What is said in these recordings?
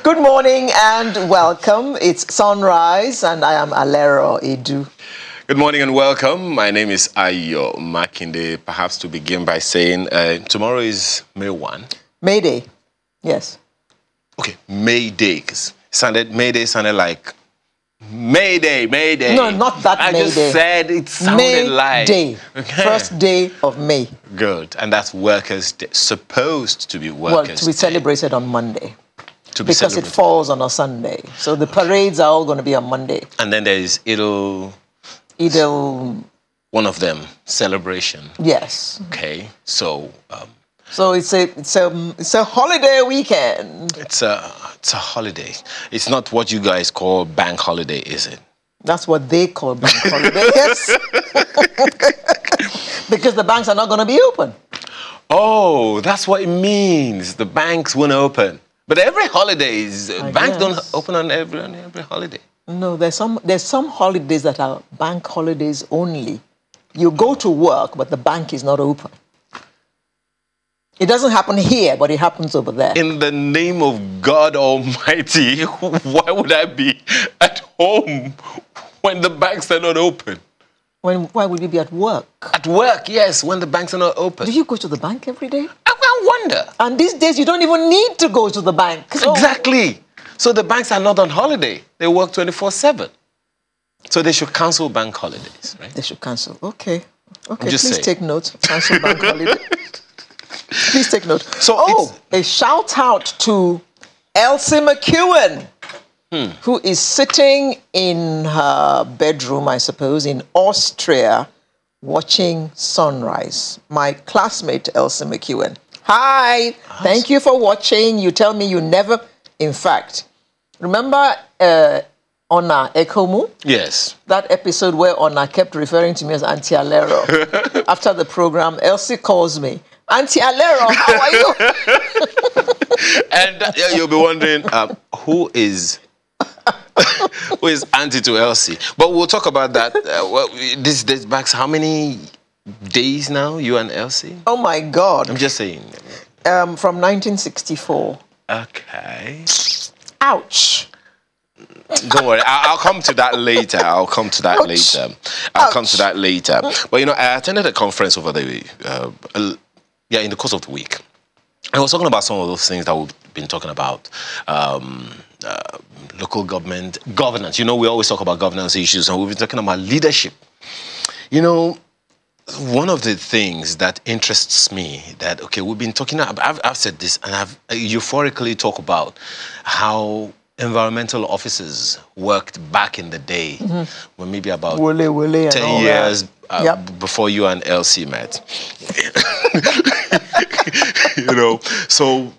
Good morning and welcome. It's sunrise and I am Alero Edu. Good morning and welcome. My name is Ayo Makinde. Perhaps to begin by saying tomorrow is May 1. May Day. Yes. Okay, May Day. Because May Day sounded like May Day, May Day. No, not that May Day. I just said it sounded May like... Day. Okay. First day of May. Good. And that's Workers' Day. Supposed to be Workers' Well, to be celebrated on Monday. Because it falls on a Sunday. So the parades are all going to be on Monday. And then there is Idil... One of them, celebration. Yes. Okay, so... So it's a holiday weekend. It's a holiday. It's not what you guys call bank holiday, is it? That's what they call bank holiday. Yes. Because the banks are not going to be open. Oh, that's what it means. The banks won't open. But every holiday banks don't open on every holiday. No, there's some holidays that are bank holidays only. You go to work, but the bank is not open. It doesn't happen here, but it happens over there. In the name of God Almighty, why would I be at home when the banks are not open? Why would you be at work? At work, yes, when the banks are not open. Do you go to the bank every day? I wonder. And these days, you don't even need to go to the bank. Exactly. So the banks are not on holiday. They work 24/7. So they should cancel bank holidays, right? They should cancel. Okay. Okay, just please saying. take note. Cancel bank holiday. Please take note. So a shout out to Elsie McEwen, who is sitting in her bedroom, I suppose, in Austria, watching sunrise. My classmate, Elsie McEwen. Hi, thank you for watching. You tell me you never, in fact, remember Ona Ekomu? Yes. That episode where Ona kept referring to me as Auntie Alero. After the program, Elsie calls me, Auntie Alero, how are you? And you'll be wondering, who is Auntie to Elsie? But we'll talk about that. This dates back how many days now, you and Elsie? Oh, my God. I'm just saying. From 1964. Okay. Ouch. Don't worry, I'll come to that later. I'll come to that later. But, you know, I attended a conference over the in the course of the week. I was talking about some of those things that we've been talking about. Local government, governance. You know, we always talk about governance issues, and we've been talking about leadership. You know, one of the things that interests me that, okay, we've been talking about, I've said this, and I've euphorically talked about how environmental officers worked back in the day, when maybe about 10 years before you and Elsie met. You know, so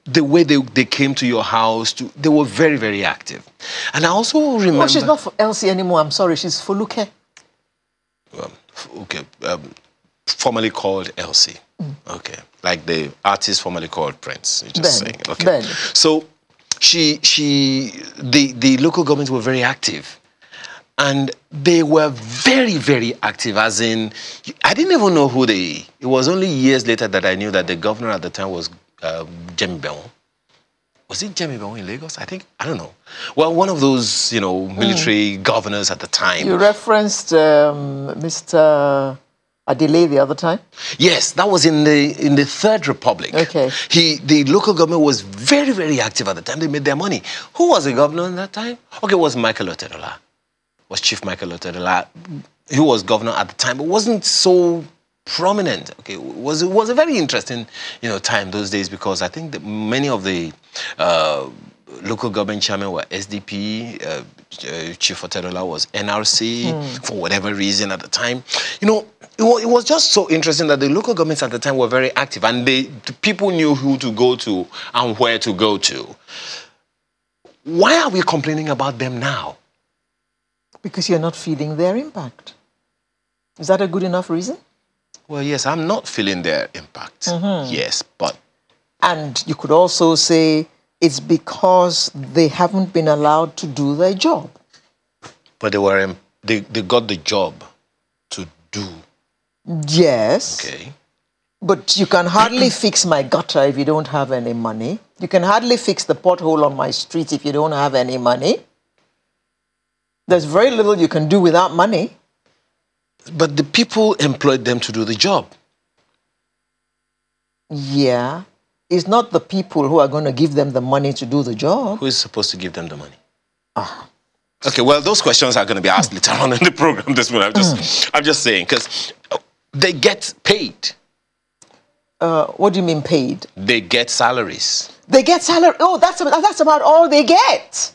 the way they came to your house, they were very, very active. And I also remember... Oh, she's not for Elsie anymore, I'm sorry, she's for Luke. Okay, formerly called Elsie. Okay, like the artist formerly called Prince. You're just saying. Okay. Ben. So the local governments were very active. And they were very, very active, as in, I didn't even know who it was only years later that I knew that the governor at the time was Jemmy Beon. Was it Jemmy Beon in Lagos? I don't know. Well, one of those, you know, military governors at the time. You referenced Mr. Adele the other time? Yes, that was in the Third Republic. Okay. The local government was very, very active at the time. They made their money. Who was the governor at that time? Okay, it was Michael Otedola. Was Chief Michael Otedola, who was governor at the time, but wasn't so prominent. Okay, it was a very interesting, you know, time those days, because I think that many of the local government chairmen were SDP. Chief Otedola was NRC for whatever reason at the time. You know, it was just so interesting that the local governments at the time were very active, and the people knew who to go to and where to go to. Why are we complaining about them now? Because you're not feeling their impact. Is that a good enough reason? Well, yes, I'm not feeling their impact. Yes, but... And you could also say it's because they haven't been allowed to do their job. But they got the job to do. Yes. Okay. But you can hardly fix my gutter if you don't have any money. You can hardly fix the pothole on my street if you don't have any money. There's very little you can do without money. But the people employed them to do the job. Yeah. It's not the people who are going to give them the money to do the job. Who is supposed to give them the money? Okay, well, those questions are going to be asked later on in the program this morning. I'm just saying, because they get paid. What do you mean paid? They get salaries. They get salary. Oh, that's about all they get.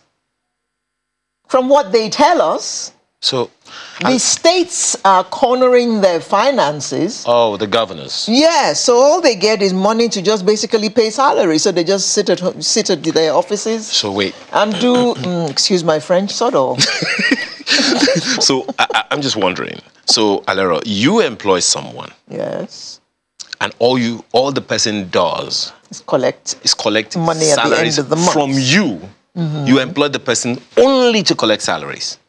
From what they tell us. So the states are cornering their finances. Oh, the governors. Yeah, so all they get is money to just basically pay salary. So they just sit at their offices. So wait. And do, excuse my French, sort of. So I'm just wondering. So Alero, you employ someone. Yes. And all the person does is collect money at the end of the month from you. You employ the person only to collect salaries.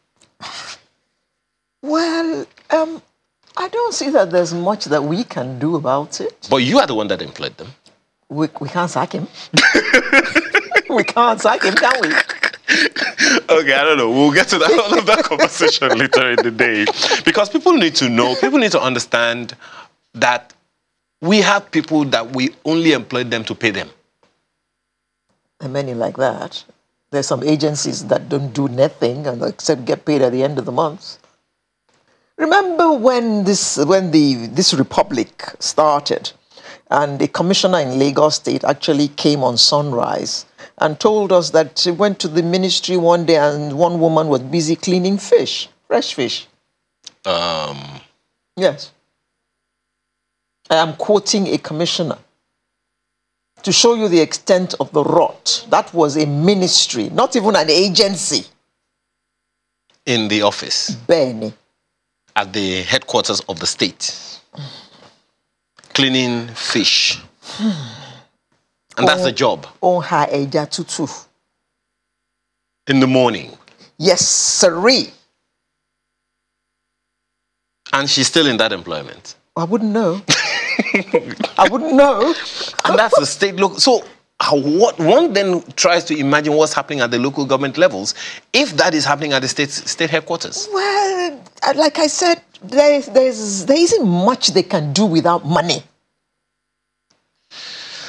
Well, I don't see that there's much that we can do about it. But you are the one that employed them. We can't sack him. We can't sack him, can we? Okay, I don't know. We'll get to that conversation later in the day. Because people need to know, people need to understand that we have people that we only employ them to pay them. And many like that. There's some agencies that don't do nothing and except get paid at the end of the month. Remember when this republic started, and the commissioner in Lagos State actually came on Sunrise and told us that she went to the ministry one day and one woman was busy cleaning fish, fresh fish. Yes. I am quoting a commissioner to show you the extent of the rot. That was a ministry, not even an agency. In the office? Benny. At the headquarters of the state. Cleaning fish. And that's the job. On her eja tutu. In the morning. Yes, sirree. And she's still in that employment. I wouldn't know. I wouldn't know. And that's the state local. So what one then tries to imagine what's happening at the local government levels if that is happening at the state headquarters. Well, like I said, there isn't much they can do without money.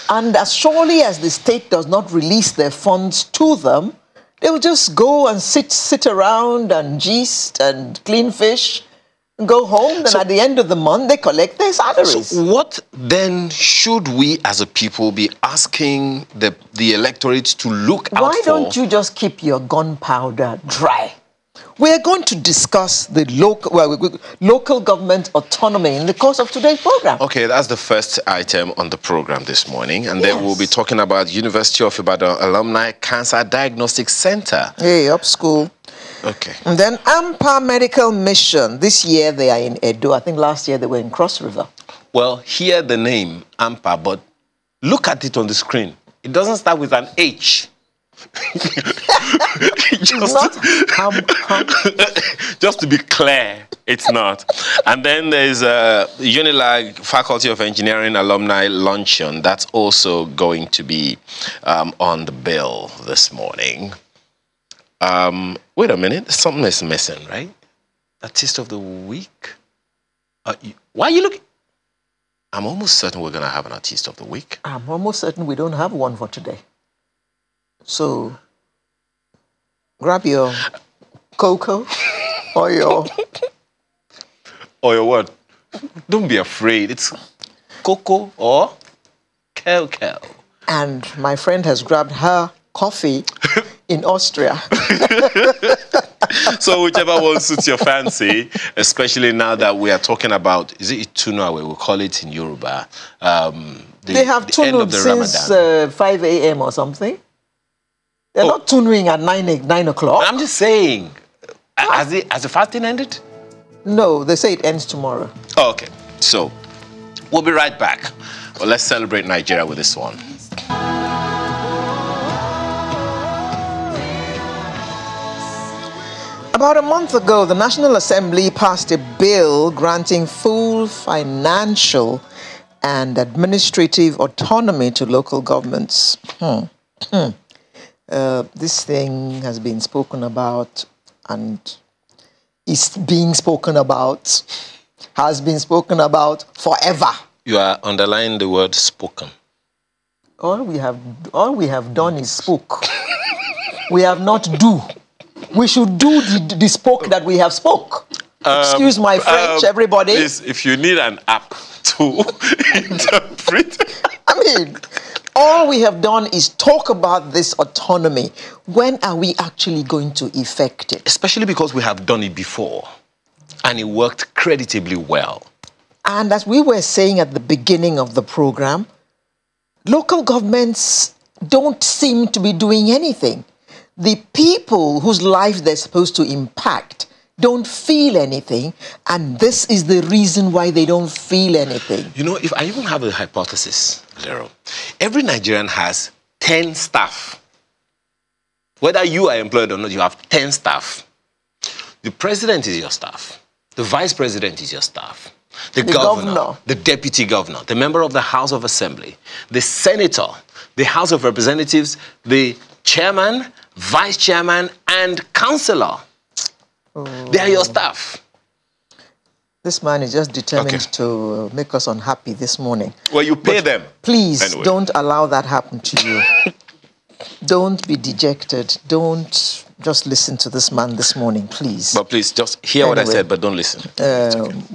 And as surely as the state does not release their funds to them, they will just go and sit around and gist and clean fish, go home, then at the end of the month, they collect their salaries. So what then should we as a people be asking the electorate to look out for? Why don't you just keep your gunpowder dry? We're going to discuss the local government autonomy in the course of today's program. Okay, that's the first item on the program this morning. And then we'll be talking about University of Ibadan Alumni Cancer Diagnostic Center. Hey, up school. Okay. And then ANPA Medical Mission. This year they are in Edo. I think last year they were in Cross River. Well, hear the name ANPA, but look at it on the screen. It doesn't start with an H. Just to be clear, it's not. And then there's Unilag Faculty of Engineering Alumni Luncheon. That's also going to be on the bill this morning. Wait a minute, something is missing, right? Artist of the Week? Why are you looking? I'm almost certain we're going to have an Artist of the Week. I'm almost certain we don't have one for today. So, grab your cocoa or your... Or your what? Don't be afraid. It's cocoa or kel. And my friend has grabbed her coffee in Austria. So whichever one suits your fancy, especially now that we are talking about, is it Ituna, we will call it in Yoruba? They have tuned since 5 a.m. or something. They're not tuning at 9 o'clock. I'm just saying, has the fasting ended? No, they say it ends tomorrow. Oh, okay. So, we'll be right back. Well, let's celebrate Nigeria with this one. About a month ago, the National Assembly passed a bill granting full financial and administrative autonomy to local governments. This thing has been spoken about and is being spoken about, has been spoken about forever. You are underlining the word spoken. All we have done is spoke. We have not do. We should do the spoke that we have spoke. Excuse my French, everybody. Please, if you need an app to interpret. I mean, all we have done is talk about this autonomy. When are we actually going to effect it? Especially because we have done it before, and it worked creditably well. And as we were saying at the beginning of the program, local governments don't seem to be doing anything. The people whose lives they're supposed to impact don't feel anything, and this is the reason why they don't feel anything. You know, if I even have a hypothesis, Zero, every Nigerian has 10 staff. Whether you are employed or not, you have 10 staff. The president is your staff. The vice president is your staff. The governor, the deputy governor, the member of the House of Assembly, the senator, the House of Representatives, the chairman, vice chairman, and councillor. They are your staff. This man is just determined to make us unhappy this morning. Well, you pay them. Please anyway. Don't allow that happen to you. Don't be dejected. Don't just listen to this man this morning, please. But please, just hear what I said, but don't listen.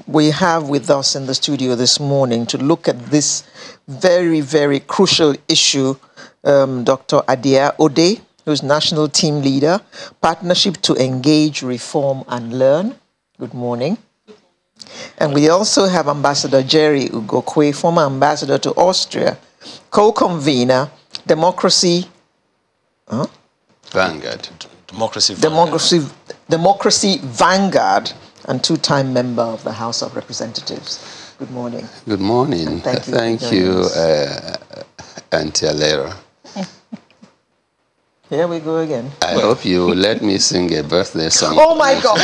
We have with us in the studio this morning to look at this very, very crucial issue, Dr. Adia Ode, who's National Team Leader, Partnership to Engage, Reform and Learn. Good morning. And we also have Ambassador Jerry Ugokwe, former ambassador to Austria, co-convener, Democracy Vanguard. Democracy Vanguard, and two-time member of the House of Representatives. Good morning. Good morning. And thank you, Auntie Alera. Here we go again. I hope you will let me sing a birthday song. Oh my God!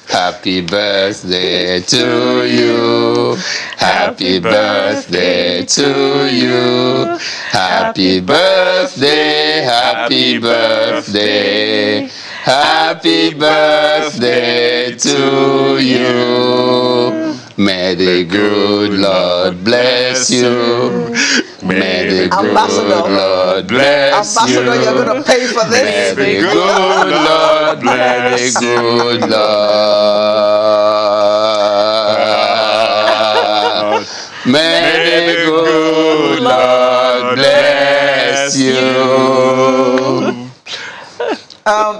Happy birthday to you. Happy birthday to you. Happy birthday, happy birthday. Happy birthday to you. May the good Lord bless you. May the good Lord bless you. Ambassador, you're going to pay for this. May the good Lord bless the good Lord. May the good Lord bless you.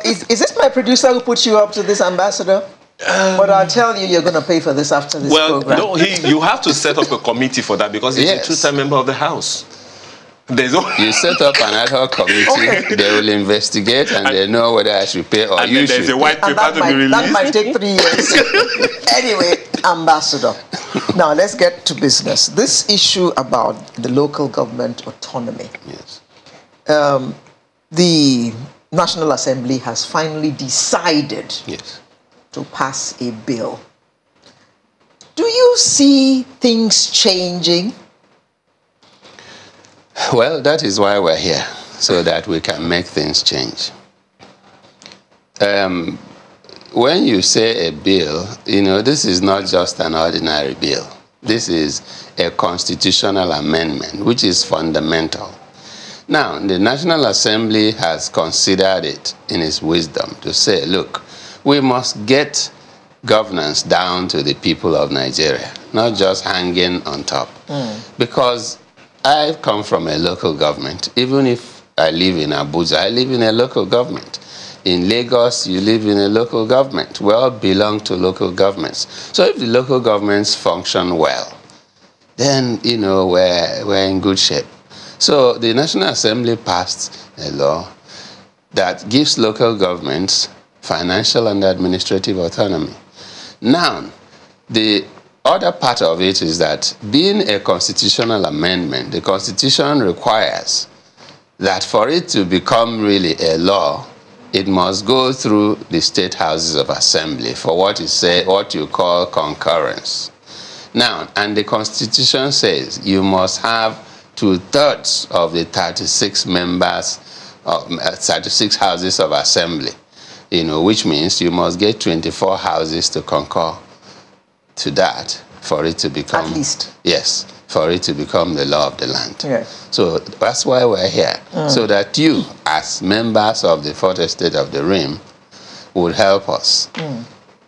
Is this my producer who put you up to this, Ambassador? But I'll tell you, you're going to pay for this after this program. Well, no, you have to set up a committee for that because he's a two-time member of the House. You set up an ad hoc committee, they will investigate and they know whether I should pay or you should. There's a white paper to be released. That might take 3 years. Anyway, Ambassador, now let's get to business. This issue about the local government autonomy. Yes. The National Assembly has finally decided to pass a bill. Do you see things changing? Well, that is why we're here, so that we can make things change. When you say a bill, you know, this is not just an ordinary bill. This is a constitutional amendment, which is fundamental. Now, the National Assembly has considered it in its wisdom to say, look, we must get governance down to the people of Nigeria, not just hanging on top. Because I come from a local government. Even if I live in Abuja, I live in a local government. In Lagos, you live in a local government. We all belong to local governments. So if the local governments function well, then, you know, we're in good shape. So the National Assembly passed a law that gives local governments financial and administrative autonomy. Now, the other part of it is that being a constitutional amendment, the Constitution requires that for it to become really a law, it must go through the state houses of assembly for what you call concurrence. Now, and the Constitution says you must have 2/3 of the 36 members, 36 houses of assembly, you know, which means you must get 24 houses to concur to that for it to become... At least. Yes, for it to become the law of the land. Yes. So that's why we're here, so that you, as members of the Fourth Estate of the Rim, would help us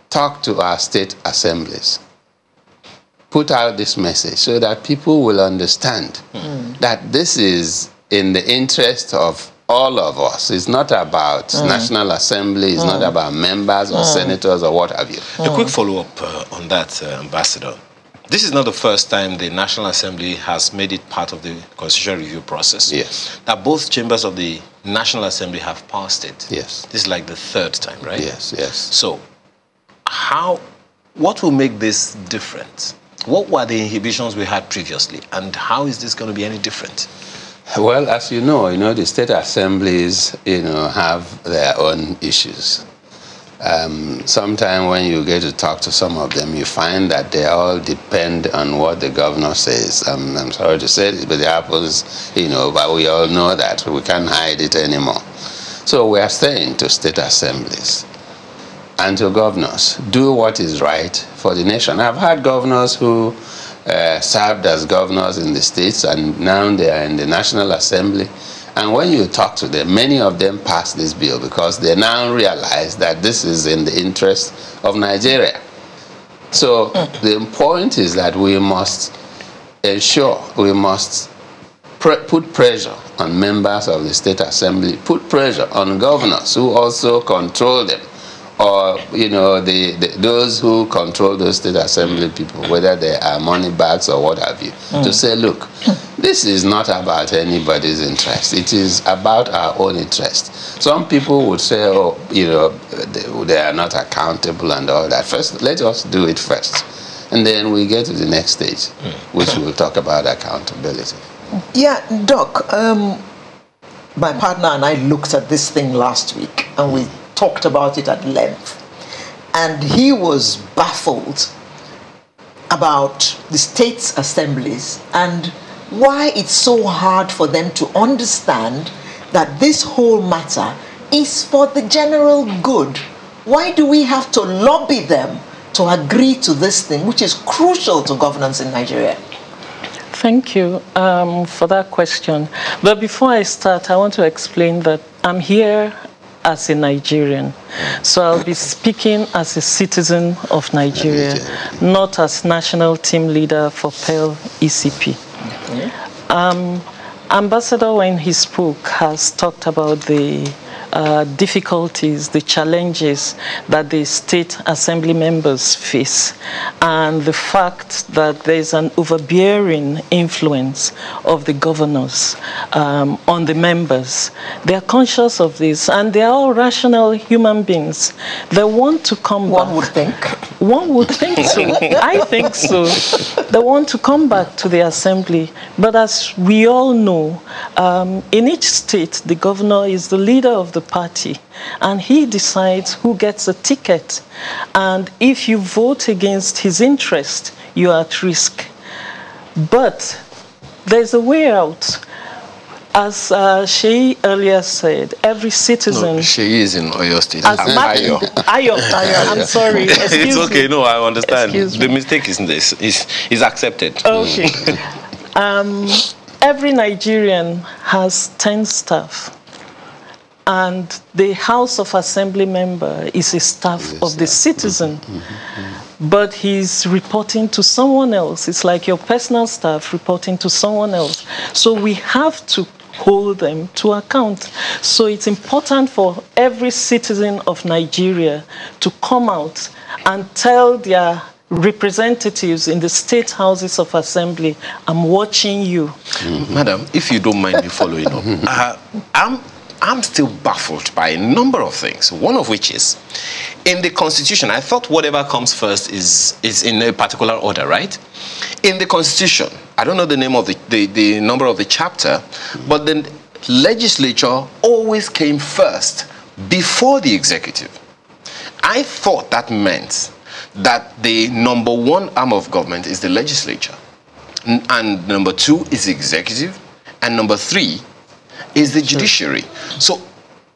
talk to our state assemblies, put out this message so that people will understand that this is in the interest of all of us. It's not about National Assembly, it's not about members or senators or what have you. A quick follow-up on that, Ambassador. This is not the first time the National Assembly has made it part of the constitutional review process. Yes. That both chambers of the National Assembly have passed it. Yes. This is like the third time, right? Yes, yes. So, what will make this different? What were the inhibitions we had previously, and how is this going to be any different? Well, as you know, the state assemblies, have their own issues. Sometimes when you get to talk to some of them, you find that they all depend on what the governor says. I'm sorry to say this, but it happens, but we all know that. We can't hide it anymore. So we are saying to state assemblies and to governors, do what is right for the nation. I've had governors who served as governors in the states, and now they are in the National Assembly. And when you talk to them, many of them pass this bill because they now realize that this is in the interest of Nigeria. So the point is that we must ensure, we must put pressure on members of the State Assembly, put pressure on governors who also control them, or those who control those State Assembly people, whether they are money bags or what have you, to say, look, this is not about anybody's interest. It is about our own interest. Some people would say, oh, they are not accountable and all that. First, let us do it first. And then we get to the next stage, which we'll talk about accountability. Yeah, Doc, my partner and I looked at this thing last week, and we talked about it at length. And he was baffled about the state's assemblies and why it's so hard for them to understand that this whole matter is for the general good. Why do we have to lobby them to agree to this thing, which is crucial to governance in Nigeria? Thank you for that question. But before I start, I want to explain that I'm here as a Nigerian. So I'll be speaking as a citizen of Nigeria, not as national team leader for PEL ECP. Ambassador, when he spoke, has talked about the difficulties, the challenges that the state assembly members face, and the fact that there's an overbearing influence of the governors on the members. They are conscious of this, and they are all rational human beings. They want to come back. One would think. One would think so. I think so. They want to come back to the assembly. But as we all know, in each state, the governor is the leader of the party, and he decides who gets a ticket. And if you vote against his interest, you are at risk. But there's a way out. As Sheyi earlier said, every citizen... No, Sheyi is in Oyo State. Ayo. I'm sorry. It's okay. Me. No, I understand. Excuse the me. mistake is accepted. Okay. Every Nigerian has 10 staff. And the House of Assembly member is a staff of the citizen. But he's reporting to someone else. It's like your personal staff reporting to someone else. So we have to hold them to account. So it's important for every citizen of Nigeria to come out and tell their representatives in the state houses of assembly, I'm watching you. Madam, if you don't mind me following up, I'm still baffled by a number of things, one of which is, in the Constitution, I thought whatever comes first is in a particular order, right? In the Constitution, I don't know the name of the number of the chapter, but the legislature always came first before the executive. I thought that meant that the number one arm of government is the legislature, and number two is the executive, and number three is the judiciary. So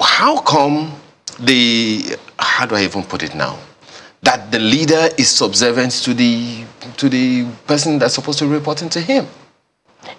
how come how do I even put it now, that the leader is subservient to the person that's supposed to be reporting to him?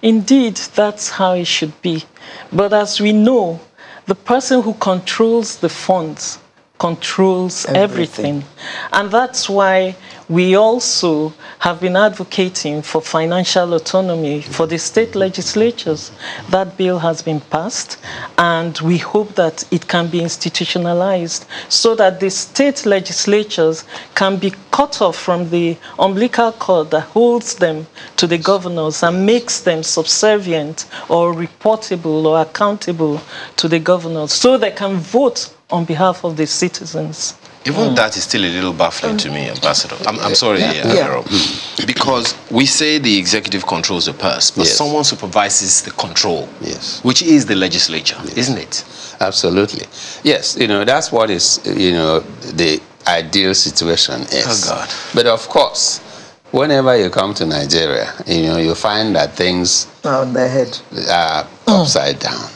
Indeed, that's how it should be. But as we know, the person who controls the funds controls everything. And that's why we also have been advocating for financial autonomy for the state legislatures. That bill has been passed, and we hope that it can be institutionalized so that the state legislatures can be cut off from the umbilical cord that holds them to the governors and makes them subservient or reportable or accountable to the governors so they can vote on behalf of the citizens. Even that is still a little baffling to me, Ambassador. I'm sorry, Harold. Because we say the executive controls the purse, but someone supervises the control, which is the legislature, isn't it? Absolutely. Yes, that's what is, the ideal situation is. Oh, God. But of course, whenever you come to Nigeria, you find that things on their head are upside down,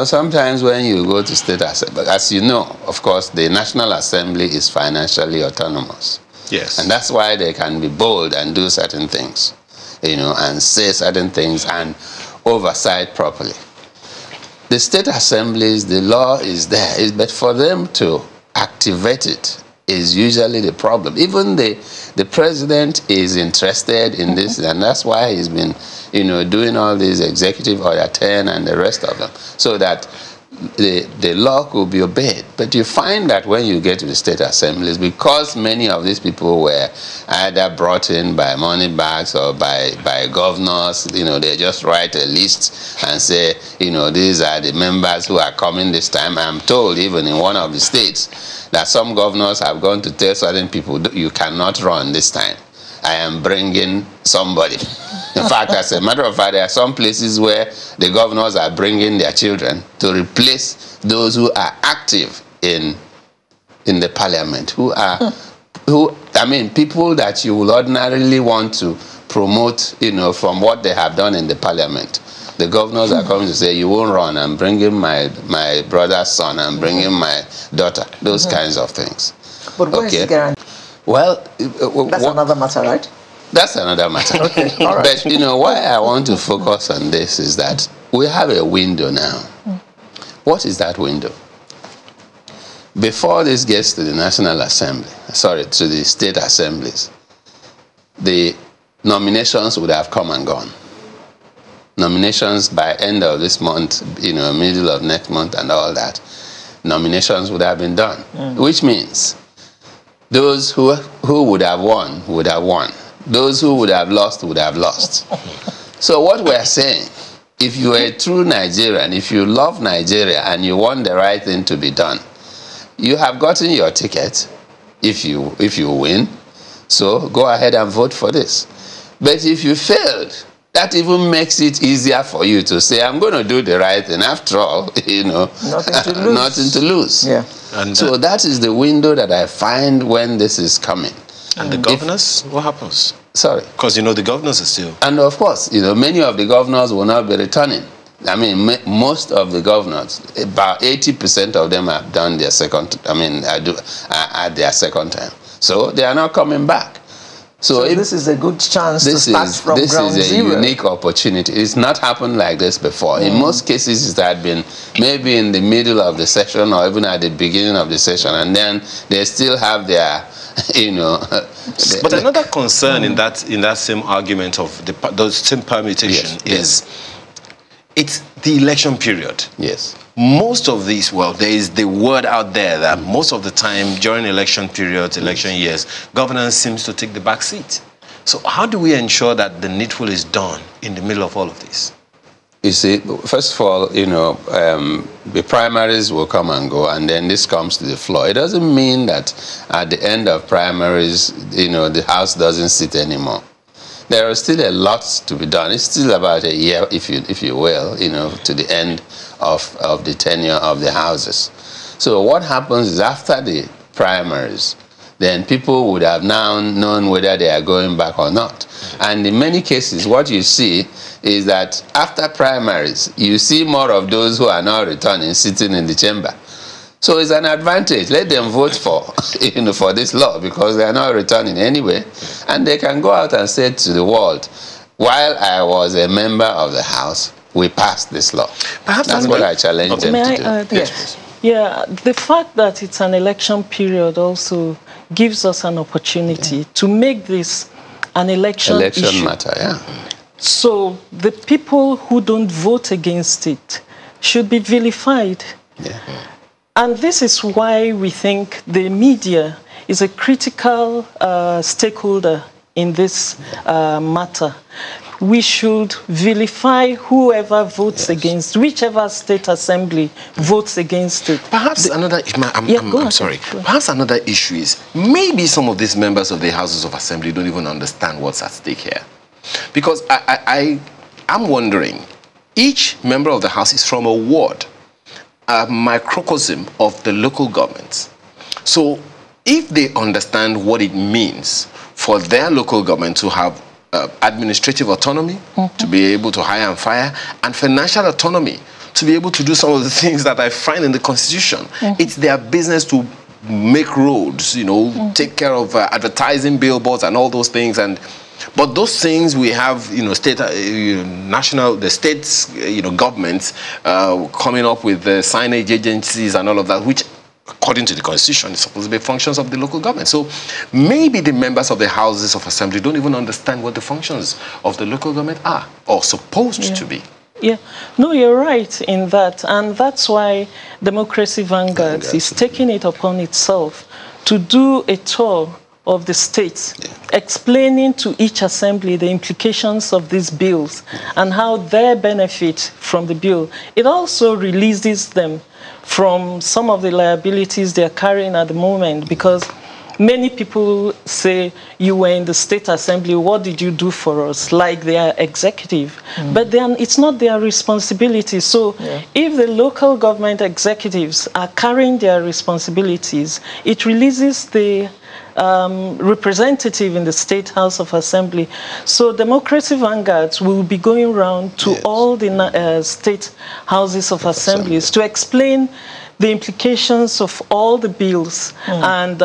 sometimes when you go to state assembly, as you know, of course, the National Assembly is financially autonomous. Yes. And that's why they can be bold and do certain things, and say certain things and oversight properly. The state assemblies, the law is there, but for them to activate it is usually the problem. Even the president is interested in this, and that's why he's been, doing all these executive order 10 and the rest of them, so that the law could be obeyed. But you find that when you get to the state assemblies, because many of these people were either brought in by money bags or by governors, they just write a list and say, these are the members who are coming this time. I'm told even in one of the states that some governors have gone to tell certain people, you cannot run this time. I am bringing somebody. In fact, as a matter of fact, there are some places where the governors are bringing their children to replace those who are active in the parliament, people that you will ordinarily want to promote, from what they have done in the parliament. The governors are coming to say, you won't run, I'm bringing my brother's son, I'm bringing my daughter, those kinds of things. But what is the guarantee? Well, that's another matter, right? That's another matter. Okay, all right. But why I want to focus on this is that we have a window now. What is that window? Before this gets to the National Assembly, to the state assemblies, the nominations would have come and gone. Nominations by end of this month, middle of next month and all that, nominations would have been done, which means those who would have won would have won. Those who would have lost would have lost. So what we're saying, if you are a true Nigerian, if you love Nigeria and you want the right thing to be done, you have gotten your ticket if you win. So go ahead and vote for this. But if you failed, that even makes it easier for you to say, I'm going to do the right thing. After all, nothing to lose. Nothing to lose. Yeah. And so that is the window that I find when this is coming. And the governors, what happens? Sorry. Because, the governors are still... And of course, many of the governors will not be returning. Most of the governors, about 80% of them have done their at their second time. So they are not coming back. So this is a good chance to start from ground zero. This is a unique opportunity. It's not happened like this before. In most cases, it had been maybe in the middle of the session or even at the beginning of the session, and then they still have their, But another concern in that same argument of the same permutation is it's the election period. Yes. Most of these, there is the word out there that most of the time during election periods, election years, governance seems to take the back seat. So how do we ensure that the needful is done in the middle of all of this? You see, first of all, the primaries will come and go, and then this comes to the floor. It doesn't mean that at the end of primaries, the House doesn't sit anymore. There is still a lot to be done. It's still about a year, if you will, to the end of the tenure of the houses. So what happens is after the primaries, then people would have now known whether they are going back or not. And in many cases, what you see is that after primaries, you see more of those who are not returning sitting in the chamber. So it's an advantage. Let them vote for, for this law, because they are not returning anyway. And they can go out and say to the world, while I was a member of the House, we passed this law. Perhaps that's what I challenge them to do. Yes. Yeah, the fact that it's an election period also gives us an opportunity to make this an election issue. Matter, yeah. So the people who don't vote against it should be vilified. Yeah. And this is why we think the media is a critical stakeholder in this matter. We should vilify whoever votes against, whichever state assembly votes against it. Perhaps another, I'm sorry, perhaps another issue is maybe some of these members of the Houses of Assembly don't even understand what's at stake here. Because I'm wondering, each member of the House is from a ward, a microcosm of the local governments. So if they understand what it means for their local government to have administrative autonomy, to be able to hire and fire, and financial autonomy, to be able to do some of the things that I find in the Constitution. It's their business to make roads, take care of advertising, billboards, and all those things. But those things we have, state, the states, governments coming up with the signage agencies and all of that, which, according to the Constitution, is supposed to be functions of the local government. So maybe the members of the Houses of Assembly don't even understand what the functions of the local government are or supposed to be. Yeah, no, you're right in that. And that's why Democracy Vanguard is taking it upon itself to do a tour of the states, explaining to each assembly the implications of these bills and how they benefit from the bill. It also releases them from some of the liabilities they're carrying at the moment, because many people say, you were in the state assembly, what did you do for us? Like they are executive. But then it's not their responsibility. So if the local government executives are carrying their responsibilities, it releases the representative in the State House of Assembly. So Democracy Vanguards will be going around to all the state houses of assemblies to explain the implications of all the bills and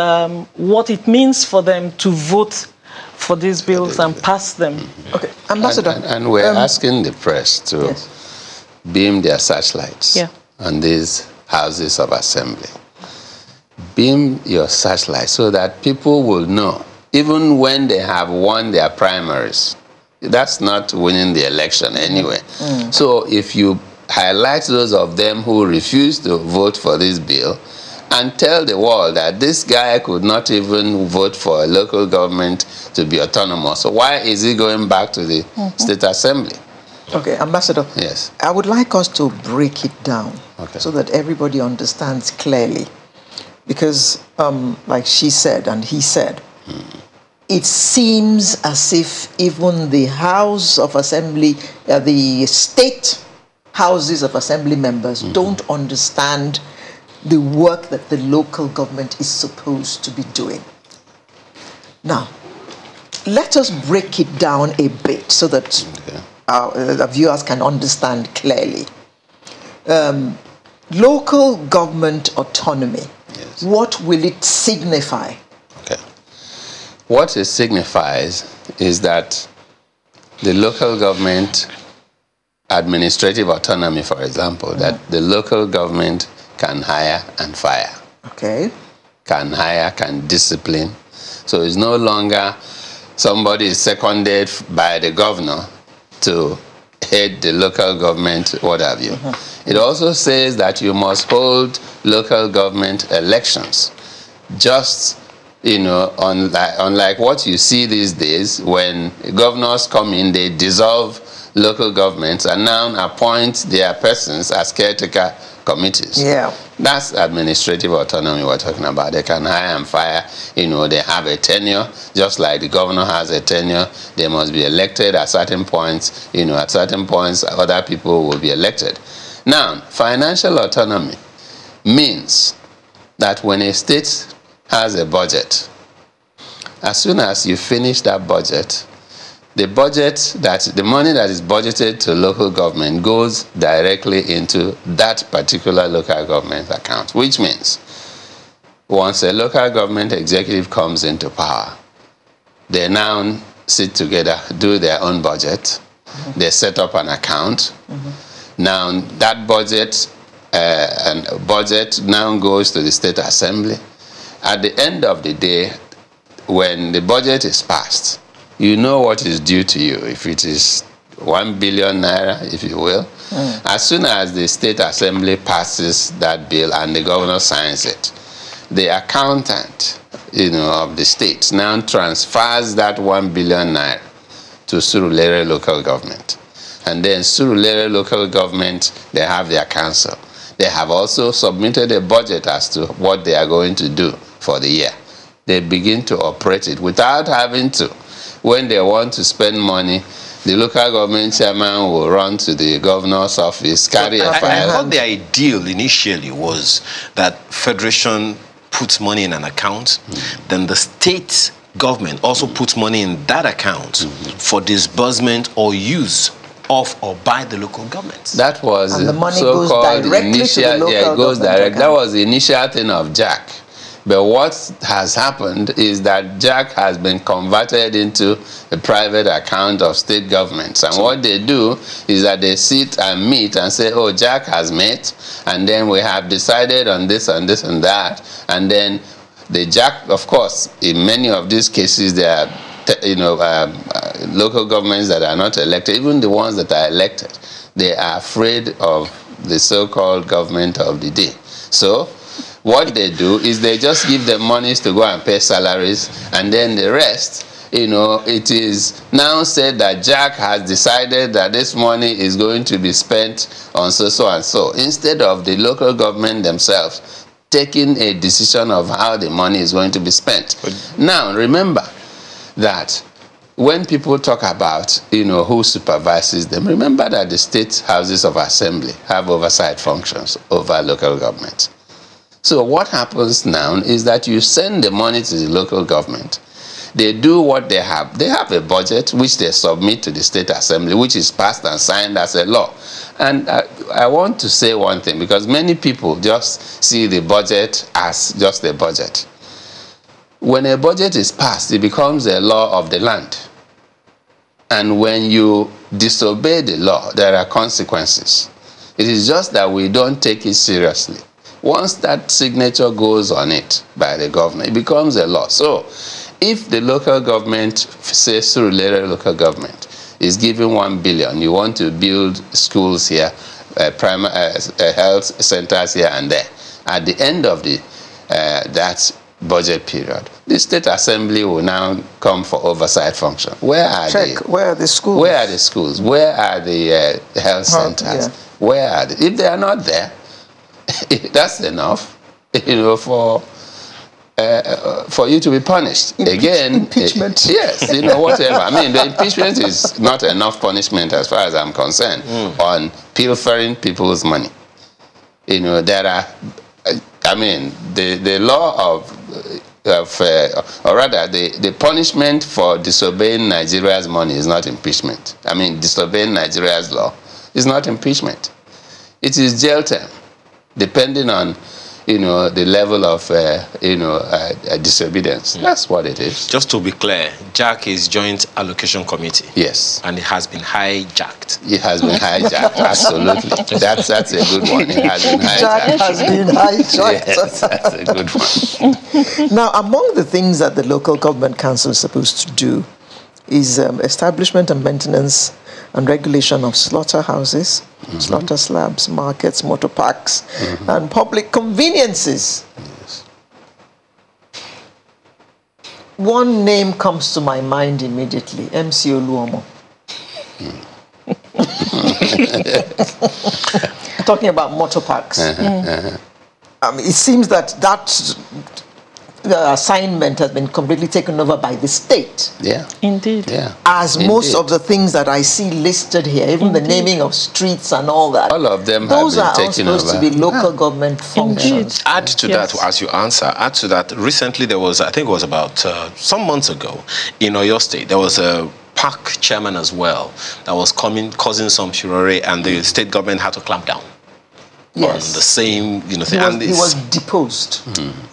what it means for them to vote for these bills and pass them. Okay, Ambassador. And we're asking the press to beam their searchlights on these houses of assembly. Beam your searchlight so that people will know, even when they have won their primaries, that's not winning the election anyway. So if you highlight those of them who refuse to vote for this bill and tell the world that this guy could not even vote for a local government to be autonomous, so why is he going back to the state assembly? Okay, Ambassador. Yes. I would like us to break it down so that everybody understands clearly. Because, like she said and he said, it seems as if even the House of Assembly, the state houses of assembly members don't understand the work that the local government is supposed to be doing. Now, let us break it down a bit so that our viewers can understand clearly. Local government autonomy. What will it signify? Okay. What it signifies is that the local government administrative autonomy, for example, that the local government can hire and fire. Okay. Can hire, can discipline. So it's no longer somebody is seconded by the governor to head the local government, what have you. It also says that you must hold local government elections. Just, unlike what you see these days, when governors come in, they dissolve local governments and now appoint their persons as caretaker committees. Yeah. That's administrative autonomy we're talking about. They can hire and fire. They have a tenure, just like the governor has a tenure. They must be elected at certain points. At certain points, other people will be elected. Now, financial autonomy means that when a state has a budget. As soon as you finish that budget, the money that is budgeted to local government goes directly into that particular local government account, which means once a local government executive comes into power, they now sit together, do their own budget, they set up an account. Now that budget now goes to the State Assembly. At the end of the day, when the budget is passed, you know what is due to you. If it is 1 billion naira, if you will, as soon as the State Assembly passes that bill and the governor signs it, the accountant, of the state now transfers that 1 billion naira to Surulere local government. And then Surulere local government, they have their council. They have also submitted a budget as to what they are going to do for the year. They begin to operate it without having to. When they want to spend money, the local government chairman will run to the governor's office, carry a file. I thought the ideal initially was that Federation puts money in an account, then the state government also puts money in that account for disbursement or use of or by the local government. That was and the money so-called goes initial, to the local it goes direct. account. That was the initial thing of Jack. But what has happened is that Jack has been converted into a private account of state governments. And what they do is that they sit and meet and say, oh, Jack has met, and then we have decided on this and this and that. And then the Jack, of course, in many of these cases, there are local governments that are not elected, even the ones that are elected, they are afraid of the so-called government of the day. So what they do is they just give them monies to go and pay salaries, and then the rest, it is now said that Jack has decided that this money is going to be spent on so and so, instead of the local government themselves taking a decision of how the money is going to be spent. Now, remember that when people talk about, who supervises them, remember that the state houses of assembly have oversight functions over local government. So what happens now is that you send the money to the local government. They do what they have. They have a budget which they submit to the State Assembly, which is passed and signed as a law. And I want to say one thing, because many people just see the budget as just a budget. When a budget is passed, it becomes a law of the land. And when you disobey the law, there are consequences. It is just that we don't take it seriously. Once that signature goes on it by the governor, it becomes a law. So if the local government, say Surulere local government, is given 1 billion, you want to build schools here, health centers here and there. At the end of that budget period, the State Assembly will now come for oversight function. Where are Where are the schools? Where are the schools? Where are the health centers? Yeah. Where are they? If they are not there, that's enough, for you to be punished. Again, impeachment. Yes, whatever. I mean, the impeachment is not enough punishment as far as I'm concerned on pilfering people's money. There are, the law or rather, the punishment for disobeying Nigeria's money is not impeachment. I mean, disobeying Nigeria's law is not impeachment. It is jail term, depending on the level of disobedience. That's what it is. Just to be clear, Jack is Joint Allocation Committee. Yes. And it has been hijacked. It has been hijacked, absolutely. That's a good one. It has been hijacked. Jack has been hijacked. Yes, that's a good one. Now, among the things that the local government council is supposed to do is establishment and maintenance and regulation of slaughterhouses, slaughter slabs, markets, motor parks, and public conveniences. Yes. One name comes to my mind immediately, MC Oluomo. Talking about motor parks. It seems that the assignment has been completely taken over by the state. Yeah. Indeed. Yeah. As most Indeed. of the things that I see listed here, even the naming of streets and all that, All of them those have are been all taken supposed over. to be local government functions. Indeed. Add to Yes. that, as you answer, add to that, recently there was, I think it was about some months ago, in Oyo State, there was a park chairman as well that was causing some furore, and the state government had to clamp down on the same, thing. He was deposed.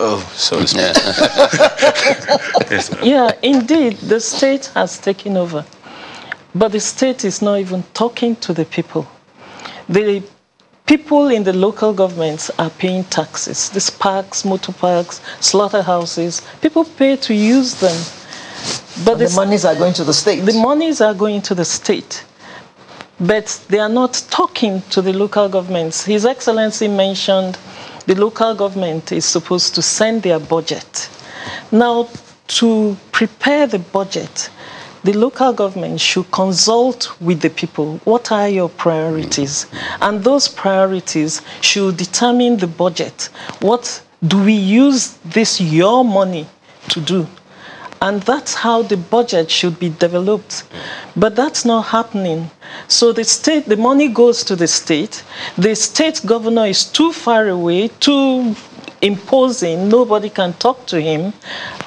Oh, so to speak. Yes, ma'am. Yeah, indeed, the state has taken over. But the state is not even talking to the people. The people in the local governments are paying taxes. These parks, motor parks, slaughterhouses, people pay to use them. But The monies are going to the state. the monies are going to the state. But they are not talking to the local governments. His Excellency mentioned the local government is supposed to send their budget. Now, to prepare the budget, the local government should consult with the people. What are your priorities? And those priorities should determine the budget. What do we use this your money to do? And that's how the budget should be developed. But that's not happening. So the money goes to the state governor is too far away, too imposing, nobody can talk to him,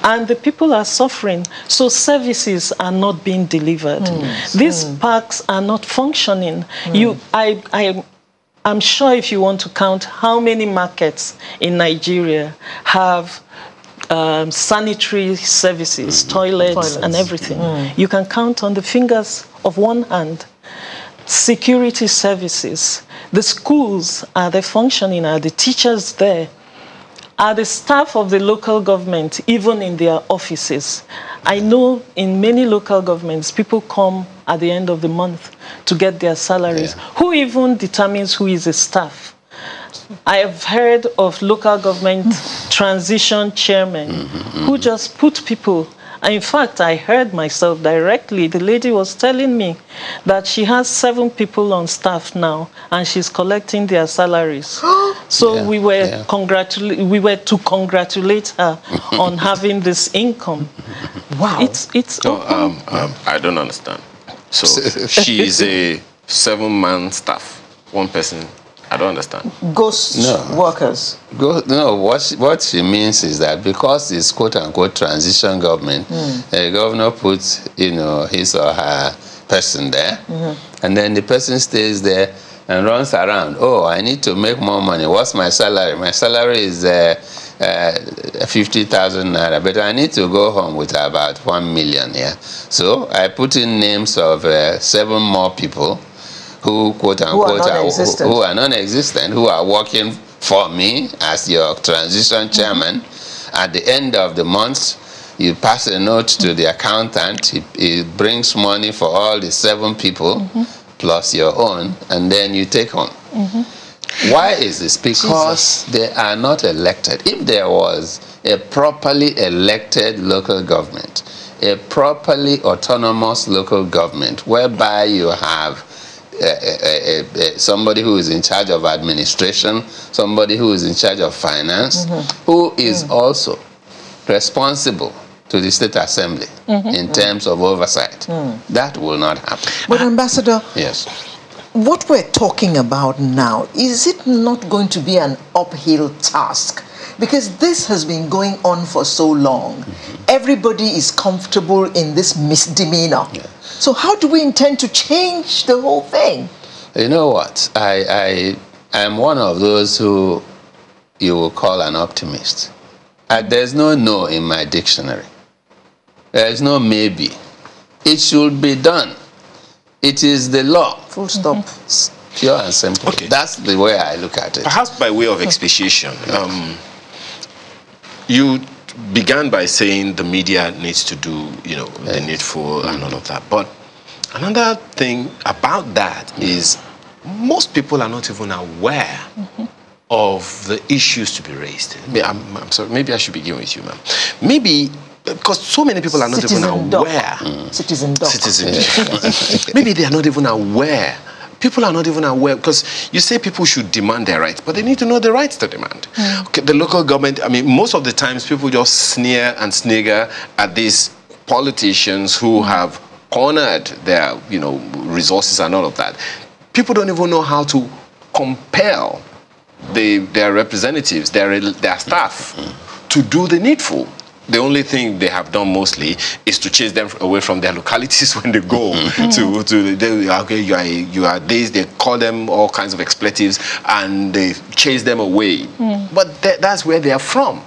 and the people are suffering. So services are not being delivered. These parks are not functioning. I'm sure if you want to count how many markets in Nigeria have sanitary services, toilets, and everything. You can count on the fingers of one hand. Security services, the schools, are they functioning? Are the teachers there? Are the staff of the local government even in their offices? I know in many local governments, people come at the end of the month to get their salaries. Yeah. Who even determines who is a staff? I have heard of local government transition chairmen who just put people. In fact, I heard myself directly. The lady was telling me that she has 7 people on staff now, and she's collecting their salaries. So Yeah, we were to congratulate her on having this income. Wow. It's open. I don't understand. So she is a 7-man staff, one person. I don't understand. Ghost workers. No, what she means is that because it's quote-unquote transition government, the governor puts, his or her person there, and then the person stays there and runs around. Oh, I need to make more money. What's my salary? My salary is 50,000 naira, but I need to go home with about 1 million. Yeah. So I put in names of 7 more people who, quote-unquote, who are non-existent, who are working for me as your transition chairman. At the end of the month, you pass a note to the accountant. He brings money for all the 7 people, plus your own, and then you take home. Why is this? Because they are not elected. If there was a properly elected local government, a properly autonomous local government, whereby you have somebody who is in charge of administration, somebody who is in charge of finance, who is also responsible to the State Assembly in terms of oversight. That will not happen. But Ambassador, Yes. what we're talking about now, is it not going to be an uphill task? Because this has been going on for so long. Everybody is comfortable in this misdemeanor. Yeah. So how do we intend to change the whole thing? You know what? I am one of those who you will call an optimist. There's no in my dictionary. There's no maybe. It should be done. It is the law. Full stop. Pure and simple. Okay. That's the way I look at it. Perhaps by way of expatiation, you began by saying the media needs to do, the needful and all of that. But another thing about that is most people are not even aware of the issues to be raised. I'm sorry, maybe I should begin with you, ma'am. Maybe because so many people are not even aware. Citizen doc. Citizen. Maybe they are not even aware People are not even aware, because you say people should demand their rights, but they need to know the rights to demand. Okay, the local government, I mean, most of the times people just sneer and snigger at these politicians who have cornered their, resources and all of that. People don't even know how to compel their representatives, their staff, to do the needful. The only thing they have done mostly is to chase them away from their localities when they go okay, you are this, they call them all kinds of expletives and they chase them away. But that's where they are from,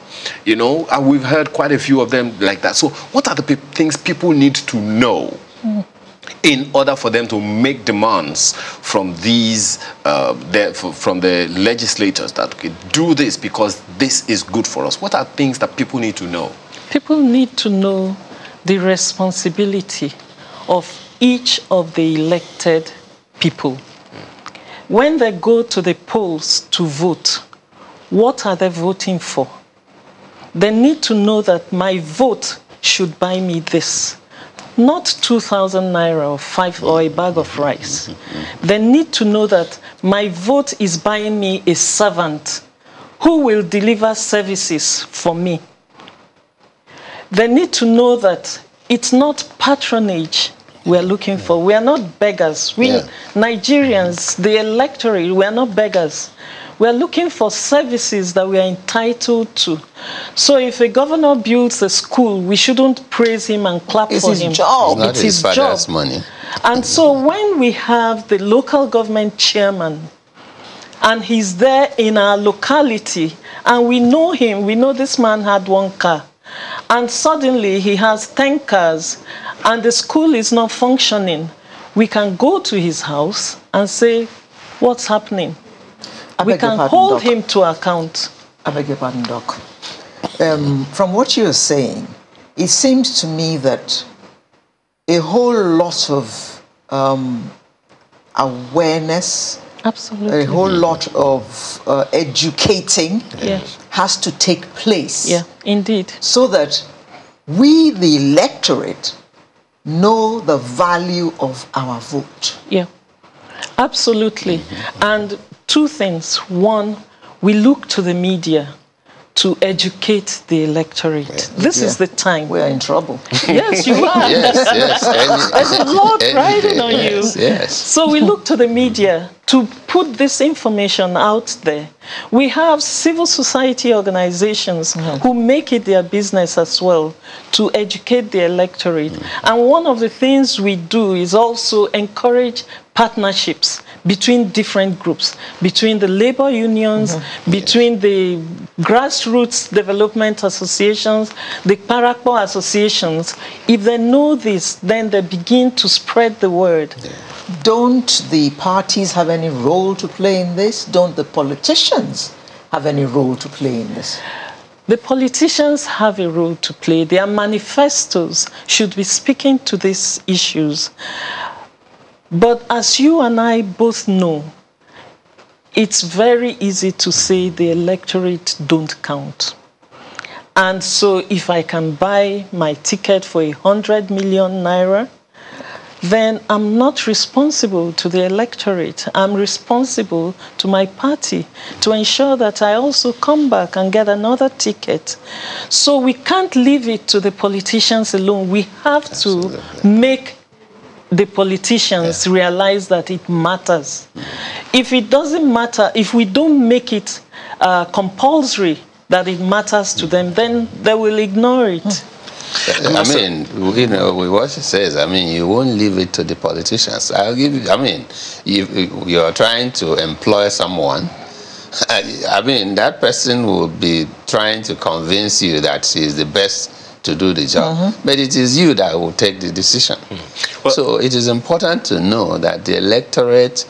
and we've heard quite a few of them like that. So what are the things people need to know in order for them to make demands from these, from the legislators that, okay, do this because this is good for us? What are things that people need to know? People need to know the responsibility of each of the elected people. When they go to the polls to vote, what are they voting for? They need to know that my vote should buy me this, not 2,000 naira or a bag of rice. They need to know that my vote is buying me a servant who will deliver services for me. They need to know that it's not patronage we're looking for. We are not beggars. We Nigerians, the electorate, we are not beggars. We are looking for services that we are entitled to. So if a governor builds a school, we shouldn't praise him and clap for him. It's his job. It's his father's money. And so when we have the local government chairman, and he's there in our locality, and we know him, we know this man had one car, and suddenly he has 10 cars, and the school is not functioning, we can go to his house and say, what's happening? We can hold him to account. I beg your pardon, Doc. From what you're saying, it seems to me that a whole lot of awareness, absolutely, a whole lot of educating has to take place. Yeah, indeed. So that we, the electorate, know the value of our vote. Yeah, absolutely. And two things. One, we look to the media to educate the electorate. This is the time. We're in trouble. Yes, you are. Yes. There's a lot riding on you. Yes. So we look to the media to put this information out there. We have civil society organizations who make it their business as well to educate the electorate. And one of the things we do is also encourage partnerships between different groups, between the labor unions, between the grassroots development associations, the Parapo associations. If they know this, then they begin to spread the word. Don't the parties have any role to play in this? Don't the politicians have any role to play in this? The politicians have a role to play. Their manifestos should be speaking to these issues. But as you and I both know, it's very easy to say the electorate don't count. And so if I can buy my ticket for 100 million naira, then I'm not responsible to the electorate. I'm responsible to my party to ensure that I also come back and get another ticket. So we can't leave it to the politicians alone. We have to make the politicians realize that it matters. If it doesn't matter, if we don't make it compulsory that it matters to them, then they will ignore it. I mean, with what she says, I mean, you won't leave it to the politicians. I'll give you, I mean, you're trying to employ someone. I mean, that person will be trying to convince you that she is the best to do the job. But it is you that will take the decision. Well, so it is important to know that the electorate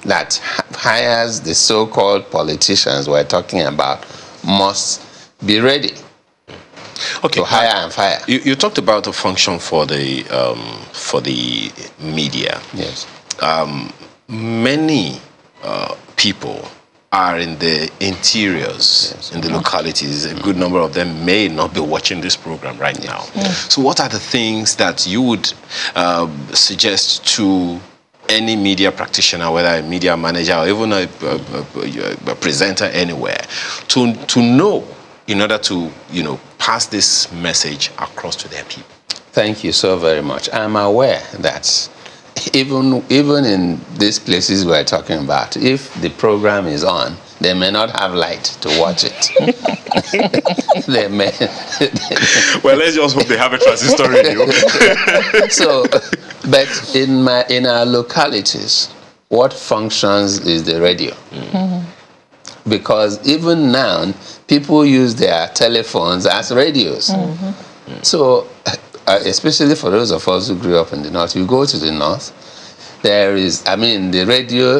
that hires the so-called politicians we're talking about must be ready to hire and fire. You talked about the function for the media. Yes. Many people are in the interiors, in the localities. A good number of them may not be watching this program right now. So what are the things that you would suggest to any media practitioner, whether a media manager or even a presenter anywhere, to know in order to, pass this message across to their people? Thank you so very much. I'm aware that even in these places we're talking about, if the program is on, they may not have light to watch it. They may. Well, let's just hope they have a transistor radio. So, but in our localities, what functions is the radio? Mm-hmm. Because even now, people use their telephones as radios. Mm-hmm. So, especially for those of us who grew up in the north, you go to the north, there is, the radio,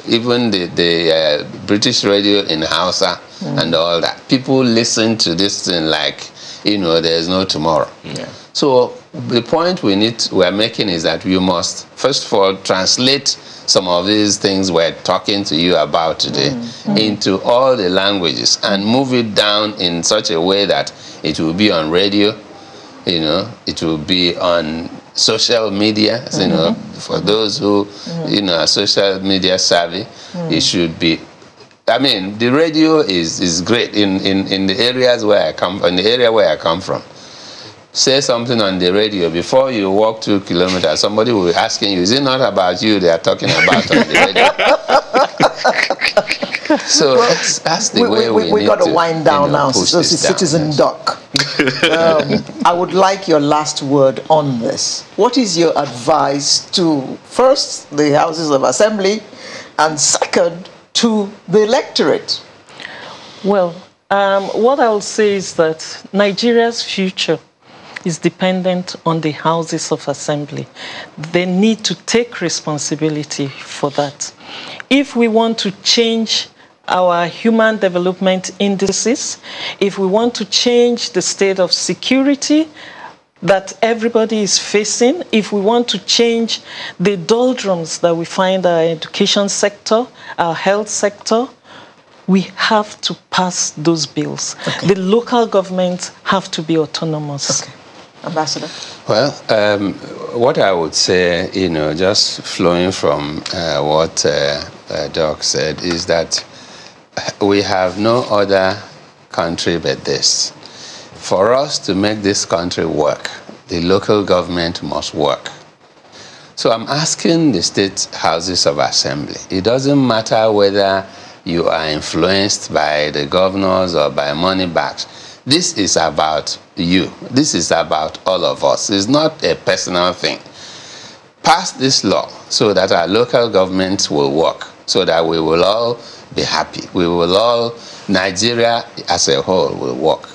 even the British radio in Hausa and all that. People listen to this thing like, there's no tomorrow. Yeah. So the point we're making is that you must, first of all, translate some of these things we're talking to you about today into all the languages and move it down in such a way that it will be on radio, it will be on social media, for those who, are social media savvy, it should be. The radio is great in the areas where I come from, in the area where I come from. Say something on the radio, before you walk 2 kilometers, somebody will be asking you, is it not about you they are talking about on the radio? So that's the way we got to wind down now. So it's Citizen Doc. I would like your last word on this. What is your advice to, first, the Houses of Assembly, and second, to the electorate? Well, what I'll say is that Nigeria's future is dependent on the Houses of Assembly. They need to take responsibility for that. If we want to change our human development indices, if we want to change the state of security that everybody is facing, if we want to change the doldrums that we find our education sector, our health sector, we have to pass those bills. Okay. The local governments have to be autonomous. Okay. Ambassador? Well, what I would say, just flowing from what Doc said, is that we have no other country but this. For us to make this country work, the local government must work. So I'm asking the state houses of assembly. It doesn't matter whether you are influenced by the governors or by money bags. This is about you. This is about all of us. It's not a personal thing. Pass this law so that our local governments will work, so that we will all be happy. We will all, Nigeria as a whole will work.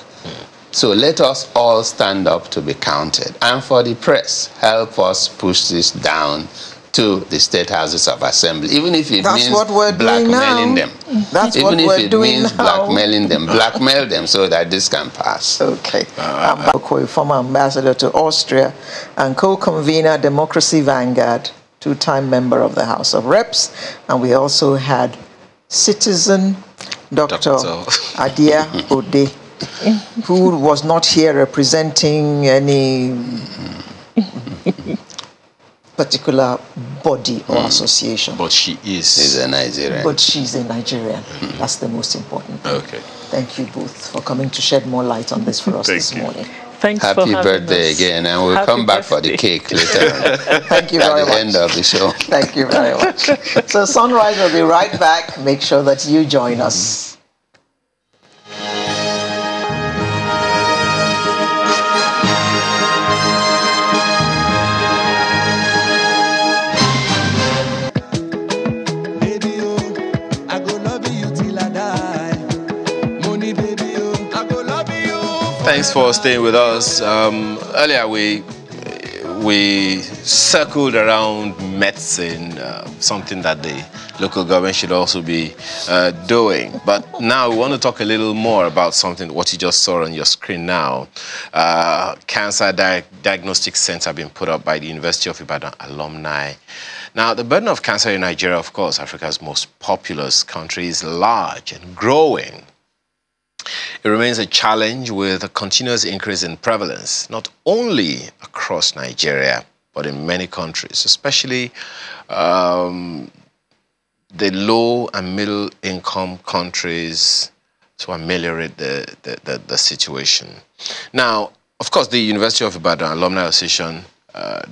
So let us all stand up to be counted. And for the press, help us push this down to the state houses of assembly, even if it means blackmailing them. That's even what if we're it doing means now. blackmailing them, blackmail them so that this can pass. Okay. I'm former ambassador to Austria and co-convener Democracy Vanguard, two-time member of the House of Reps, and we also had citizen Dr. Adia Ode, who was not here representing any particular body or association. But she is. She's a Nigerian. But she's a Nigerian. That's the most important thing. Okay. Thank you both for coming to shed more light on this for us this morning. Thanks Happy for having birthday us. again, and we'll come back for the cake later on. Thank you very much. At the end of the show. Thank you very much. So Sunrise will be right back. Make sure that you join us. Thanks for staying with us. Earlier we circled around medicine, something that the local government should also be doing. But now we want to talk a little more about something, what you just saw on your screen now. Cancer Diagnostic Center being put up by the University of Ibadan alumni. Now, the burden of cancer in Nigeria, of course, Africa's most populous country, is large and growing. It remains a challenge with a continuous increase in prevalence, not only across Nigeria, but in many countries, especially the low and middle income countries, to ameliorate the situation. Now, of course, the University of Ibadan Alumni Association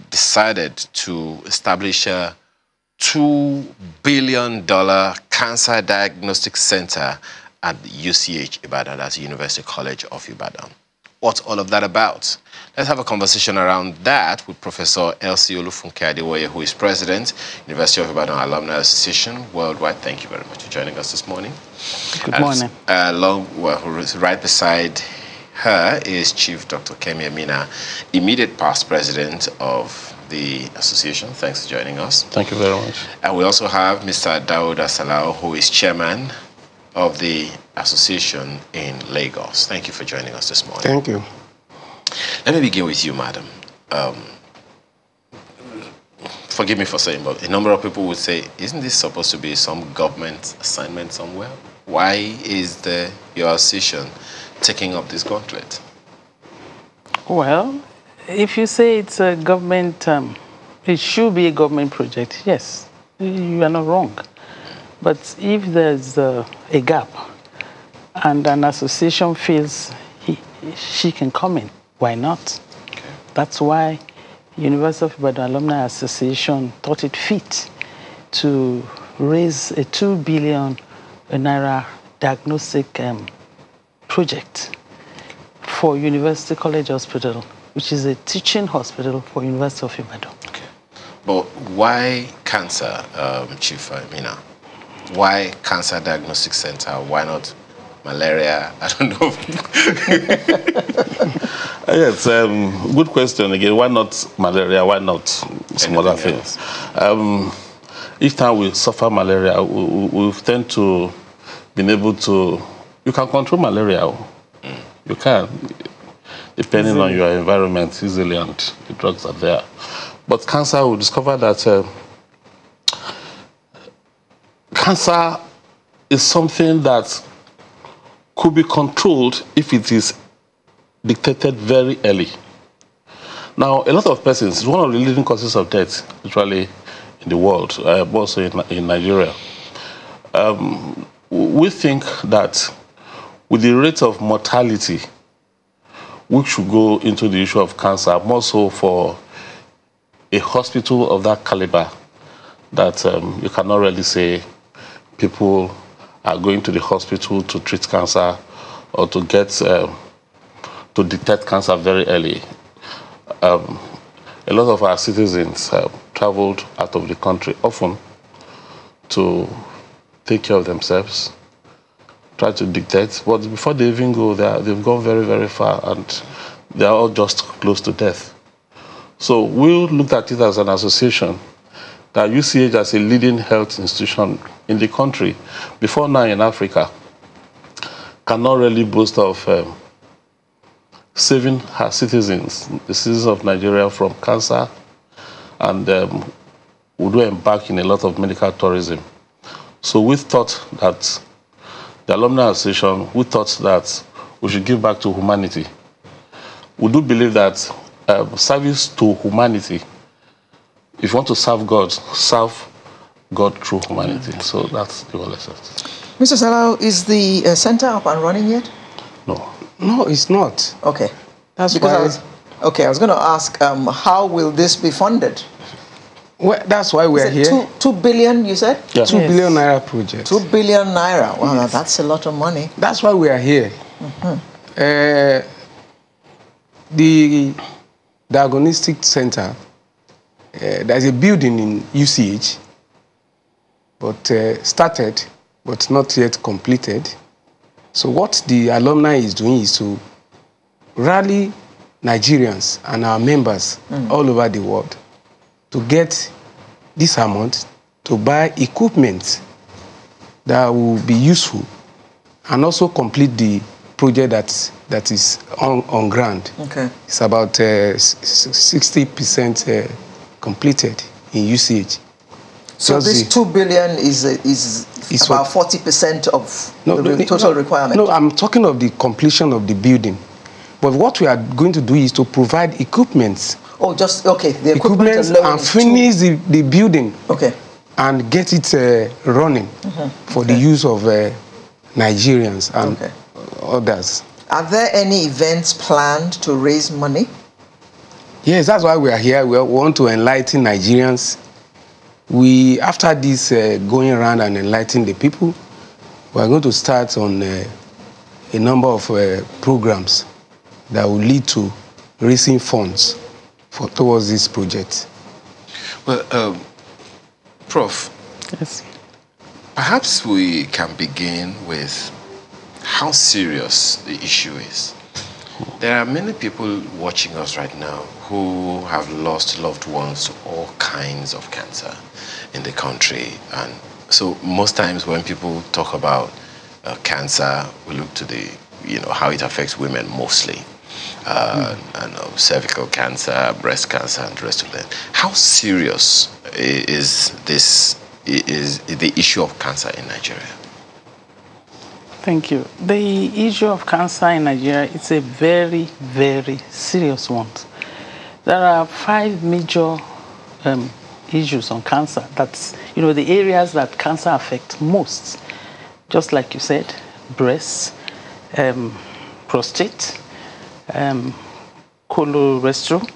decided to establish a $2 billion cancer diagnostic center at UCH Ibadan, that's University College of Ibadan. What's all of that about? Let's have a conversation around that with Professor Elsie Olufunke Adewoye, who is President, University of Ibadan Alumni Association Worldwide. Thank you very much for joining us this morning. Good morning. Right beside her is Chief Dr. Kemi Amina, immediate past President of the association. Thanks for joining us. Thank you very much. And we also have Mr. Daoud Asalao, who is Chairman of the association in Lagos. Thank you for joining us this morning. Thank you. Let me begin with you, madam. Forgive me for saying, but a number of people would say, isn't this supposed to be some government assignment somewhere? Why is your association taking up this gauntlet? Well, if you say it's a government, it should be a government project, yes, you are not wrong. But if there's a gap and an association feels she can come in, why not? Okay. That's why University of Ibadan Alumni Association thought it fit to raise a 2 billion naira diagnostic project for University College Hospital, which is a teaching hospital for University of Ibadan. Okay. But why cancer, Chief Amina? Why cancer diagnostic center? Why not malaria? I don't know. Yes, good question again. Why not malaria? Why not some other things? Each time we suffer malaria, we tend to be able to. You can control malaria. You can, depending on your environment, easily, and the drugs are there. But cancer, we discovered that cancer is something that could be controlled if it is dictated very early. Now, a lot of persons, it's one of the leading causes of death, actually, in the world, also in Nigeria. We think that with the rate of mortality, we should go into the issue of cancer, more so for a hospital of that caliber, that you cannot really say people are going to the hospital to treat cancer or to get to detect cancer very early. A lot of our citizens traveled out of the country often to take care of themselves, try to dictate, but before they even go there, they've gone very, very far, and they're all just close to death. So we looked at it as an association that UCH as a leading health institution in the country, before now in Africa, cannot really boast of saving her citizens, the citizens of Nigeria, from cancer, and we do embark in a lot of medical tourism. So we thought that the Alumni Association, we thought that we should give back to humanity. We do believe that service to humanity, if you want to serve God through humanity. So that's the whole essence. Mr. Salau, is the center up and running yet? No. No, it's not. Okay. That's because why. I was going to ask, how will this be funded? Well, that's why we're here. 2 billion, you said? Yeah. 2 billion naira project. 2 billion naira. Wow, yes. That's a lot of money. That's why we are here. Mm-hmm. The Diagnostic Center, there's a building in UCH, but started, but not yet completed. So what the alumni is doing is to rally Nigerians and our members all over the world to get this amount to buy equipment that will be useful and also complete the project that is on ground. Okay. It's about 60% completed in UCH. So this 2 billion is about 40% of the total requirement? No, I'm talking of the completion of the building. But what we are going to do is to provide equipment Oh, just, okay, the equipment alone and is finish the building. Okay. And get it running for the use of Nigerians and others. Are there any events planned to raise money? Yes, that's why we are here. We want to enlighten Nigerians. After this going around and enlightening the people, we are going to start on a number of programs that will lead to raising funds towards this project. Well, Prof, yes. Perhaps we can begin with how serious the issue is. There are many people watching us right now who have lost loved ones to all kinds of cancer in the country. And so most times when people talk about cancer, we look to how it affects women mostly. Cervical cancer, breast cancer, and the rest of them. How serious is the issue of cancer in Nigeria? Thank you. The issue of cancer in Nigeria is a very, very serious one. There are 5 major issues on cancer. That's, the areas that cancer affects most. Just like you said, breast, prostate, colorectal,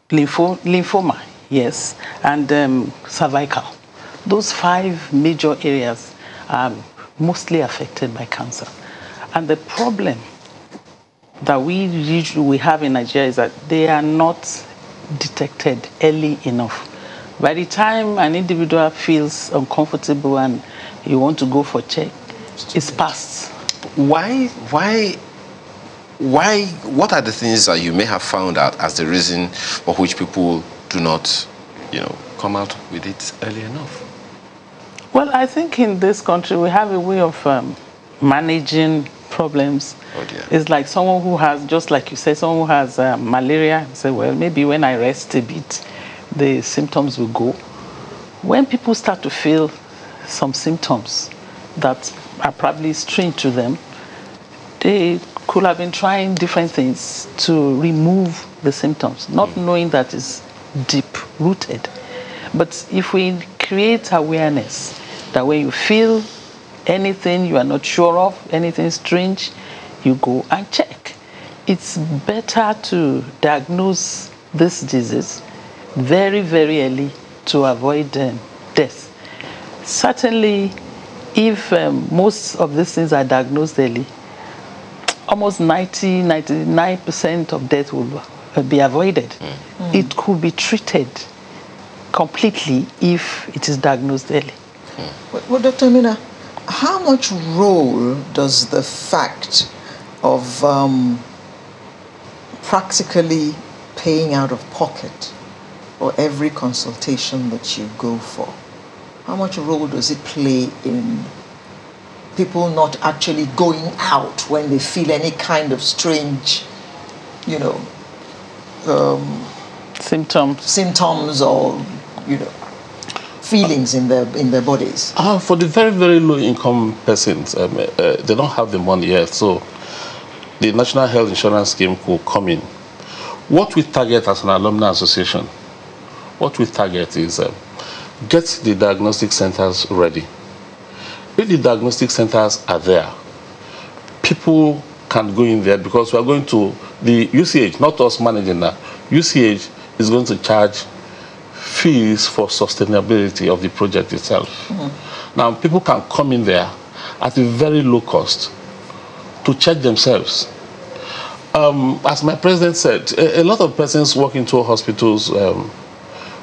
lymphoma, yes, and cervical. Those 5 major areas are mostly affected by cancer. And the problem that we have in Nigeria is that they are not detected early enough. By the time an individual feels uncomfortable and you want to go for check, it's past. Why, what are the things that you may have found out as the reason for which people do not, come out with it early enough? Well, I think in this country we have a way of managing problems. Oh dear. It's like someone who has, just like you said, someone who has malaria. You say, well, maybe when I rest a bit, the symptoms will go. When people start to feel some symptoms that are probably strange to them, they could have been trying different things to remove the symptoms, not knowing that it's deep-rooted. But if we create awareness that when you feel anything you are not sure of, anything strange, you go and check. It's better to diagnose this disease very, very early to avoid death. Certainly, if most of these things are diagnosed early, almost 99% of death will be avoided. It could be treated completely if it is diagnosed early. Well, Dr. Mina, how much role does the fact of practically paying out of pocket for every consultation that you go for, how much role does it play in people not actually going out when they feel any kind of strange, symptoms or, feelings in their bodies? For the very, very low-income persons, they don't have the money yet, so the National Health Insurance Scheme could come in. What we target as an alumni association, what we target is get the diagnostic centers ready. If the diagnostic centers are there, people can go in there because we are going to, the UCH, not us managing that, UCH is going to charge fees for sustainability of the project itself. Now, people can come in there at a very low cost to check themselves. As my president said, a lot of persons walk into hospitals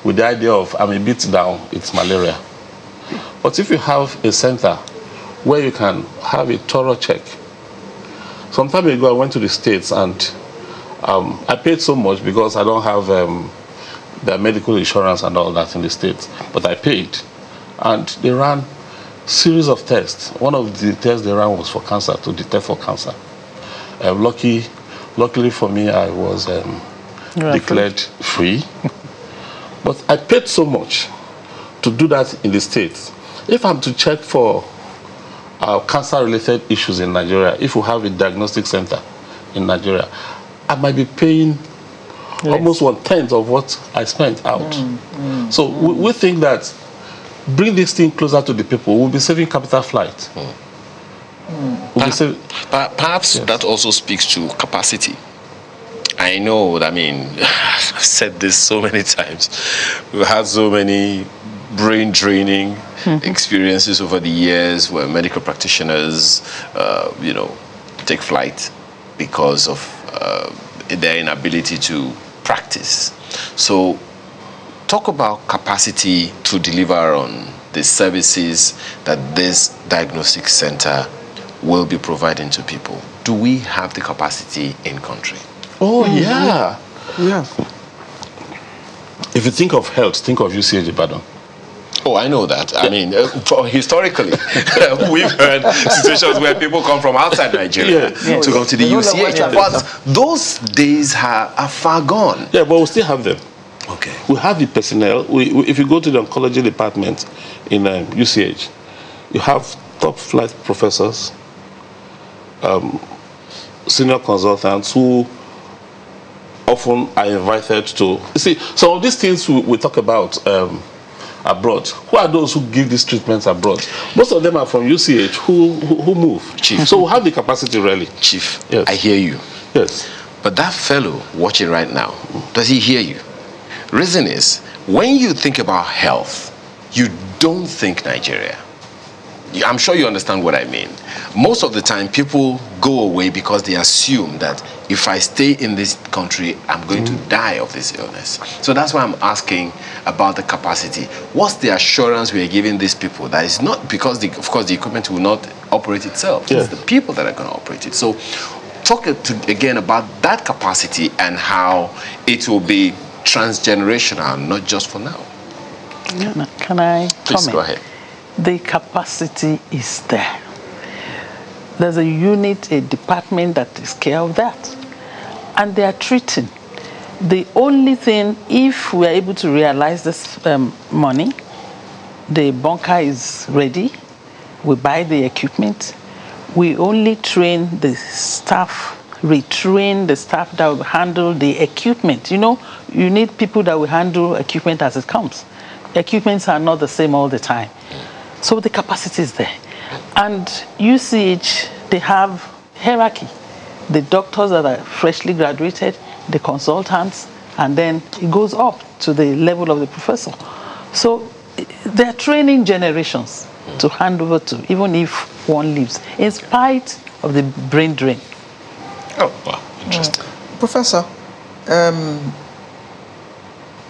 with the idea of, I'm a bit down, it's malaria. But if you have a center where you can have a thorough check. Some time ago, I went to the States and I paid so much because I don't have the medical insurance and all that in the States, but I paid. And they ran a series of tests. One of the tests they ran was for cancer, to detect for cancer. Luckily for me, I was declared free. But I paid so much to do that in the States. If I'm to check for cancer-related issues in Nigeria, if we have a diagnostic center in Nigeria, I might be paying almost 1/10 of what I spent out. So we think that bring this thing closer to the people, we'll be saving capital flight. Perhaps that also speaks to capacity. I know, I mean, I've said this so many times. We've had so many brain draining experiences over the years where medical practitioners, take flight because of their inability to practice. So talk about capacity to deliver on the services that this diagnostic center will be providing to people. Do we have the capacity in country? Oh, yeah. Yeah. If you think of health, think of UCH Ibadan. Oh, I know that. I mean, historically, we've heard situations where people come from outside Nigeria to come to the UCH. But those days are far gone. Yeah, but we still have them. Okay. We have the personnel. If you go to the oncology department in UCH, you have top flight professors, senior consultants who often are invited to. You see, some of these things we talk about abroad. Who are those who give these treatments abroad? Most of them are from UCH who move. Chief. So we have the capacity really. Chief, Yes. I hear you. Yes. But that fellow watching right now, does he hear you? Reason is, when you think about health, you don't think Nigeria. I'm sure you understand what I mean. Most of the time, people go away because they assume that if I stay in this country, I'm going to die of this illness. So that's why I'm asking about the capacity. What's the assurance we are giving these people? That is not because, of course, the equipment will not operate itself. Yeah. It's the people that are going to operate it. So talk again about that capacity and how it will be transgenerational, not just for now. Can I Please comment? go ahead. The capacity is there. There's a unit, a department that takes care of that. And they are treating. The only thing, if we are able to realize this money, the bunker is ready, we buy the equipment, we only train the staff, retrain the staff that will handle the equipment. You know, you need people that will handle equipment as it comes. Equipments are not the same all the time. So the capacity is there. And UCH, they have hierarchy. The doctors that are freshly graduated, the consultants, and then it goes up to the level of the professor. So they're training generations to hand over to, even if one leaves, in spite of the brain drain. Oh, wow, interesting. Professor,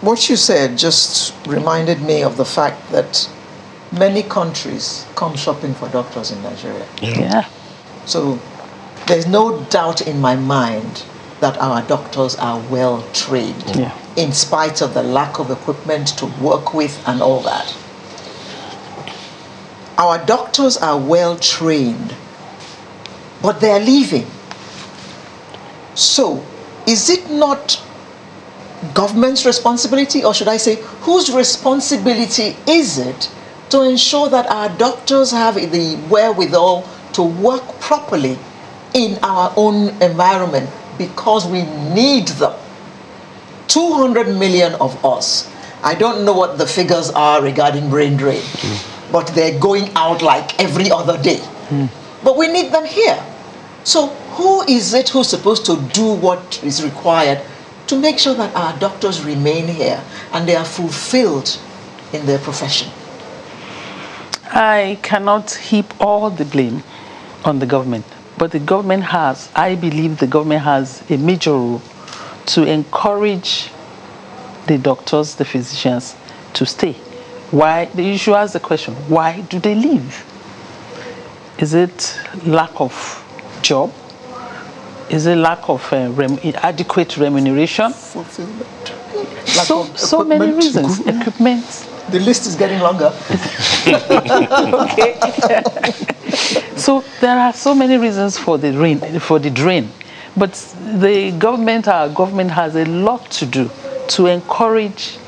what you said just reminded me of the fact that many countries come shopping for doctors in Nigeria. Yeah. So there's no doubt in my mind that our doctors are well trained, in spite of the lack of equipment to work with and all that. Our doctors are well trained, but they're leaving. So is it not government's responsibility, or should I say, whose responsibility is it to ensure that our doctors have the wherewithal to work properly in our own environment, because we need them? 200 million of us. I don't know what the figures are regarding brain drain, but they're going out like every other day. But we need them here. So who is it who's supposed to do what is required to make sure that our doctors remain here and they are fulfilled in their profession? I cannot heap all the blame on the government, but the government has, I believe the government has a major role to encourage the doctors, the physicians to stay. Why? You should ask the question, why do they leave? Is it lack of job? Is it lack of adequate remuneration? Fulfillment. So many reasons. Equipment. The list is getting longer. Okay. So there are so many reasons for the drain. But the government, our government has a lot to do to encourage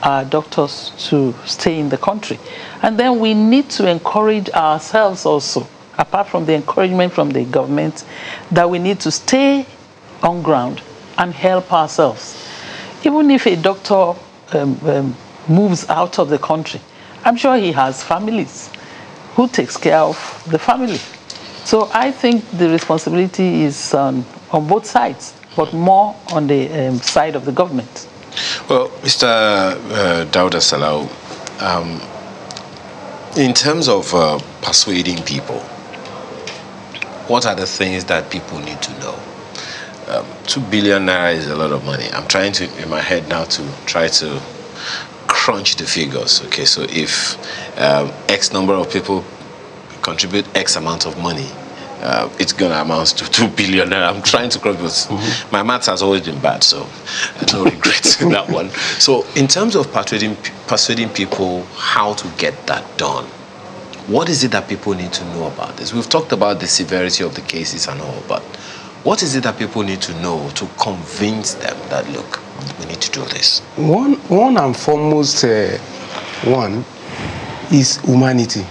our doctors to stay in the country. And then we need to encourage ourselves also, apart from the encouragement from the government, that we need to stay on ground and help ourselves. Even if a doctor moves out of the country, I'm sure he has families. Who takes care of the family? So I think the responsibility is on both sides, but more on the side of the government. Well, Mr. Dauda Salau, in terms of persuading people, what are the things that people need to know? 2 billion naira is a lot of money. I'm trying to, in my head now, to try to crunch the figures. Okay, so if X number of people contribute X amount of money, it's going to amount to 2 billion naira. I'm trying to crunch, but my maths has always been bad, so no regrets in that one. So in terms of persuading people how to get that done, what is it that people need to know about this? We've talked about the severity of the cases and all, but what is it that people need to know to convince them that, look, we need to do this? One and foremost one is humanity.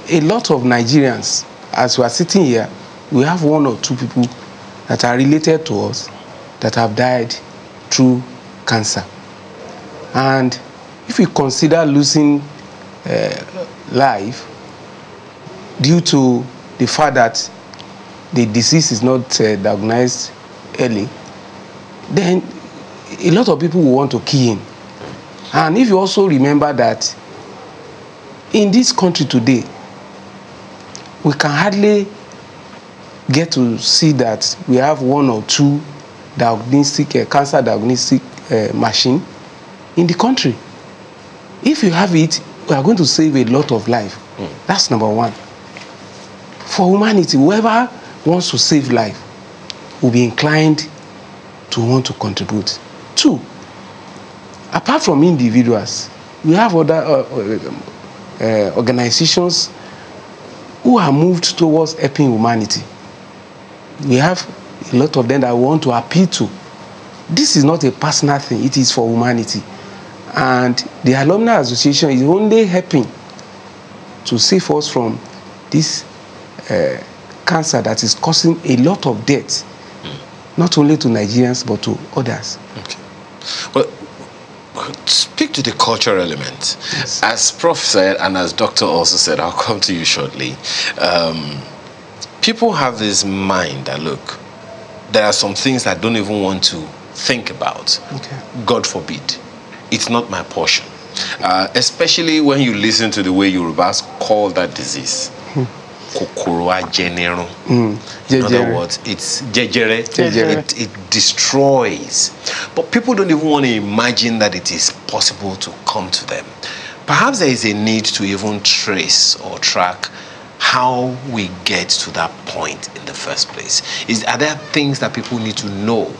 A lot of Nigerians, as we are sitting here, we have 1 or 2 people that are related to us that have died through cancer. And if we consider losing life due to the fact that the disease is not diagnosed early, then a lot of people will want to key in. And if you also remember that in this country today, we can hardly get to see that we have 1 or 2 diagnostic cancer diagnostic machine in the country. If you have it, we are going to save a lot of life. That's number one. For humanity, whoever wants to save life will be inclined to want to contribute. 2, apart from individuals, we have other organizations who are moved towards helping humanity. We have a lot of them that we want to appeal to. This is not a personal thing, it is for humanity. And the Alumni Association is only helping to save us from this cancer that is causing a lot of death, not only to Nigerians but to others. Okay. Well, speak to the cultural element. Yes. As Prof said, and as Doctor also said, I'll come to you shortly. People have this mind that, look, there are some things I don't even want to think about. Okay. God forbid. It's not my portion. Especially when you listen to the way Yorubas call that disease. Kokoroa general. In other words, it's jejere. It destroys. But people don't even want to imagine that it is possible to come to them. Perhaps there is a need to even trace or track how we get to that point in the first place. Are there things that people need to know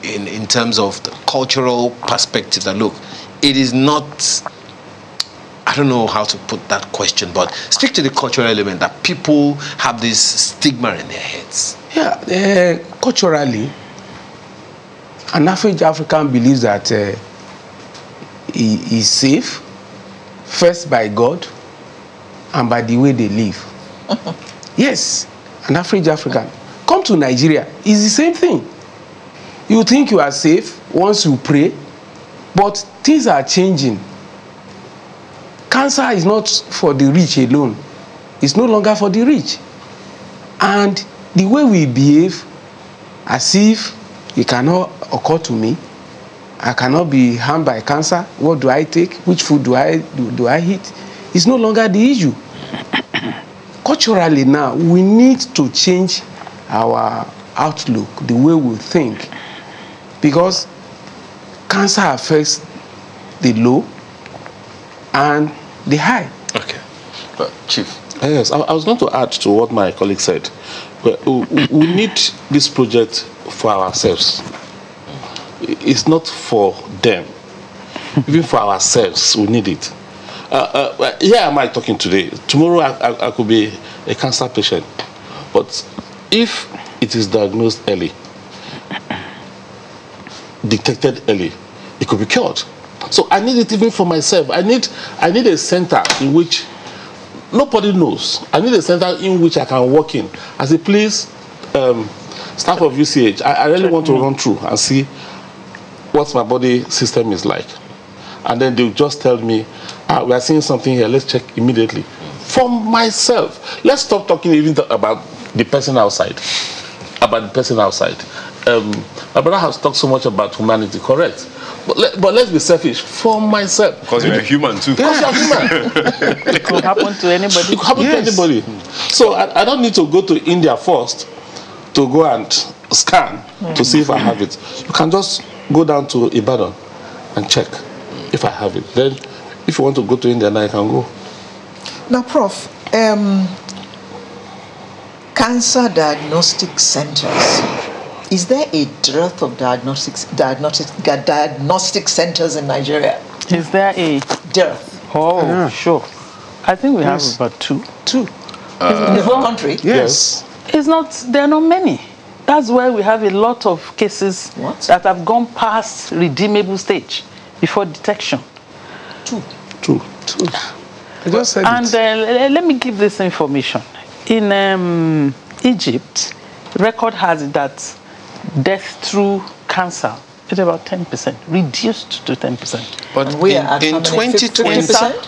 in terms of the cultural perspective that, look, it is not, I don't know how to put that question, but speak to the cultural element that people have this stigma in their heads. Yeah, culturally, an average African believes that he is safe, first by God and by the way they live. Yes, an average African. Come to Nigeria, it's the same thing. You think you are safe once you pray, but things are changing. Cancer is not for the rich alone. It's no longer for the rich. And the way we behave, as if it cannot occur to me, I cannot be harmed by cancer, what do I take, which food do I eat, it's no longer the issue. Culturally now, we need to change our outlook, the way we think, because cancer affects the low and the high. Okay. Chief. Yes, I was going to add to what my colleague said. We need this project for ourselves. It's not for them. Even for ourselves, we need it. Here am I talking today. Tomorrow I could be a cancer patient. But if it is diagnosed early, detected early, it could be cured. So I need it even for myself. I need a center in which nobody knows. I need a center in which I can walk in. I say, please, staff of UCH, I really want to run through and see what my body system is like. And then they'll just tell me, we are seeing something here, let's check immediately. For myself, let's stop talking even about the person outside. My brother has talked so much about humanity, correct? But let's be selfish. For myself. Because you're a human too. Because you're human. It could happen to anybody. It could happen to anybody. So I don't need to go to India first to go and scan to see if I have it. You can just go down to Ibadan and check if I have it. Then if you want to go to India now, you can go. Now, Prof, cancer diagnostic centers. Is there a dearth of diagnostic centers in Nigeria? Is there a Dearth. Oh, sure. I think we have about two. In the whole country? Yes. It's not. There are not many. That's why we have a lot of cases that have gone past redeemable stage before detection. Two. I just said And it. let me give this information. In Egypt, record has it that death through cancer is about 10%, reduced to 10%. But we are at in 2020, 50%?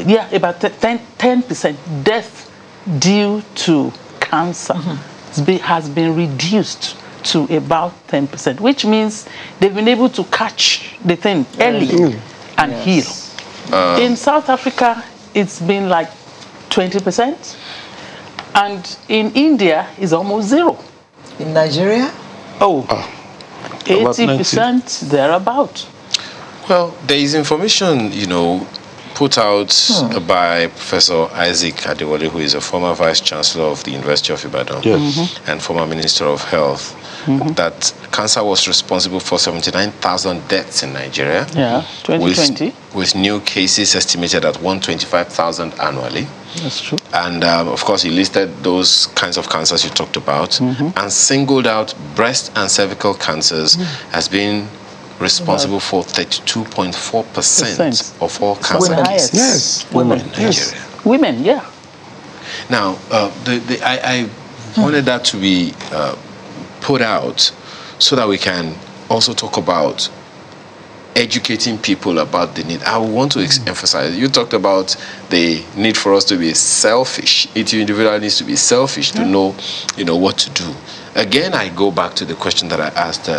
Yeah, about 10% death due to cancer has been reduced to about 10%, which means they've been able to catch the thing early and heal. In South Africa, it's been like 20%, and in India, it's almost zero. In Nigeria? 80% thereabout. well, there is information, put out by Professor Isaac Adewale, who is a former Vice Chancellor of the University of Ibadan and former Minister of Health, that cancer was responsible for 79,000 deaths in Nigeria. Yeah, 2020. With new cases estimated at 125,000 annually. That's true. And of course, he listed those kinds of cancers you talked about and singled out breast and cervical cancers as being responsible for 32.4% of all cancer cases. Yes. Women. In Nigeria. Women, yeah. Now, I wanted that to be put out so that we can also talk about educating people about the need. I want to emphasize, you talked about the need for us to be selfish. Each individual needs to be selfish to know, what to do. Again, I go back to the question that I asked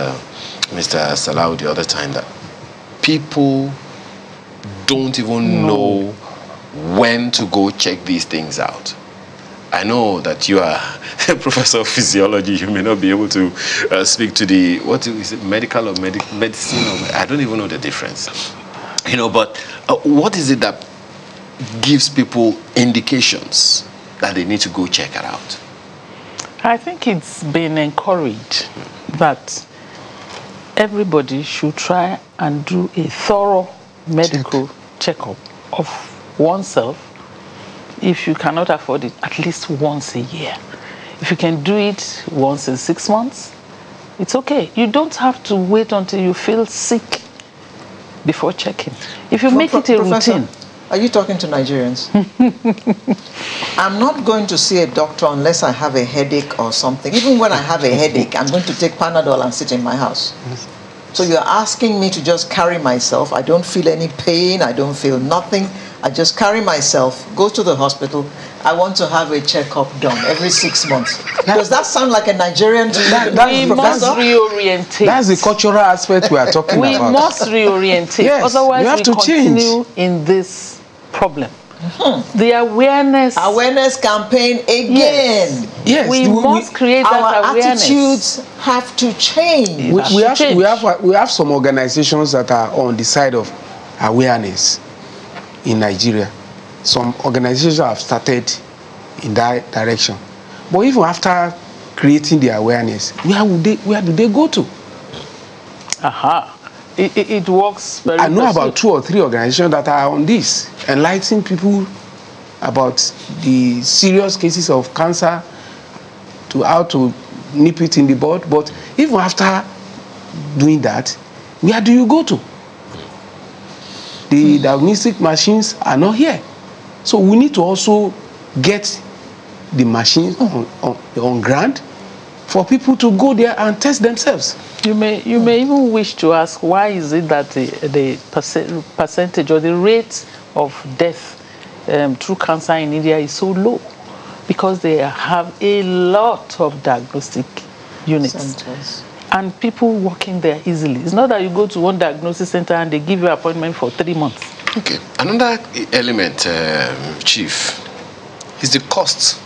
Mr. Salau the other time, that people don't even know when to go check these things out. I know that you are a professor of physiology. You may not be able to speak to the, what is it, medical or medicine? I don't even know the difference. But what is it that gives people indications that they need to go check it out? I think it's been encouraged that everybody should try and do a thorough medical checkup of oneself. If you cannot afford it, at least once a year. If you can do it once in 6 months, it's okay. You don't have to wait until you feel sick before checking. If you make it a routine. Are you talking to Nigerians? I'm not going to see a doctor unless I have a headache or something. Even when I have a headache, I'm going to take Panadol and sit in my house. So you're asking me to just carry myself. I don't feel any pain. I don't feel nothing. I just carry myself, go to the hospital. I want to have a checkup done every 6 months. Does that sound like a Nigerian to you? We must reorientate. That's the cultural aspect we are talking about. We must reorientate. Yes, otherwise, we have to continue in this problem. The awareness campaign again. Yes, we must create that our awareness. attitudes have to change. We have some organizations that are on the side of awareness in Nigeria. Some organizations have started in that direction. But even after creating the awareness, where do they go to? It works very well. I know about 2 or 3 organizations that are on this, enlightening people about the serious cases of cancer, to how to nip it in the bud. But even after doing that, where do you go to? The diagnostic machines are not here. So we need to also get the machines on ground for people to go there and test themselves. You may even wish to ask, why is it that the percentage or the rate of death through cancer in India is so low? Because they have a lot of diagnostic units. Centers. And people working there easily. It's not that you go to one diagnosis center and they give you an appointment for 3 months. Okay. Another element, Chief, is the cost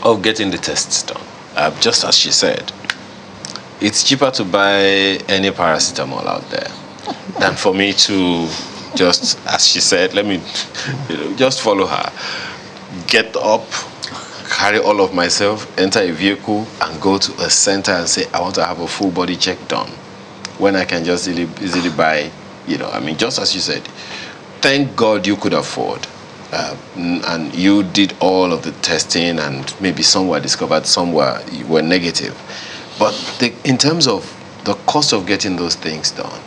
of getting the tests done. Just as she said, it's cheaper to buy any paracetamol out there than for me to just, as she said, let me just follow her, get up, carry all of myself, enter a vehicle, and go to a center and say, I want to have a full body check done. When I can just easily buy, just as you said, thank God you could afford. And you did all of the testing, and maybe some were discovered, some were negative. But in terms of the cost of getting those things done,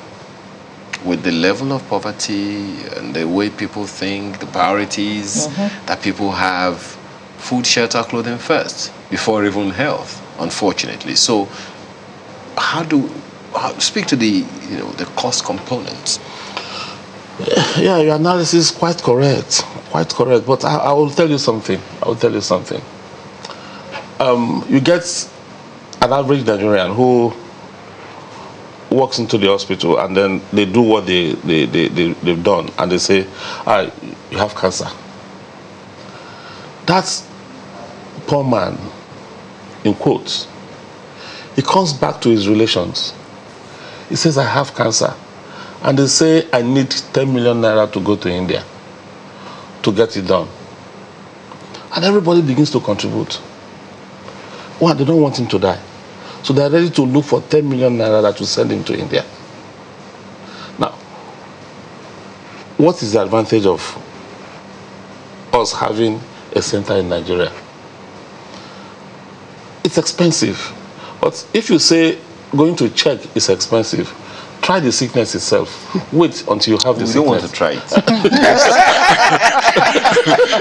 with the level of poverty and the way people think, the priorities that people have, food, shelter, clothing first, before even health, unfortunately. So speak to the cost components. Yeah, your analysis is quite correct. But I will tell you something. You get an average Nigerian who walks into the hospital, and then they do what they've done, and they say, you have cancer. That's poor man, in quotes. He comes back to his relations. He says, I have cancer. And they say, I need 10 million naira to go to India to get it done. And everybody begins to contribute. One, they don't want him to die. So they're ready to look for 10 million naira to send him to India. Now, what is the advantage of us having a center in Nigeria? It's expensive. But if you say going to check is expensive, try the sickness itself. Wait until you have the sickness. We don't want to try it.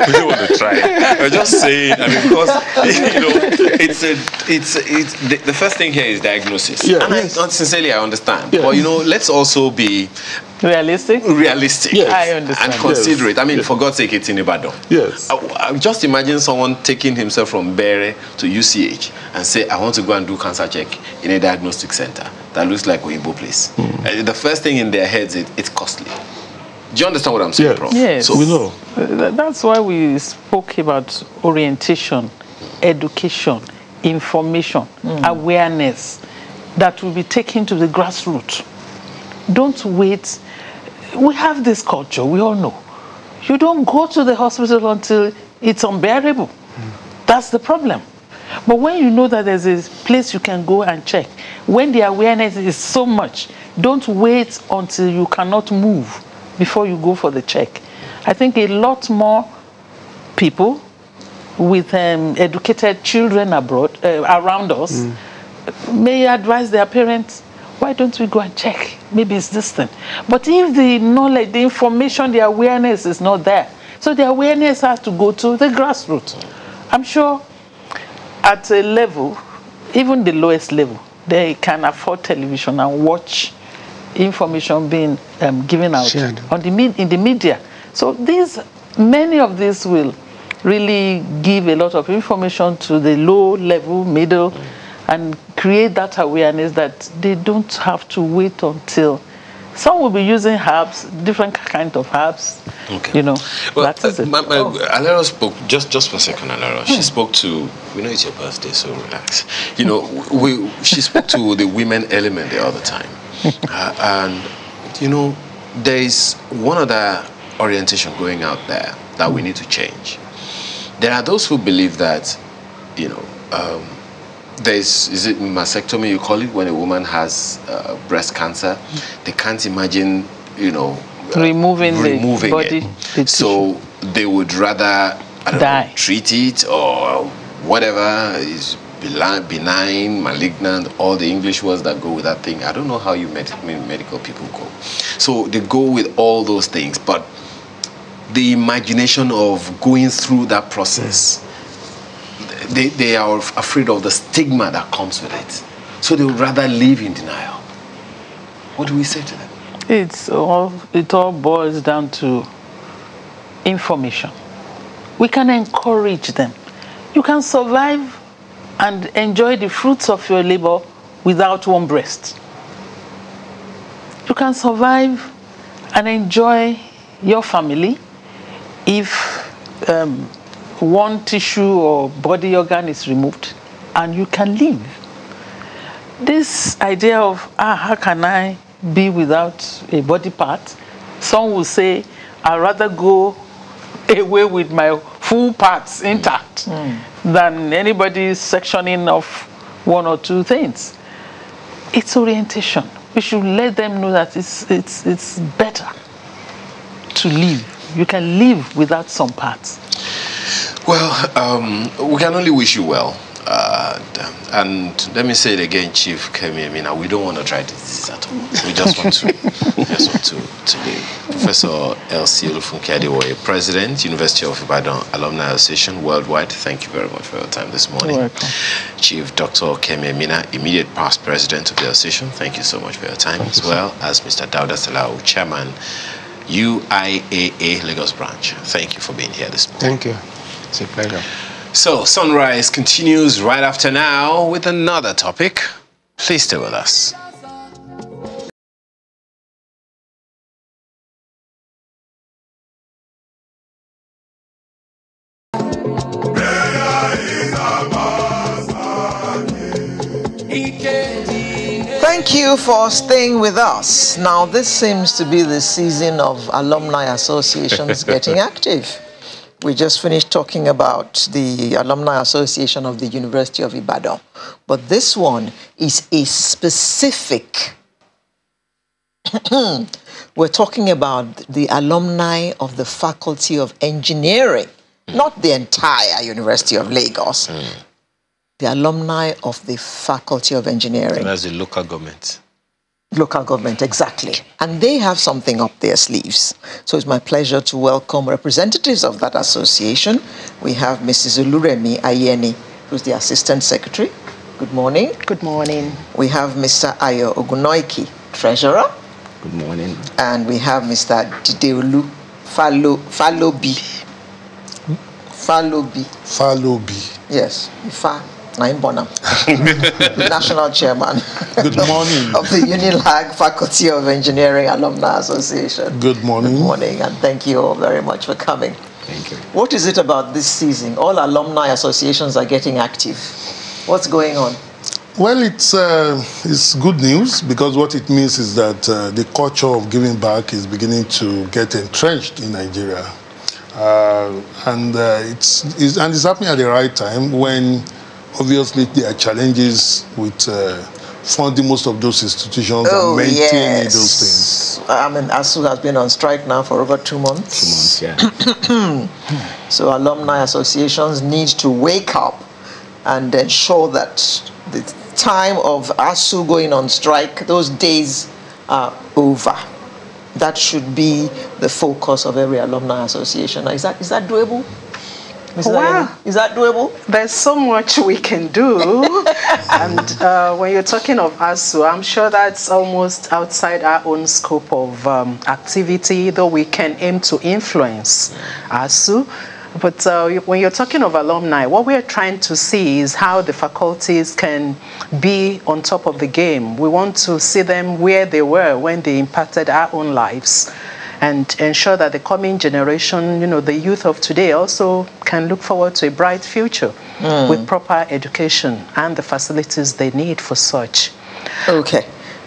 We don't want to try it. I'm just saying, because the first thing here is diagnosis. Yeah, and sincerely, I understand. Yeah. But let's also be realistic. Yes. I understand. And considerate. For God's sake, it's in Ibadan. Yes. Just imagine someone taking himself from Bere to UCH and say, I want to go and do cancer check in a diagnostic center that looks like Oyibo place. The first thing in their heads is it's costly. Do you understand what I'm saying, Prof? Yes. So we know. That's why we spoke about orientation, education, information, awareness that will be taken to the grassroots. Don't wait. We have this culture, we all know. You don't go to the hospital until it's unbearable. That's the problem. But when you know that there's a place you can go and check, when the awareness is so much, don't wait until you cannot move before you go for the check. I think a lot more people with educated children abroad, around us may advise their parents, why don't we go and check? Maybe it's this thing. But if the knowledge, the information, the awareness is not there, so the awareness has to go to the grassroots. I'm sure at a level, even the lowest level, they can afford television and watch information being given out in the media. So many of these will really give a lot of information to the low level, middle, and create that awareness that they don't have to wait until. Some will be using herbs, different kinds of herbs. Okay. Well, that is it. Alera spoke, just for a second, Alera, she spoke to, we know it's your birthday, so relax. She spoke to the women element the other time. And there is one other orientation going out there that we need to change. There are those who believe that, is it mastectomy you call it, when a woman has breast cancer, they can't imagine, removing the body. It. So they would rather die, treat it or whatever is benign, malignant, all the English words that go with that thing. I don't know how you medical people go. So they go with all those things, but the imagination of going through that process, they are afraid of the stigma that comes with it. So they would rather live in denial. What do we say to them? It all boils down to information. We can encourage them. You can survive and enjoy the fruits of your labor without one breast. You can survive and enjoy your family if one tissue or body organ is removed, and you can live. This idea of, how can I be without a body part? Some will say, I'd rather go away with my full parts intact than anybody sectioning off one or two things. It's orientation. We should let them know that it's better to live. You can live without some parts. Well, we can only wish you well. And let me say it again, Chief Kemi Amina, we don't want to try this at all. We just want to live. Professor L.C. Olufunke Adewoye, President, University of Ibadan Alumni Association Worldwide, thank you very much for your time this morning. You're welcome. Chief Dr. Kemi Amina, immediate past President of the association, thank you so much for your time, as well as Mr. Dauda Salau, Chairman, UIAA Lagos Branch. Thank you for being here this morning. Thank you. It's a pleasure. So, Sunrise continues right after now with another topic. Please stay with us. Thank you for staying with us. Now, this seems to be the season of alumni associations getting active. We just finished talking about the Alumni Association of the University of Ibadan. But this one is a specific. We're talking about the alumni of the Faculty of Engineering, not the entire University of Lagos. The alumni of the Faculty of Engineering. And that's the local government. Local government, exactly. And they have something up their sleeves. So it's my pleasure to welcome representatives of that association. We have Mrs. Oluremi Ayeni, who's the Assistant Secretary. Good morning. Good morning. We have Mr. Ayo Ogunoiki, Treasurer. Good morning. And we have Mr. Dideolu Falobi. Falobi. Yes, Ifa. Naim Bonham, National Chairman Good morning. of the Unilag Faculty of Engineering Alumni Association. Good morning. Good morning, and thank you all very much for coming. Thank you. What is it about this season? All alumni associations are getting active. What's going on? Well, it's good news, because what it means is that the culture of giving back is beginning to get entrenched in Nigeria. And it's happening at the right time, when obviously there are challenges with funding most of those institutions and maintaining those things. I mean, ASU has been on strike now for over 2 months. 2 months, yeah. So alumni associations need to wake up and ensure that the time of ASU going on strike, those days are over. That should be the focus of every alumni association. Is that doable? Well, is that doable? There's so much we can do. And when you're talking of ASU, I'm sure that's almost outside our own scope of activity, though we can aim to influence ASU. But when you're talking of alumni, what we're trying to see is how the faculties can be on top of the game. We want to see them where they were when they impacted our own lives, and ensure that the coming generation, the youth of today, also can look forward to a bright future with proper education and the facilities they need for such. Okay.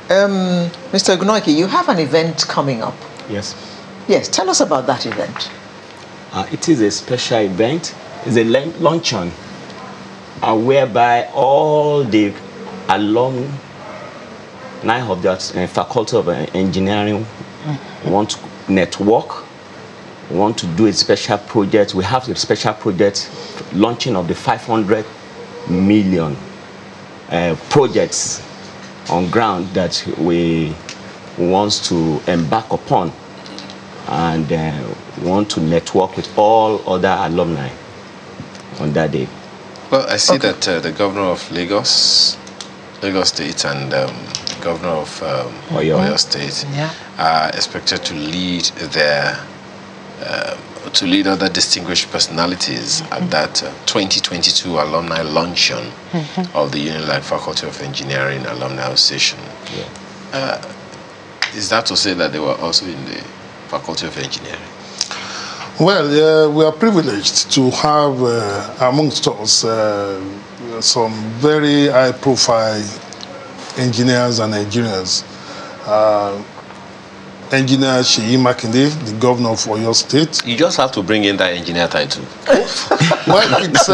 Mr. Ogunoiki, you have an event coming up. Yes. Yes, tell us about that event. It is a special event. It's a luncheon whereby all the alumni of the Faculty of Engineering want to network, want to do a special project. We have a special project, launching of the 500 million projects on ground that we want to embark upon, and want to network with all other alumni on that day. Well, I see that the governor of Lagos State, and governor of Oyo State are expected to lead other distinguished personalities at that 2022 Alumni Luncheon of the Unilag Faculty of Engineering Alumni Association. Yeah. Is that to say that they were also in the Faculty of Engineering? Well, we are privileged to have amongst us some very high-profile engineers and engineers. Engineer Seyi Makinde, the governor of Oyo State. You just have to bring in that engineer title. Well, it's,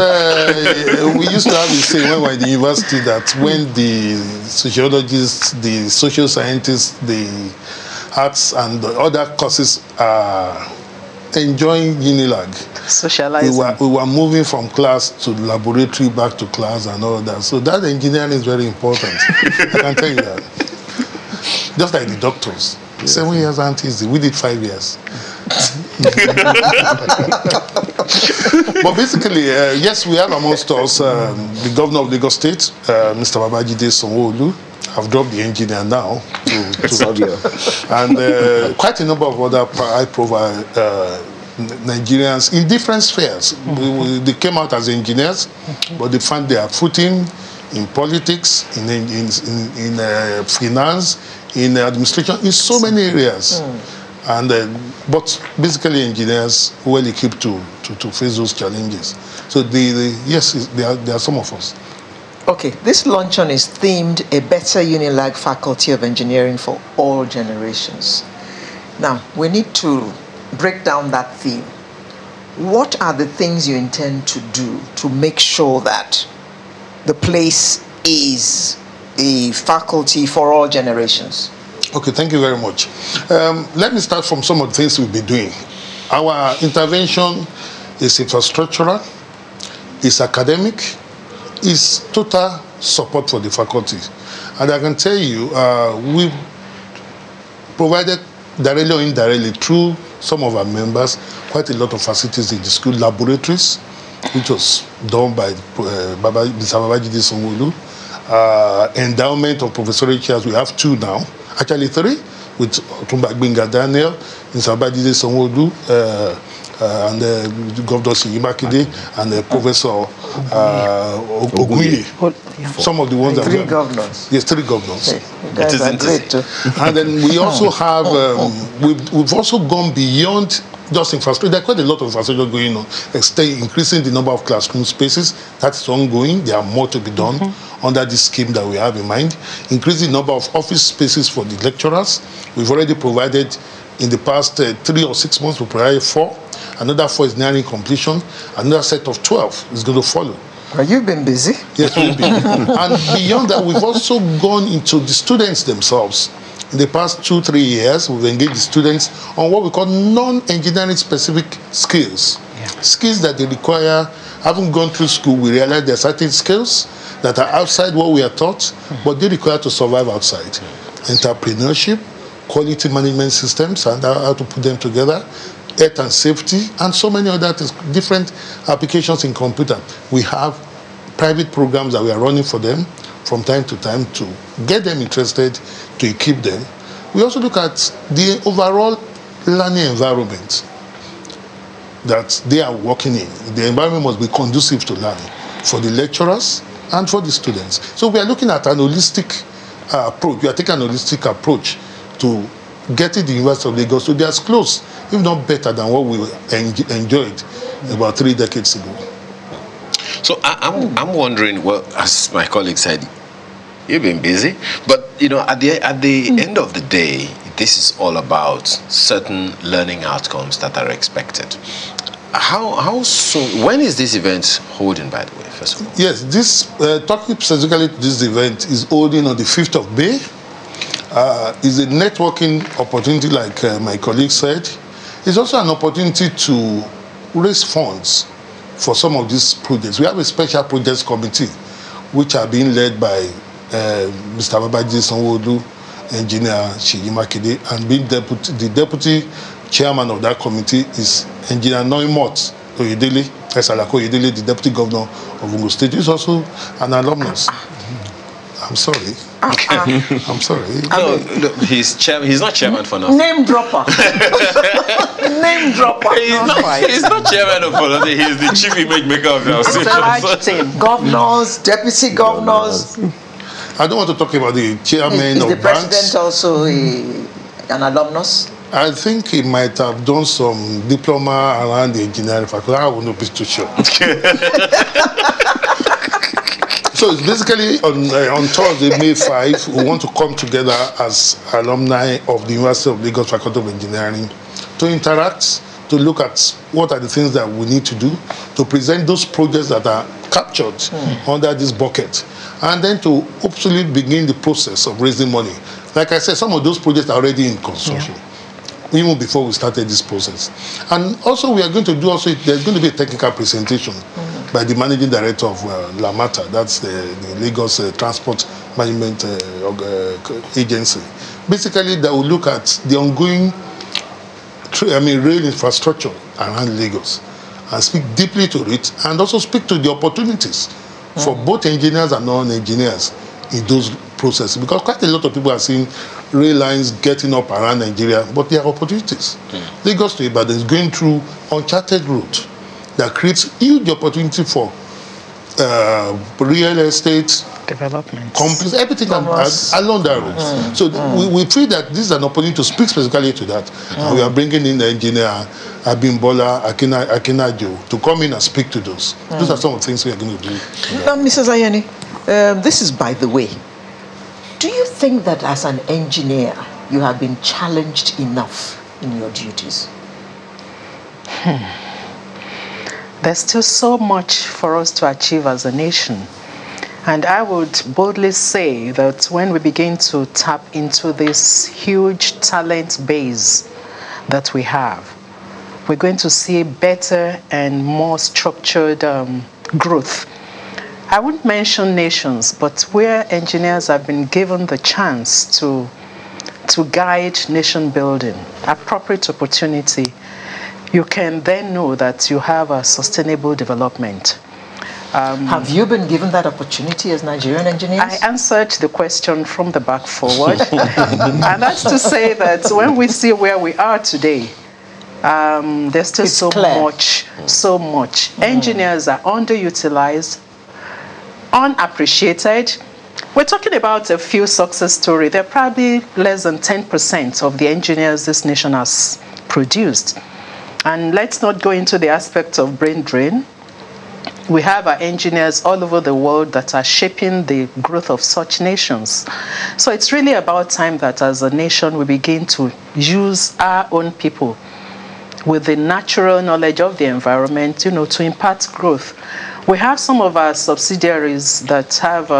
we used to have this saying when we were in the university that when the sociologists, the social scientists, the arts and the other courses are enjoying Unilag, socializing. We were moving from class to laboratory, back to class and all that. So that engineering is very important. I can tell you that. Just like the doctors. 7 years aren't easy. We did 5 years. But basically, yes, we have amongst us the governor of Lagos State, Mr. Babajide Sanwo-Olu. I've dropped the engineer now. And quite a number of other high-profile Nigerians in different spheres. They came out as engineers, but they found their footing in politics, in finance, in administration, in so many areas. And but basically engineers well equipped to face those challenges. So yes, there are some of us. Okay, this luncheon is themed A Better Unilag Faculty of Engineering for All Generations. Now, we need to break down that theme. What are the things you intend to do to make sure that the place is a faculty for all generations? Okay, thank you very much. Let me start from some of the things we've been doing. Our intervention is infrastructural, is academic, is total support for the faculty. And I can tell you, we've provided directly or indirectly through some of our members quite a lot of facilities in the school, laboratories, which was done by Mr. Babajide Sanwo-Olu. Endowment of professorial chairs, we have 2 now, actually 3, with Otumba Gbenga Daniel, Mr. Babajide Sanwo-Olu, and Governor Seyi Makinde, and Professor Ogunye. Some of the ones that 3 governors. Yes, 3 governors. Hey, you guys are great too. And then we also have, we've also gone beyond just infrastructure. There's quite a lot of infrastructure going on. Increasing the number of classroom spaces, that's ongoing. There are more to be done under this scheme that we have in mind. Increasing the number of office spaces for the lecturers. We've already provided, in the past 3 or 6 months, we provided 4. Another 4 is nearing completion. Another set of 12 is going to follow. Have you been busy? Yes, we've been. And beyond that, we've also gone into the students themselves. In the past 2-3 years, we've engaged the students on what we call non-engineering specific skills. Skills that they require. Having gone through school, we realize there are certain skills that are outside what we are taught, but they require to survive outside. Entrepreneurship, quality management systems, and how to put them together, health and safety, and so many other different applications in computer. We have private programs that we are running for them from time to time to get them interested, to equip them. We also look at the overall learning environment that they are working in. The environment must be conducive to learning for the lecturers and for the students. So we are looking at an holistic approach. We are taking an holistic approach to getting the University of Lagos to be as close, if not better, than what we enjoyed about 3 decades ago. So I'm wondering, well, as my colleague said, you've been busy, but you know, at the end of the day, this is all about certain learning outcomes that are expected. How soon? When is this event holding, by the way? First of all, yes, this talking specifically to this event is holding on the 5th of May. Is a networking opportunity, like my colleague said. It's also an opportunity to raise funds for some of these projects. We have a special projects committee, which are being led by Mr. Babajide Sanwo-Olu, Engineer Seyi Makinde, and being the deputy chairman of that committee is Engineer Noimot Oyedele. Esalako Yedele, the deputy governor of Ogun State, is also an alumnus. I'm sorry. I'm sorry. No, he's not chairman for nothing. Name dropper. Name dropper. He's not chairman of Autonomy. He's the chief image maker of the It's a large team. Governors, deputy governors. I don't want to talk about the chairman Is of the president banks. also an alumnus? I think he might have done some diploma around the engineering faculty. I will not be too sure. So it's basically on Thursday, May 5, we want to come together as alumni of the University of Lagos Faculty of Engineering to interact, to look at what are the things that we need to do, to present those projects that are captured under this bucket, and then to hopefully begin the process of raising money. Like I said, some of those projects are already in construction. Even before we started this process. And also we are going to do there's going to be a technical presentation by the managing director of LAMATA, that's the Lagos Transport Management Agency. Basically, that will look at the ongoing rail infrastructure around Lagos and speak deeply to it, and also speak to the opportunities for both engineers and non-engineers in those processes. Because quite a lot of people are seeing rail lines getting up around Nigeria, but there are opportunities. Lagos to Ibadan is going through uncharted route that creates huge opportunity for real estate, development, companies, everything along that route. So we feel that this is an opportunity to speak specifically to that. And we are bringing in the engineer, Abimbola Akinajo, to come in and speak to those. Those are some of the things we are going to do. Now, Mrs. Ayeni, this is by the way. Do you think that as an engineer, you have been challenged enough in your duties? There's still so much for us to achieve as a nation. And I would boldly say that when we begin to tap into this huge talent base that we have, we're going to see better and more structured growth. I wouldn't mention nations, but where engineers have been given the chance to guide nation building, appropriate opportunity, you can then know that you have a sustainable development. Have you been given that opportunity as Nigerian engineers? I answered the question from the back forward. And that's to say that when we see where we are today, there's still so much. Engineers are underutilized, unappreciated. We're talking about a few success stories. They're probably less than 10% of the engineers this nation has produced. And let's not go into the aspect of brain drain. We have our engineers all over the world that are shaping the growth of such nations. So it's really about time that as a nation we begin to use our own people with the natural knowledge of the environment, to impart growth. We have some of our subsidiaries that have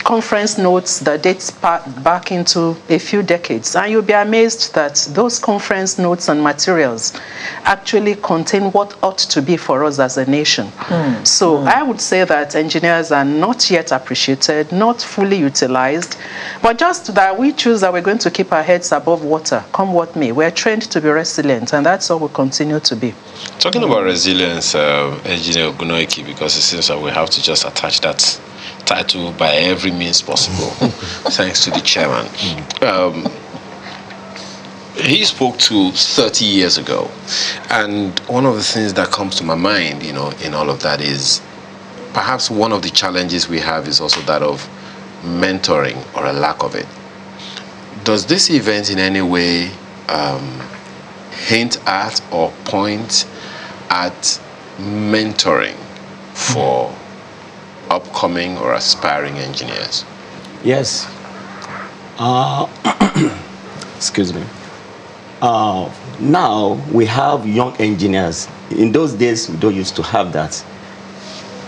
conference notes that date back into a few decades. And you'll be amazed that those conference notes and materials actually contain what ought to be for us as a nation. So I would say that engineers are not yet appreciated, not fully utilized, but just that we choose that we're going to keep our heads above water, come what may. We're trained to be resilient, and that's all we'll continue to be. Talking about resilience, Engineer Ogunoike, because it seems that we have to just attach that title by every means possible, thanks to the chairman. He spoke to 30 years ago, and one of the things that comes to my mind, in all of that is perhaps one of the challenges we have is also that of mentoring or a lack of it. Does this event in any way hint at or point at mentoring for upcoming or aspiring engineers? Yes. Excuse me. Now we have young engineers. In those days, we don't used to have that.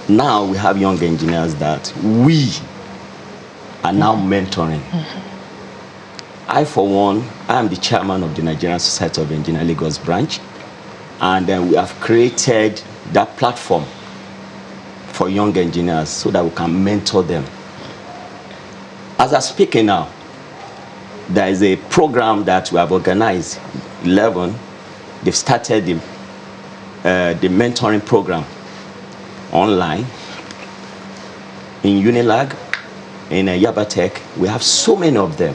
Now we have young engineers that we are now mentoring. I, for one, I am the chairman of the Nigerian Society of Engineers Lagos branch, and then we have created that platform for young engineers so that we can mentor them. As I'm speaking now, there is a program that we have organized, 11. They've started the mentoring program online. In Unilag, in Yabatech, we have so many of them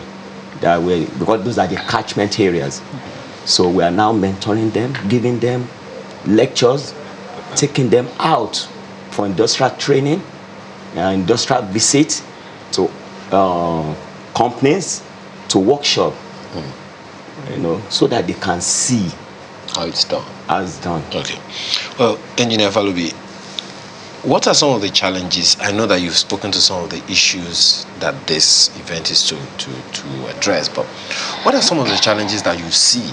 because those are the catchment areas. So we are now mentoring them, giving them lectures, taking them out for industrial training, industrial visits to companies, to workshop, so that they can see how it's done. How it's done. Okay. Well, Engineer Falubi, what are some of the challenges? I know that you've spoken to some of the issues that this event is to address, but what are some of the challenges that you see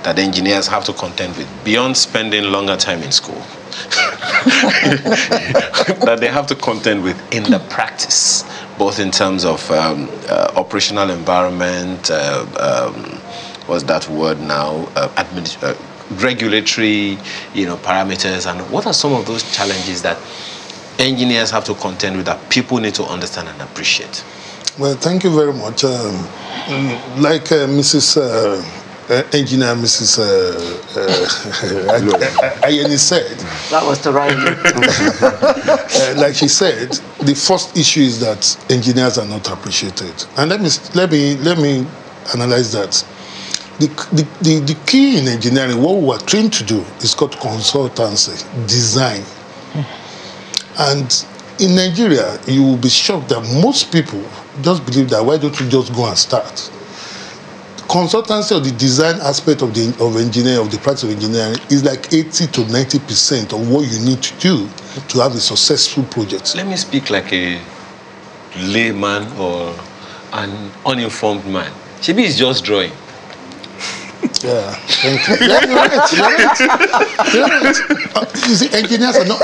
that engineers have to contend with beyond spending longer time in school? That they have to contend with in the practice, both in terms of operational environment, what's that word now? Regulatory, parameters, and what are some of those challenges that engineers have to contend with that people need to understand and appreciate? Well, thank you very much. Like Mrs. Engineer Mrs. Ayeni said, that was the right. like she said, the first issue is that engineers are not appreciated, and let me analyze that. The key in engineering, what we are trained to do, is called consultancy, design. And in Nigeria, you will be shocked that most people just believe that why don't you just go and start? Consultancy or the design aspect of engineering, of the practice of engineering, is like 80 to 90% of what you need to do to have a successful project. Let me speak like a layman or an uninformed man. Shebi is just drawing. Yeah, thank you. Yeah, you're right. You see, engineers are not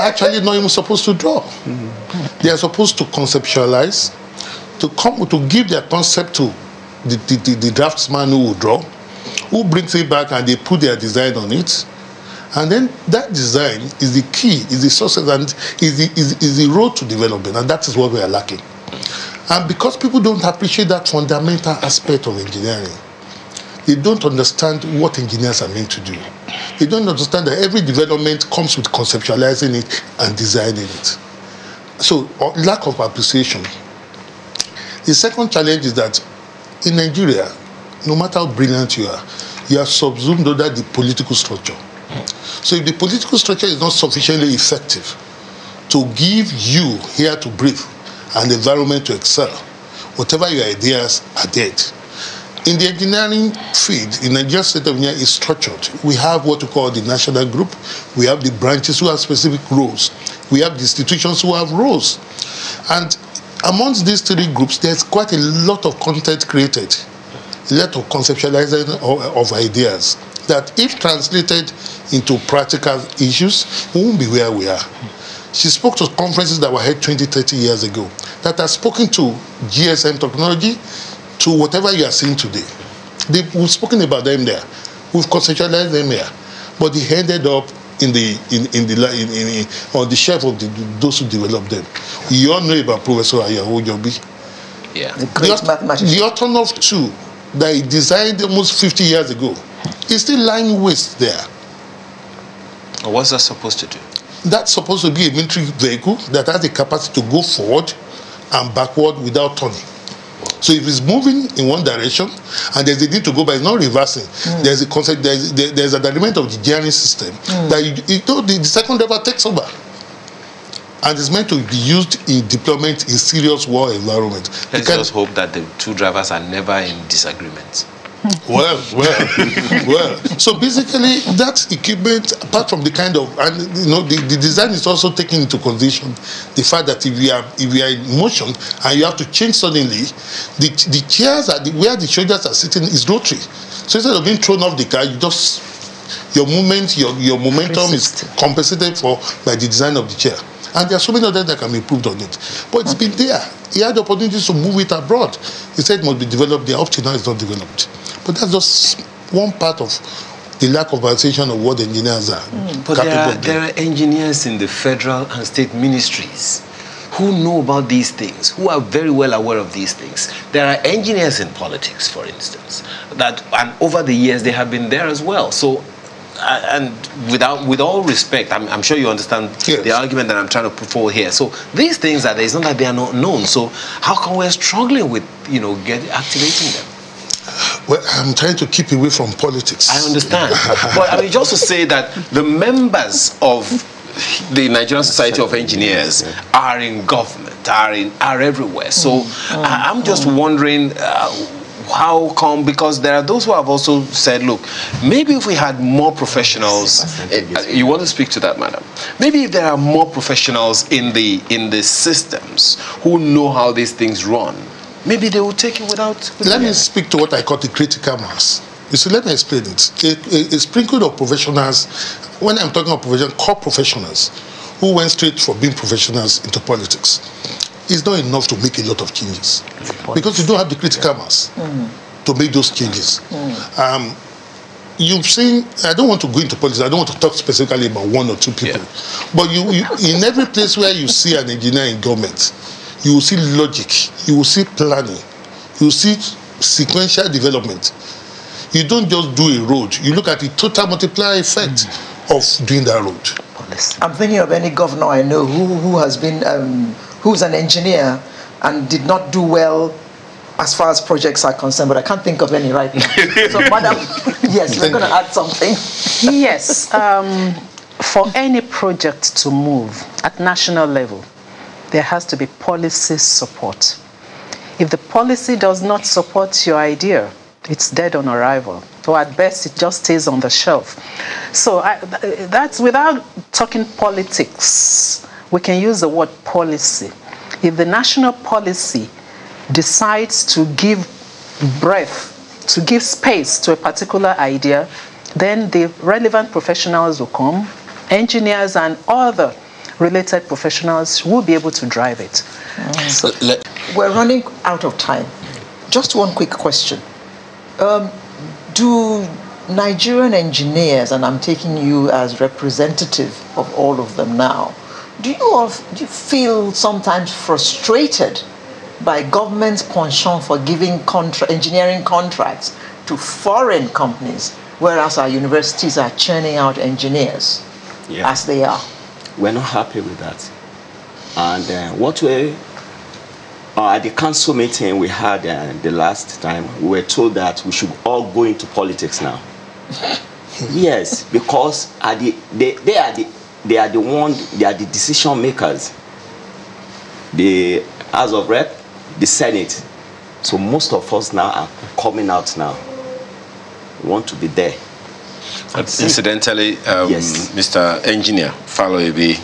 even supposed to draw. They are supposed to conceptualize, to give their concept to the draftsman who will draw, who brings it back and they put their design on it. And then that design is the key, is the success, and is the road to development, and that is what we are lacking. And because people don't appreciate that fundamental aspect of engineering, they don't understand what engineers are meant to do. They don't understand that every development comes with conceptualizing it and designing it. So, lack of appreciation. The second challenge is that in Nigeria, no matter how brilliant you are subsumed under the political structure. So if the political structure is not sufficiently effective to give you here to breathe and environment to excel, whatever your ideas are dead. In the engineering field, in Nigeria's state of engineering is structured. We have what we call the national group. We have the branches who have specific roles. We have the institutions who have roles. And amongst these three groups, there's quite a lot of content created, a lot of conceptualizing of ideas that, if translated into practical issues, we won't be where we are. She spoke to conferences that were held 20, 30 years ago that have spoken to GSM technology, to whatever you are seeing today. We've spoken about them there. We've conceptualized them here. But they ended up on the shelf of those who developed them. You all know about Professor Ayaho Jobi. Yeah. The great mathematician. The Autonomy 2 that he designed almost 50 years ago is still lying waste there. What's that supposed to do? That's supposed to be a military vehicle that has the capacity to go forward and backward without turning. So if it's moving in one direction and there's a need to go by, it's not reversing. There's a concept, there's an element of the gearing system that the second driver takes over. And it's meant to be used in deployment in serious war environment. Let's just hope that the two drivers are never in disagreement. Well. So basically, that equipment, apart from the kind of, and the design is also taking into consideration the fact that if you are in motion and you have to change suddenly, the chairs where the soldiers are sitting is rotary. So instead of being thrown off the car, your momentum is compensated for by the design of the chair. And there are so many others that can be improved on it. But it's been there. He had the opportunities to move it abroad. He said it must be developed there. Up to now, it's not developed. But that's just one part of the lack of appreciation of what engineers are. But there are engineers in the federal and state ministries who know about these things, who are very well aware of these things. There are engineers in politics, for instance, and over the years they have been there as well. So and with all respect, I'm sure you understand Yes. the argument that I'm trying to put forward here. So these things that it's not that they are not known. So how come we're struggling with, activating them? Well, I'm trying to keep away from politics. I understand. But I mean, just to say that the members of the Nigerian Society of Engineers are in government, are everywhere. So I'm just wondering how come, because there are those who have also said, look, maybe if we had more professionals, you want to speak to that, madam? Maybe if there are more professionals in the systems who know how these things run, maybe they will take it without... Let me speak to what I call the critical mass. You see, let me explain it. A sprinkle of professionals, when I'm talking about professionals, core professionals, who went straight from being professionals into politics, is not enough to make a lot of changes. Because you don't have the critical mass to make those changes. You've seen, I don't want to go into politics, I don't want to talk specifically about one or two people. But you in every place where you see an engineer in government, you will see logic, you will see planning, you will see sequential development. You don't just do a road, you look at the total multiplier effect of doing that road. I'm thinking of any governor I know who has been, who's an engineer and did not do well as far as projects are concerned, but I can't think of any right now. So, madam, yes, we're going to add something. Yes, for any project to move at national level, there has to be policy support. If the policy does not support your idea, it's dead on arrival. So at best, it just stays on the shelf. So that's without talking politics. We can use the word policy. If the national policy decides to give breath, to give space to a particular idea, then the relevant professionals will come, engineers and other related professionals will be able to drive it. We're running out of time. Just one quick question. Do Nigerian engineers, and I'm taking you as representative of all of them now, do you feel sometimes frustrated by government's penchant for giving engineering contracts to foreign companies, whereas our universities are churning out engineers as they are? We're not happy with that. And at the council meeting we had the last time, we were told that we should all go into politics now. Yes, because they are the decision makers. The House of Rep, the Senate. So most of us now are coming out now. We want to be there. Incidentally, yes. Mr. Engineer Faloebi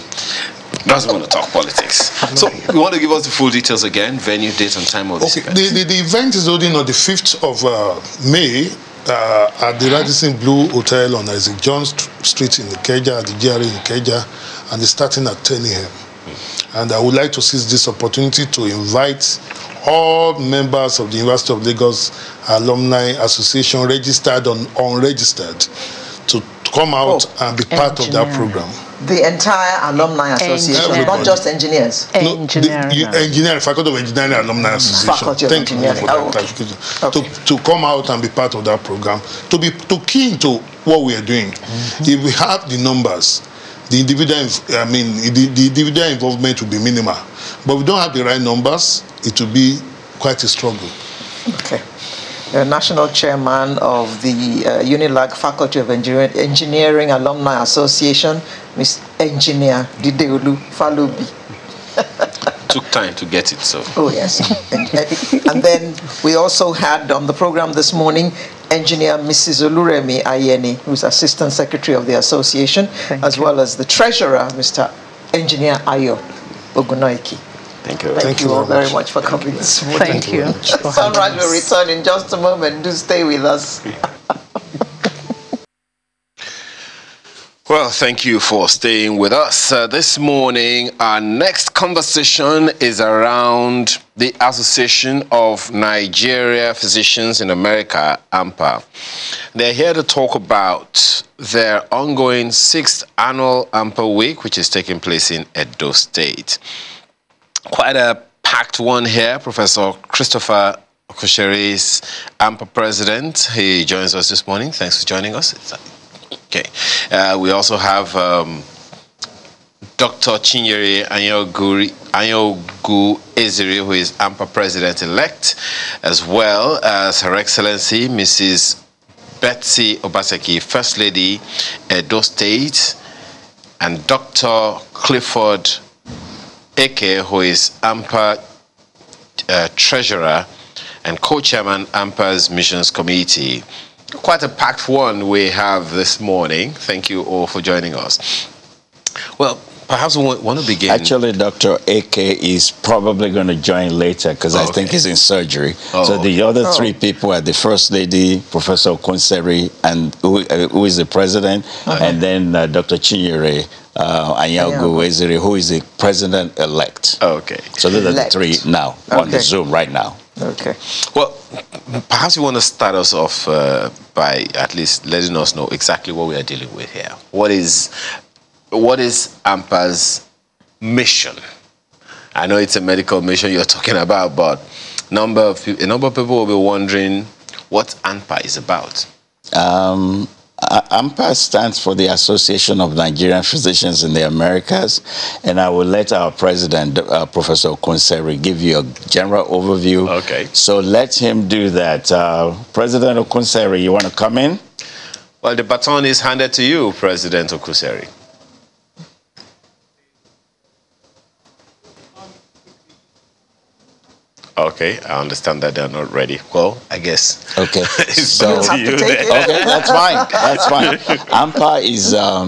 doesn't want to talk politics. So you want to give us the full details again, venue, date and time of this event? The event is holding on the 5th of May at the Radisson Blue Hotel on Isaac John Street in Ikeja, at the GRA in Ikeja, and it's starting at 10 a.m. And I would like to seize this opportunity to invite all members of the University of Lagos Alumni Association, registered and unregistered, to come out and be part of that program. The entire Alumni Association, not just engineers. Engineering, Faculty of Engineering Alumni Association. Faculty of Engineering. To come out and be part of that program, to key into what we are doing. If we have the numbers, the individual involvement will be minimal. But if we don't have the right numbers, it will be quite a struggle. Okay. The National Chairman of the UNILAG Faculty of Engineering Alumni Association, Ms. Engineer Dideolu Falobi. Took time to get it, so. Oh, yes. And then we also had on the program this morning Engineer Mrs. Oluremi Ayeni, who's Assistant Secretary of the Association, as well as the Treasurer, Mr. Engineer Ayo Ogunoiki. Thank you. Thank you all very much for coming this morning. Thank you. Sunrise will return in just a moment. Do stay with us. Well, thank you for staying with us. This morning, our next conversation is around the Association of Nigeria Physicians in America, ANPA. They're here to talk about their ongoing 6th annual ANPA week, which is taking place in Edo State. Quite a packed one here. Professor Christopher Okosheri is ANPA president. He joins us this morning. Thanks for joining us. Okay. We also have Dr. Chinyere Anyogu Eziri, who is ANPA President-elect, as well as Her Excellency Mrs. Betsy Obaseki, First Lady, Edo State, and Dr. Clifford Eke, who is ANPA Treasurer and Co-Chairman ANPA's Missions Committee. Quite a packed one we have this morning. Thank you all for joining us. Well, perhaps we want to begin. Actually, Dr. AK is probably going to join later because I think he's in surgery. So the other three people are the First Lady, Professor Konseri, and who is the President, and then Dr. Chinyere Anyogu Eziri, who is the President-elect. Okay. So those are the three now on the Zoom right now. Okay. Well, perhaps you want to start us off by at least letting us know exactly what we are dealing with here. What is ANPA's mission? I know it's a medical mission you're talking about, but a number of people will be wondering what ANPA is about. ANPA stands for the Association of Nigerian Physicians in the Americas, and I will let our president, Professor Konseri, give you a general overview. Okay. So let him do that. President Konseri, you want to come in? Well, the baton is handed to you, President Okuseri. Okay, I understand that they're not ready. Well, I guess. Okay. So, okay, that's fine. That's fine. ANPA is a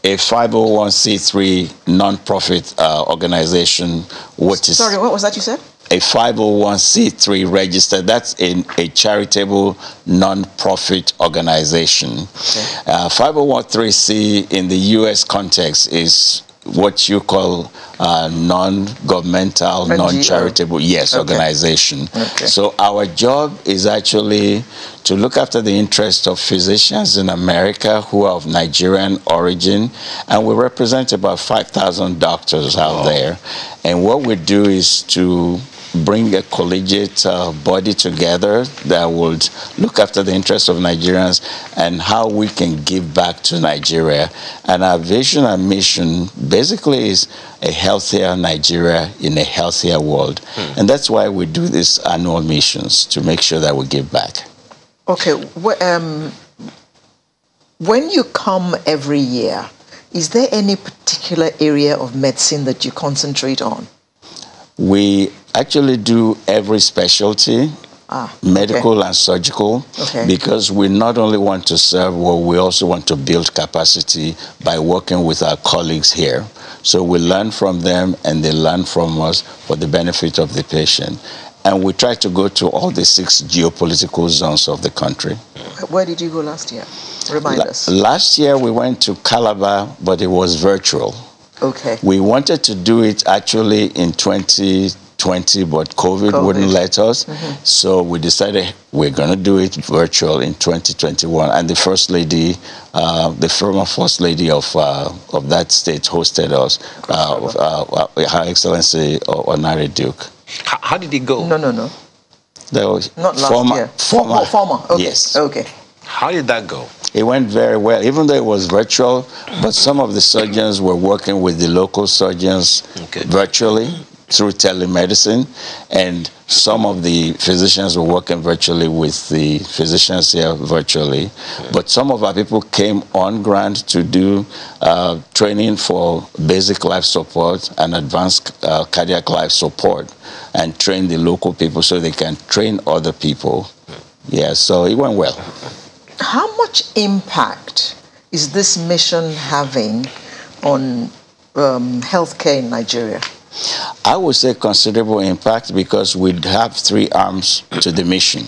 501c3 non-profit organization. Sorry, what was that you said? A 501c3 registered. That's a charitable non-profit organization. Okay. 501c3 in the U.S. context is what you call non-governmental, non-charitable, organization. Okay. So our job is actually to look after the interests of physicians in America who are of Nigerian origin, and we represent about 5,000 doctors out there. And what we do is to bring a collegiate body together that would look after the interests of Nigerians and how we can give back to Nigeria. And our vision and mission basically is a healthier Nigeria in a healthier world. And that's why we do these annual missions, to make sure that we give back. Okay. When you come every year, is there any particular area of medicine that you concentrate on? We actually do every specialty, medical and surgical, because we not only want to serve, we also want to build capacity by working with our colleagues here. So we learn from them and they learn from us for the benefit of the patient. And we try to go to all the 6 geopolitical zones of the country. Where did you go last year? Remind us. Last year we went to Calabar, but it was virtual. Okay. We wanted to do it actually in 2020, but COVID wouldn't let us. So we decided we're going to do it virtual in 2021. And the First Lady, the former First Lady of that state hosted us, Her Excellency Onare Duke. How did it go? No. That was not last year. Former. Okay. Yes. Okay. How did that go? It went very well, even though it was virtual, but some of the surgeons were working with the local surgeons virtually through telemedicine, and some of the physicians were working virtually with the physicians here virtually. But some of our people came on ground to do training for basic life support and advanced cardiac life support, and train the local people so they can train other people. Yeah, so it went well. How much impact is this mission having on healthcare in Nigeria? I would say considerable impact, because we have 3 arms to the mission.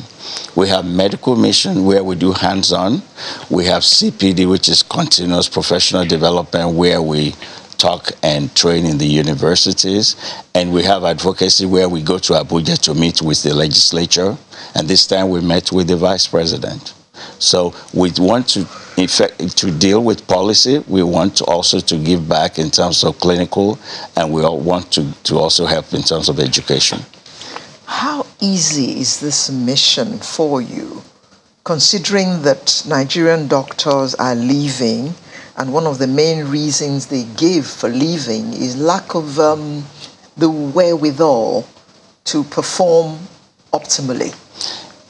We have medical mission, where we do hands-on. We have CPD, which is continuous professional development, where we talk and train in the universities. And we have advocacy, where we go to Abuja to meet with the legislature. And this time we met with the vice president. So we want to deal with policy. We want to also to give back in terms of clinical, and we all want to also help in terms of education. How easy is this mission for you considering that Nigerian doctors are leaving, and one of the main reasons they give for leaving is lack of the wherewithal to perform optimally?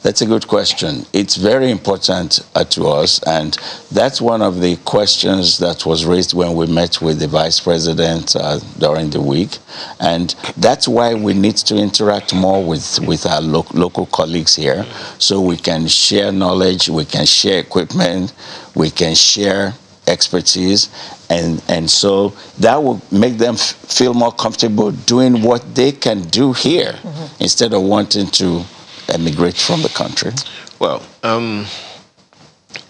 That's a good question. It's very important to us, and that's one of the questions that was raised when we met with the Vice President during the week. And that's why we need to interact more with our local colleagues here, so we can share knowledge, we can share equipment, we can share expertise, and so that will make them feel more comfortable doing what they can do here, instead of wanting to emigrate from the country. Well,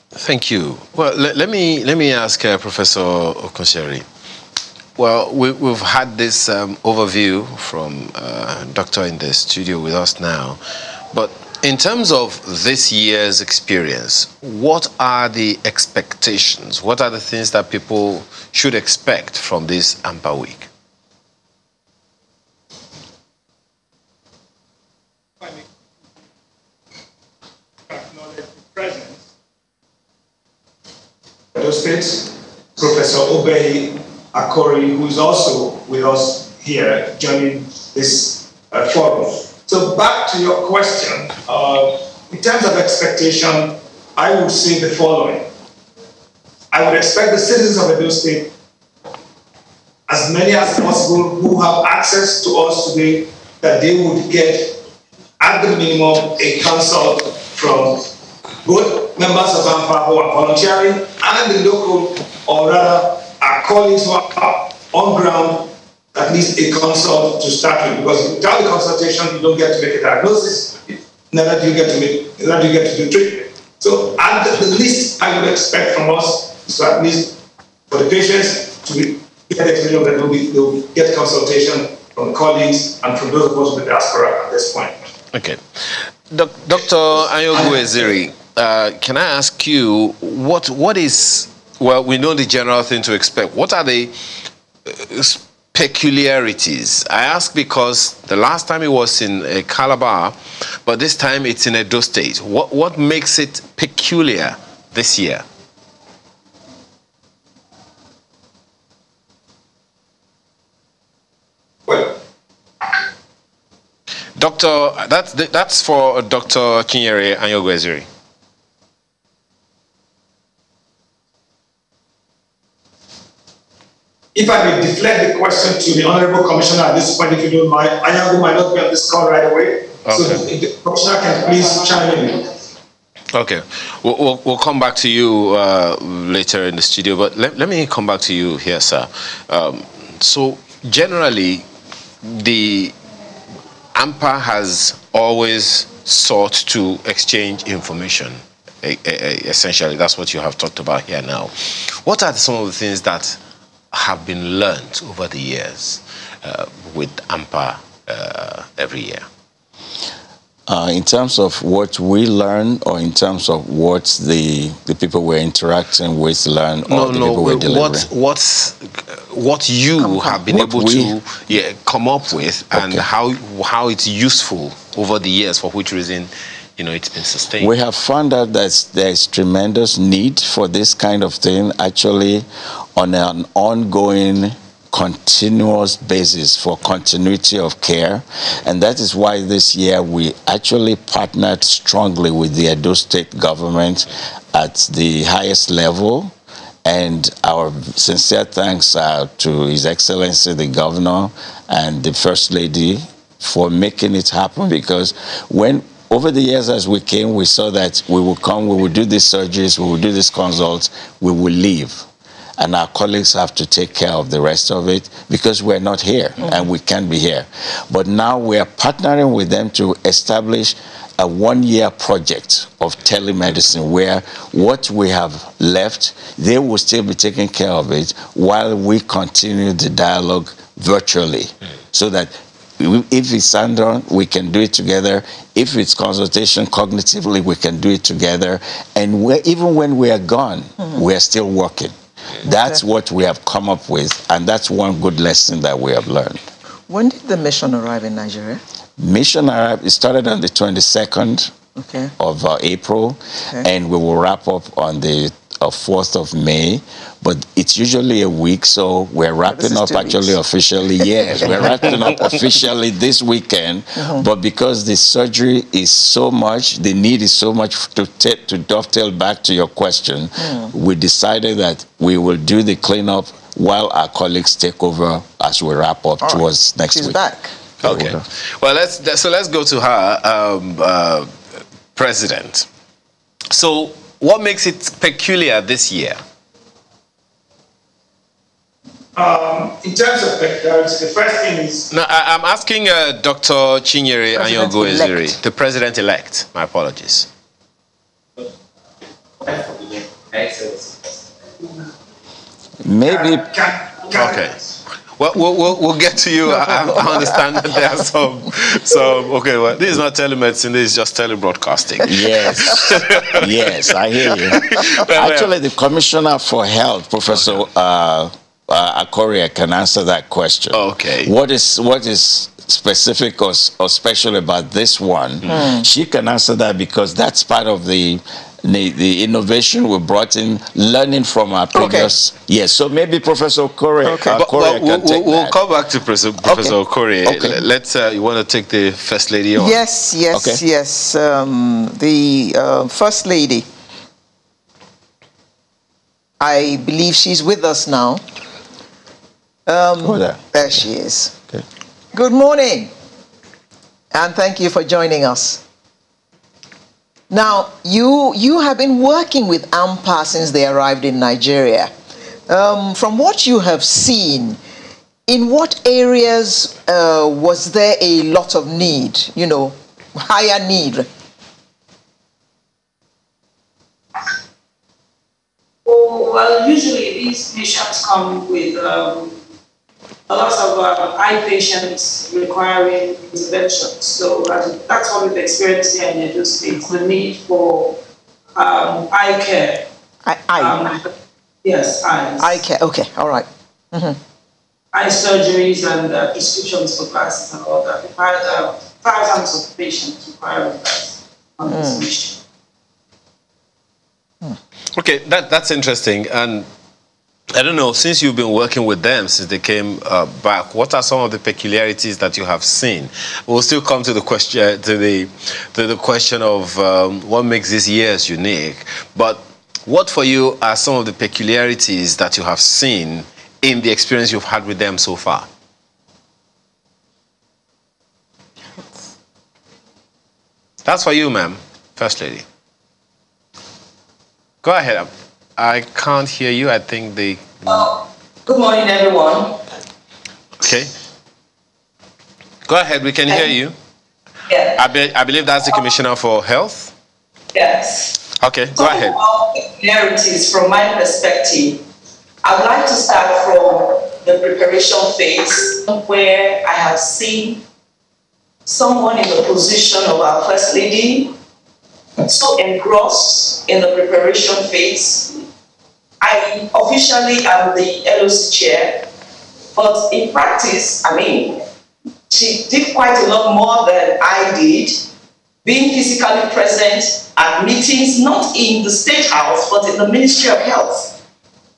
thank you. Well, let me ask Professor Okonsheri. Well, we've had this overview from Doctor in the studio with us now, but in terms of this year's experience, what are the expectations? What are the things that people should expect from this ANPA week? Edo State, Professor Obey Akori, who is also with us here joining this forum. So back to your question, in terms of expectation, I would say the following. I would expect the citizens of Edo State, as many as possible who have access to us today, that they would get, at the minimum, a consult from both members of ANPA who are volunteering and the local, or rather our colleagues who are on ground, at least a consult to start with, because without the consultation, you don't get to make a diagnosis, neither do you get to do treatment. So at the least I would expect from us is at least for the patients to get the experience that they will get consultation from colleagues and from those of us with diaspora at this point. Okay. Dr. Ayogu Eziri, can I ask you, what is, well, we know the general thing to expect. What are the peculiarities? I ask because the last time it was in Calabar, but this time it's in Edo State. What makes it peculiar this year? Well, Doctor, that's for Dr. Chinyere Ayogu Eziri. if I may deflect the question to the Honorable Commissioner at this point, if you don't mind, Ayogu might not be on this call right away. Okay. So if the Commissioner can please chime in. Okay, we'll come back to you later in the studio, but let me come back to you here, sir. So generally, the ANPA has always sought to exchange information. Essentially, that's what you have talked about here now. What are some of the things that have been learned over the years with ANPA every year? In terms of what we learn, or in terms of what the people we're interacting with learn, or the people we're delivering? What you have been able to come up with, and how it's useful over the years, for which reason it's been sustained. We have found out that there's tremendous need for this kind of thing, actually, on an ongoing, continuous basis, for continuity of care. And that is why this year we actually partnered strongly with the Edo State government at the highest level. And our sincere thanks to His Excellency the Governor and the First Lady for making it happen, because over the years as we came, we saw that we will come, we will do these surgeries, we will do these consults, we will leave. And our colleagues have to take care of the rest of it, because we're not here and we can't be here. But now we are partnering with them to establish a one-year project of telemedicine, where what we have left, they will still be taking care of it while we continue the dialogue virtually, so that if it's done, we can do it together. If it's consultation cognitively, we can do it together. And even when we are gone, we are still working. That's what we have come up with, and that's one good lesson that we have learned. When did the mission arrive in Nigeria? Mission arrived, it started on the 22nd of April, and we will wrap up on the 4th of May. But it's usually a week, so we're wrapping up actually officially. Yes, we're wrapping up officially this weekend. But because the surgery is so much, the need is so much to dovetail back to your question, we decided that we will do the cleanup while our colleagues take over as we wrap up towards next week. She's back. Okay. Well, let's go to her, President. So, what makes it peculiar this year? In terms of peculiarity, the first thing is... No, I'm asking Dr. Chinyere Anyogo-Eziri, the President-elect. My apologies. Maybe... Okay. Well, we'll get to you. I understand that there are some. Okay, well, this is not telemedicine, this is just telebroadcasting. Yes, yes, I hear you. Actually, the Commissioner for Health, Professor Akoria, can answer that question. Okay. What is specific or special about this one? She can answer that because that's part of the innovation we brought in, learning from our previous... Yes, so maybe Professor Okorie can take we'll come back to Professor Okorie. Let's, you want to take the First Lady on? Yes. The First Lady, I believe she's with us now. There she is. Okay. Good morning, and thank you for joining us. Now, you have been working with ANPA since they arrived in Nigeria. From what you have seen, in what areas was there a lot of need, higher need? Well, usually these patients come with a lot of eye patients requiring intervention. So that's what we've experienced here in Edo State, the need for eye care. Yes, eyes. Eye care, okay, all right. Eye surgeries and prescriptions for glasses and all that. We've had thousands of patients requiring that on this mission. Okay, that's interesting. And I don't know, since you've been working with them since they came back, what are some of the peculiarities that you have seen? We'll still come to the question the question of what makes these years unique. But what for you are some of the peculiarities that you have seen in the experience you've had with them so far? That's for you, ma'am, First Lady. Go ahead. I can't hear you. I think they... Good morning, everyone. Okay. Go ahead. We can hear you. Yeah. I believe that's the Commissioner for Health. Yes. Okay, go ahead. Peculiarities from my perspective, I'd like to start from the preparation phase, where I have seen someone in the position of our First Lady so engrossed in the preparation phase. I officially am the LOC chair, but in practice, she did quite a lot more than I did, being physically present at meetings, not in the State House, but in the Ministry of Health.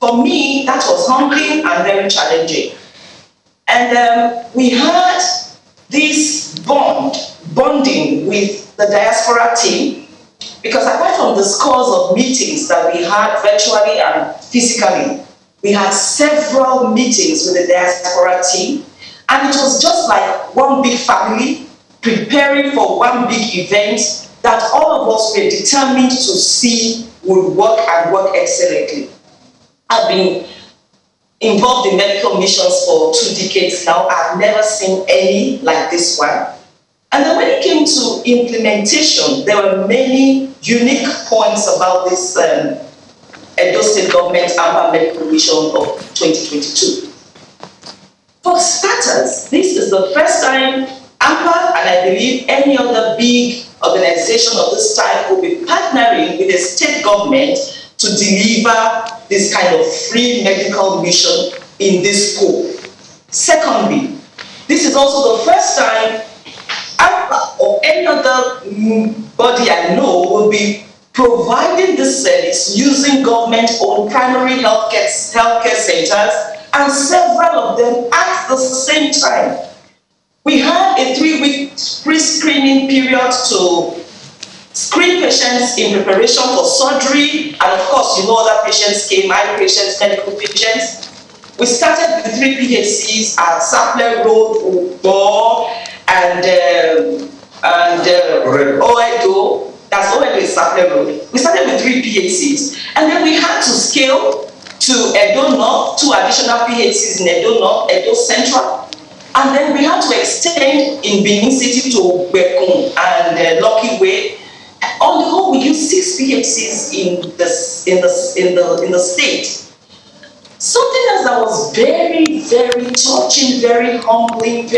For me, that was humbling and very challenging. And we had this bonding with the diaspora team, because apart from the scores of meetings that we had virtually and physically, we had several meetings with the diaspora team, and it was just like one big family preparing for one big event that all of us were determined to see would work and work excellently. I've been involved in medical missions for 2 decades now. I've never seen any like this one. And then when it came to implementation, there were many unique points about this Edo State Government ANPA Medical Mission of 2022. For starters, this is the first time ANPA, and I believe any other big organization of this type, will be partnering with the state government to deliver this kind of free medical mission in this scope. Secondly, this is also the first time ANPA or any other body I know will be providing this service using government-owned primary healthcare centers, and several of them at the same time. We had a 3-week pre-screening period to screen patients in preparation for surgery, and of course, you know, other patients came, eye patients, medical patients. We started with 3 PHCs at Sapler Road, Ubo, and Oedo. That's Oedo is Sapler Road. We started with 3 PHCs, and then we had to scale to Edo North, 2 additional PHCs in Edo North, Edo Central, and then we had to extend in Benin City to Bekun and Lucky Way. On the whole, we used 6 PHCs in the state. Something else that was very, very touching, very humbling,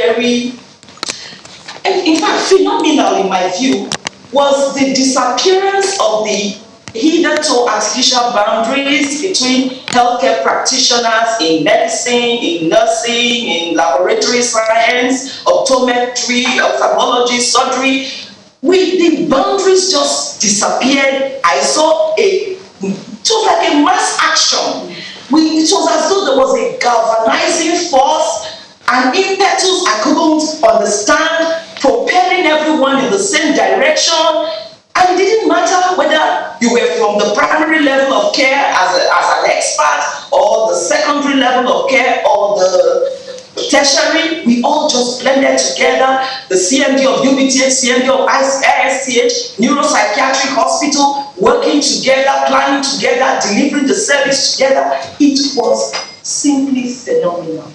and in fact phenomenal in my view, was the disappearance of the hitherto artificial boundaries between healthcare practitioners in medicine, in nursing, in laboratory science, optometry, ophthalmology, surgery. The boundaries just disappeared. I saw it was like a mass action. It was as though there was a galvanizing force, an impetus I couldn't understand, propelling everyone in the same direction. And it didn't matter whether you were from the primary level of care as an expert, or the secondary level of care, or the tertiary. We all just blended together. The CMD of UBTH, CMD of ISTH, neuropsychiatric hospital, working together, planning together, delivering the service together. It was simply phenomenal.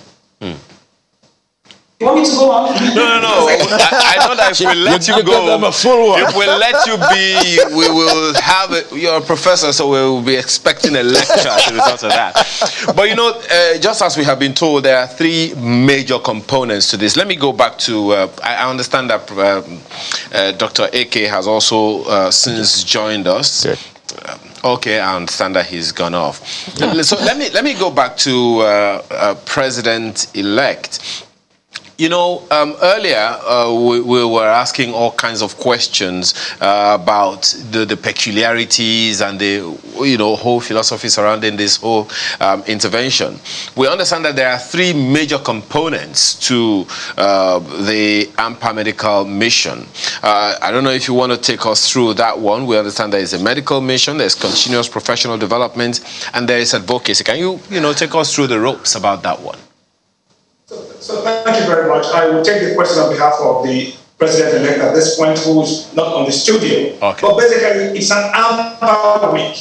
You want me to go on? No. I know that if we let you go, if we let you be, we will have you're a professor, so we will be expecting a lecture as a result of that. But you know, just as we have been told, there are 3 major components to this. Let me go back to, I understand that Dr. AK has also since joined us. Good. Okay, I understand that he's gone off. So let me go back to President-elect. You know, earlier we were asking all kinds of questions about the peculiarities and the whole philosophy surrounding this whole intervention. We understand that there are 3 major components to the ANPA medical mission. I don't know if you want to take us through that one. We understand there is a medical mission, there's continuous professional development, and there is advocacy. Can you take us through the ropes about that one? So thank you very much. I will take the question on behalf of the President-elect at this point, who's not on the studio. Okay. But basically, it's an ANPA week.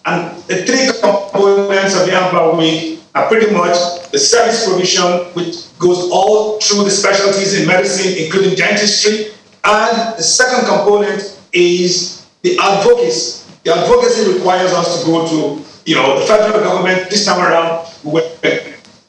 And the 3 components of the ANPA week are pretty much the service provision, which goes all through the specialties in medicine, including dentistry. And the second component is the advocacy. The advocacy requires us to go to, the federal government. This time around, we were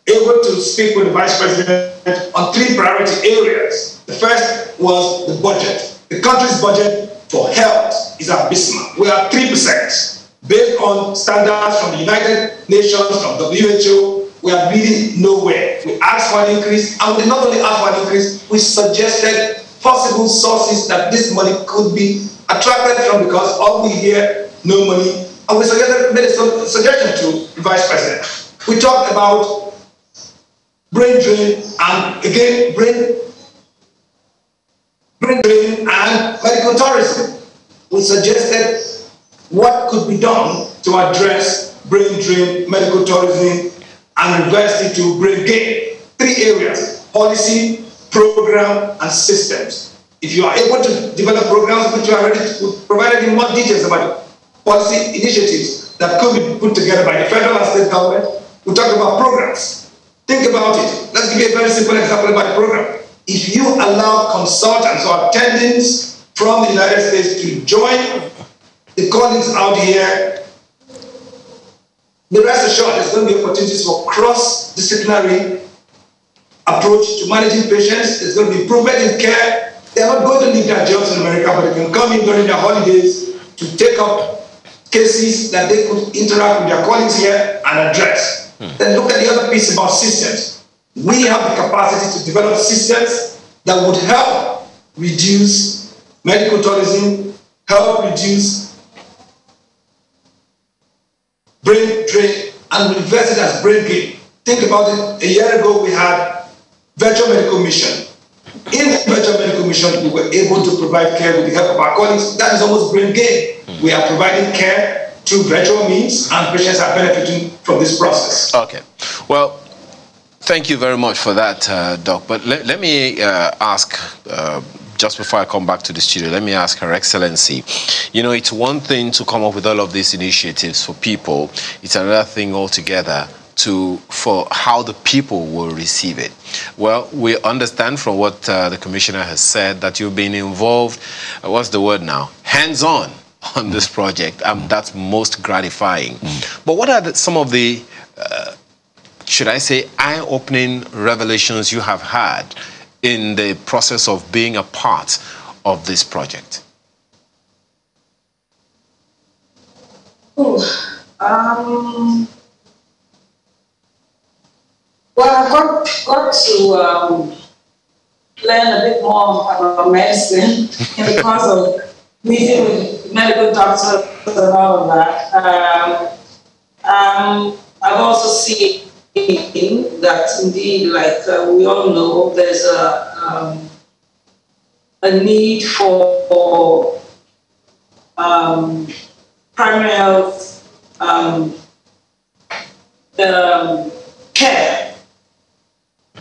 able to speak with the Vice President on 3 priority areas. The first was the budget. The country's budget for health is abysmal. We are 3%. Based on standards from the United Nations, from WHO, we are really nowhere. We asked for an increase, and we not only asked for an increase, we suggested possible sources that this money could be attracted from, because all we hear, no money. And we made a suggestion to the Vice President. We talked about brain drain, and again, brain drain and medical tourism. We suggested what could be done to address brain drain, medical tourism, and reverse it to brain gain. 3 areas: policy, program, and systems. If you are able to develop programs which you are ready to provide in more details about policy initiatives that could be put together by the federal and state government, we talk about programs. Think about it. Let's give you a very simple example about the program. If you allow consultants or attendants from the United States to join the colleagues out here, the rest assured there's going to be opportunities for cross-disciplinary approach to managing patients. There's going to be improvement in care. They're not going to leave their jobs in America, but they can come in during their holidays to take up cases that they could interact with their colleagues here and address. Then look at the other piece about systems. We have the capacity to develop systems that would help reduce medical tourism, help reduce brain drain, and reverse it as brain gain. Think about it. A year ago, we had virtual medical mission. In virtual medical mission, we were able to provide care with the help of our colleagues. That is almost brain gain. We are providing care through virtual means, and patients are benefiting from this process. Okay. Well, thank you very much for that, Doc. But let me ask, just before I come back to the studio, let me ask Her Excellency. You know, it's one thing to come up with all of these initiatives for people. It's another thing altogether for how the people will receive it. Well, we understand from what the Commissioner has said that you've been involved, what's the word now, hands-on on this project. That's most gratifying. But what are some of the, should I say, eye-opening revelations you have had in the process of being a part of this project? Well, I got to learn a bit more about medicine in the course of meeting with medical doctors and all of that. I've also seen that indeed, like we all know, there's a need for primary health care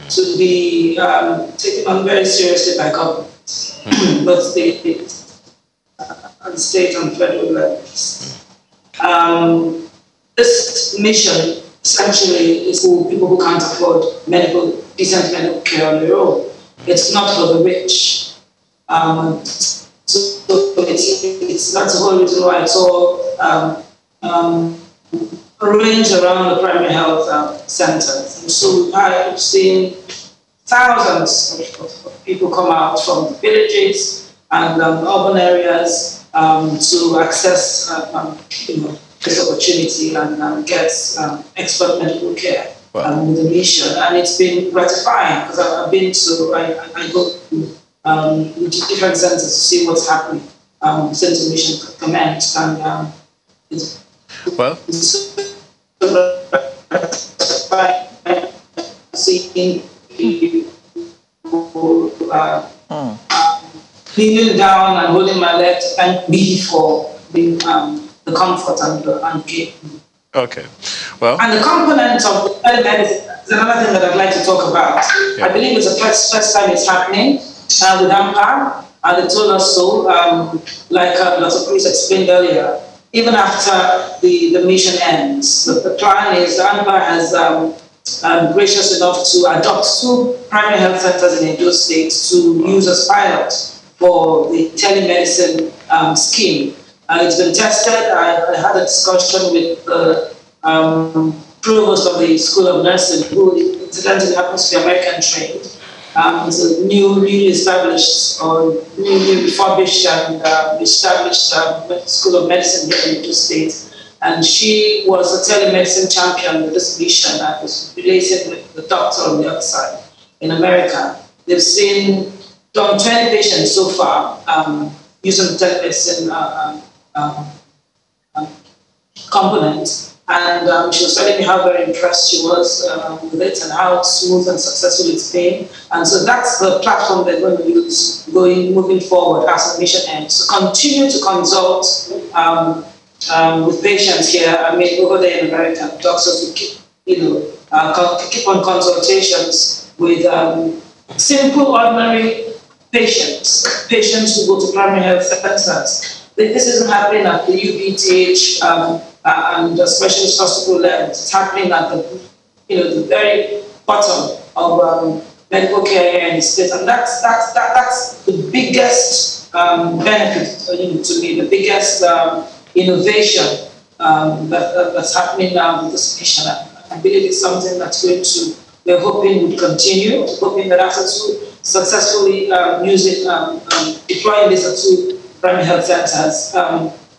to be taken on very seriously by government, both state and federal levels. This mission essentially is for people who can't afford decent medical care on their own. It's not for the rich. So that's the whole reason why it's all arranged around the primary health centers. And so I've seen thousands of people come out from villages and urban areas to access this opportunity and get expert medical care with the mission. And it's been gratifying because I've been to, I go to different centers to see what's happening since the mission commenced. And it's seeing people kneeling down and holding my leg to thank me for the comfort and care. Okay, well. And the component of telemedicine is another thing that I'd like to talk about. Yeah. I believe it's the first time it's happening with ANPA, and they told us so, like Dr. Cruz explained earlier. Even after the mission ends, the plan is ANPA has gracious enough to adopt 2 primary health centers in Edo State to use as pilot for the telemedicine scheme. It's been tested. I had a discussion with the provost of the School of Nursing, who incidentally happens to be American trained. It's a newly established or newly refurbished and established School of Medicine here in Edo State. And she was a telemedicine champion with this mission. I was related with the doctor on the other side in America. They've done 20 patients so far using the telemedicine component. And she was telling me how very impressed she was with it and how smooth and successful it's been. And so that's the platform they're going to use moving forward as the mission ends. So continue to consult with patients here. I mean, over there in America, doctors will keep on consultations with simple, ordinary patients who go to primary health centers. This isn't happening at the UPTH and the specialist hospital level. It's happening at the very bottom of medical care here in the state, and that's the biggest benefit to me, the biggest innovation that's happening now with this mission. I believe it's something that's we're hoping would continue, hoping that after successfully deploying this at 2 primary health centers,